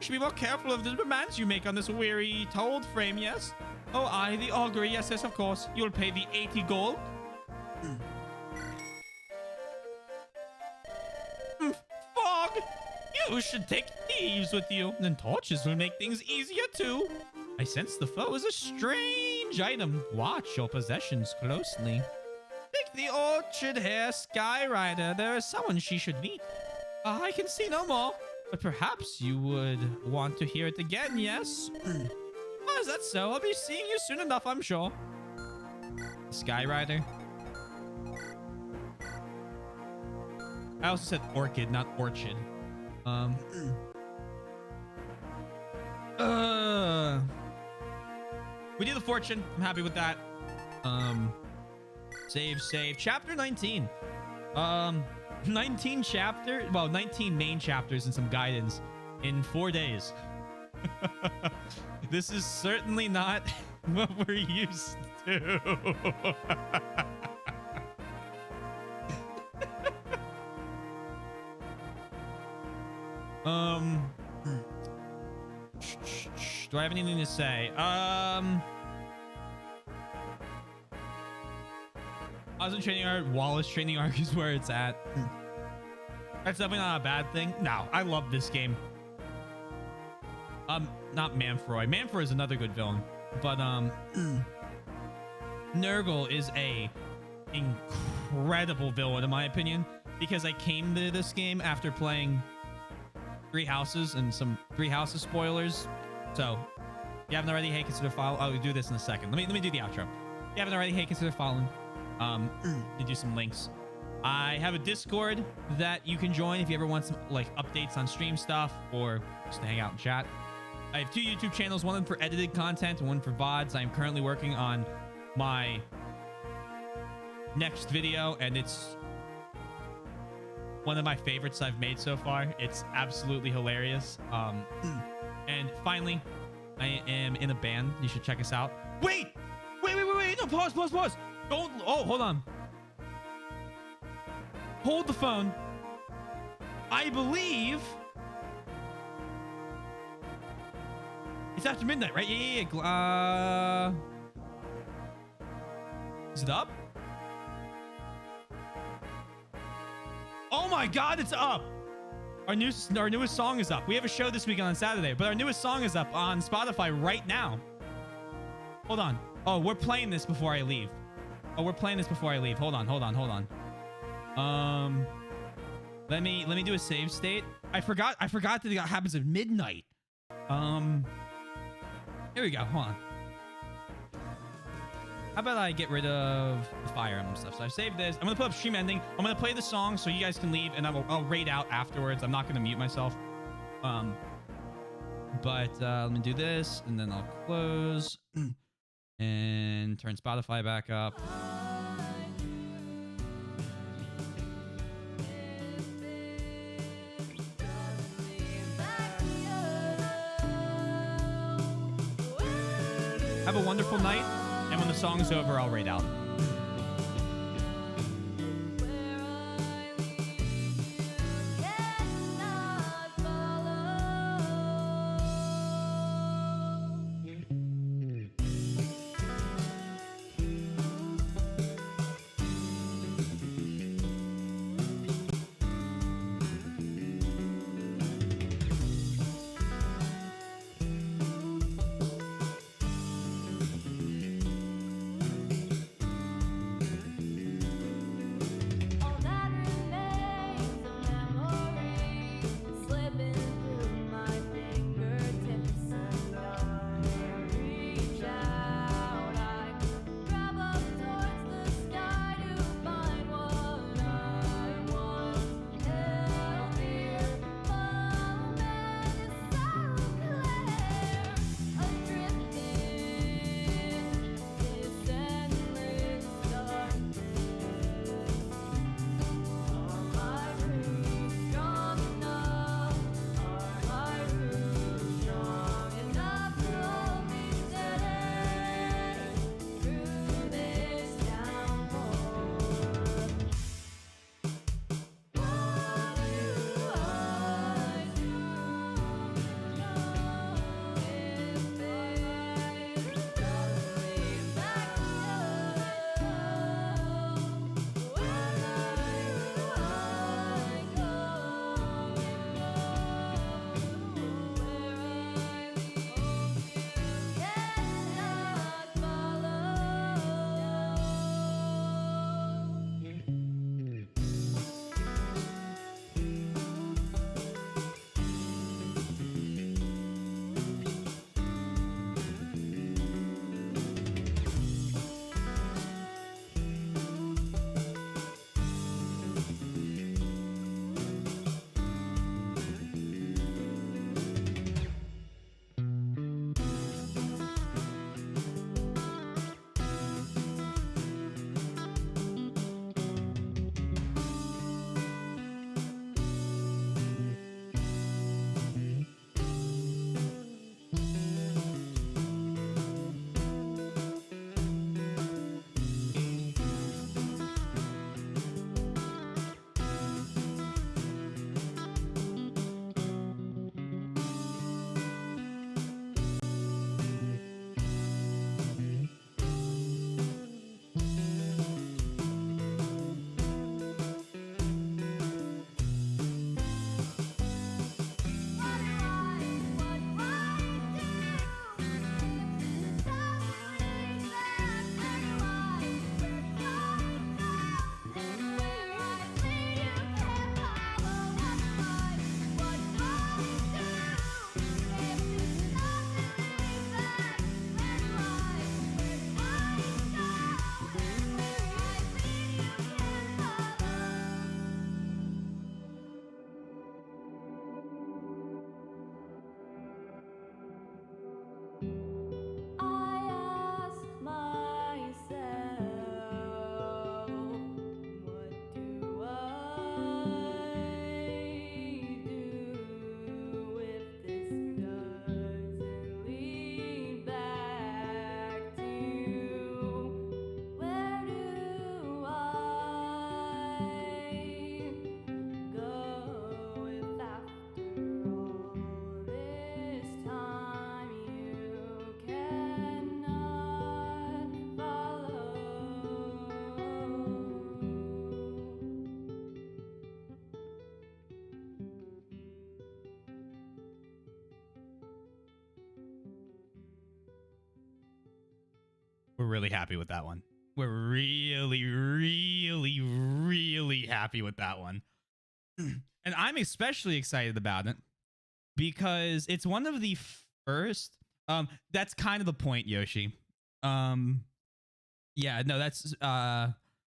S3: should be more careful of the demands you make on this weary told frame, yes? Oh, I, the augury, yes, of course. You'll pay the 80 gold. Fog! You should take thieves with you. And torches will make things easier, too. I sense the foe is a strange item. Watch your possessions closely. Take the orchard hair Skyrider. There is someone she should meet. I can see no more. But perhaps you would want to hear it again, yes? Oh, is that so? I'll be seeing you soon enough, I'm sure. Skyrider. I also said orchid, not orchard. We did the fortune. I'm happy with that. Save. Chapter 19. 19 main chapters and some guidance in 4 days. This is certainly not what we're used to. Do I have anything to say? Awesome training arc, Wallace training arc is where it's at. That's definitely not a bad thing. No, I love this game. Not Manfroy. Manfroy is another good villain, but Nurgle is a incredible villain in my opinion, because I came to this game after playing Three Houses and some Three Houses spoilers. So if you haven't already, hey, consider following. I'll do this in a second. Let me do the outro. If you haven't already, hey, consider following. To do some links. I have a Discord that you can join if you ever want some like updates on stream stuff or just to hang out and chat. I have 2 YouTube channels, one for edited content and one for VODs. I am currently working on my next video, and it's one of my favorites I've made so far. It's absolutely hilarious. And finally, I am in a band. You should check us out. Wait. No, pause. Don't. Oh, hold on. Hold the phone. I believe it's after midnight, right? Yeah. Is it up? Oh my God, it's up. Our newest song is up. We have a show this week on Saturday, but our newest song is up on Spotify right now. Hold on. Oh, we're playing this before I leave. Hold on. Let me do a save state. I forgot that it happens at midnight.
S2: Here we go. Hold on. How about I get rid of the Fire Emblem stuff? So I saved this. I'm gonna put up stream ending. I'm gonna play the song so you guys can leave, and I'll raid out afterwards. I'm not gonna mute myself. But let me do this, and then I'll close and turn Spotify back up. Have a wonderful night, and when the song's over, I'll raid out.
S6: All that remains of memory slipping through my fingertips, and I reach out, I grab up towards the sky to find what I once held dear. Moment is so clear, adrift in this endless darkness. Are my roots strong enough? Are my roots strong enough to hold me steady through this downpour? Are you eyes strong enough if they suddenly back I ask myself, what do I do if this doesn't lead back to you? Where do I go if after all this time you cannot follow?
S1: We're really happy with that one. We're really, really, really happy with that one. And I'm especially excited about it because it's one of the first That's kind of the point, Yoshi. Yeah, no, that's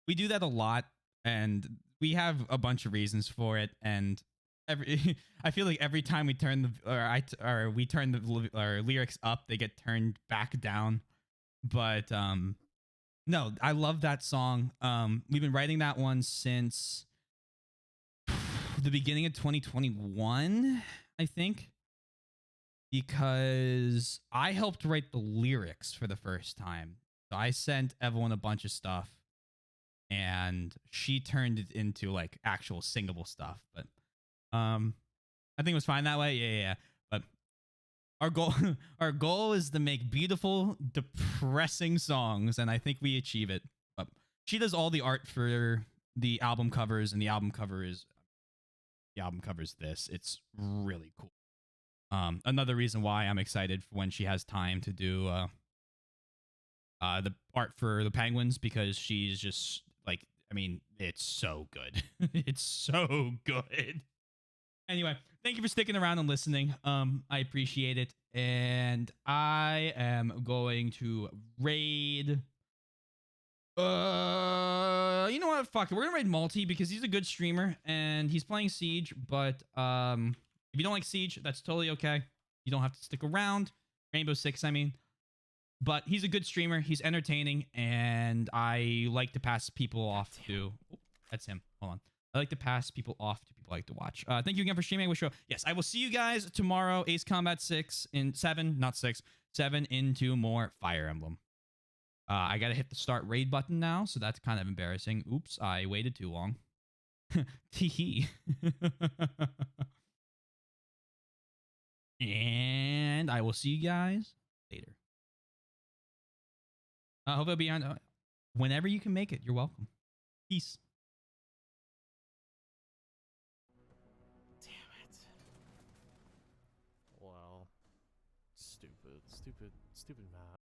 S1: we do that a lot, and we have a bunch of reasons for it. And every I feel like every time we turn or we turn our lyrics up, they get turned back down. But no, I love that song. We've been writing that one since the beginning of 2021, I think, because I helped write the lyrics for the first time. So I sent Evelyn a bunch of stuff, and she turned it into like actual singable stuff. But I think it was fine that way. Yeah, yeah, yeah. But our goal our goal is to make beautiful, depressing songs, and I think we achieve it. But she does all the art for the album covers, and the album cover is this. It's really cool. Another reason why I'm excited for when she has time to do the art for the penguins, because she's just like, I mean, it's so good. It's so good. Anyway, thank you for sticking around and listening. I appreciate it. And I am going to raid. You know what? Fuck it. We're gonna raid Multi because he's a good streamer and he's playing Siege. But if you don't like Siege, that's totally okay. You don't have to stick around. Rainbow Six, I mean. But he's a good streamer. He's entertaining, and I like to pass people off to. Oh, that's him. Hold on. I like to pass people off to people I like to watch. Thank you again for streaming. I wish you. Yes, I will see you guys tomorrow. Ace Combat 6 in 7, not 6, 7 into more Fire Emblem. I gotta hit the start raid button now, so that's kind of embarrassing. Oops, I waited too long. Teehee. And I will see you guys later. I hope it'll be on whenever you can make it. You're welcome. Peace.
S7: Damn it. Well, stupid, stupid, stupid map.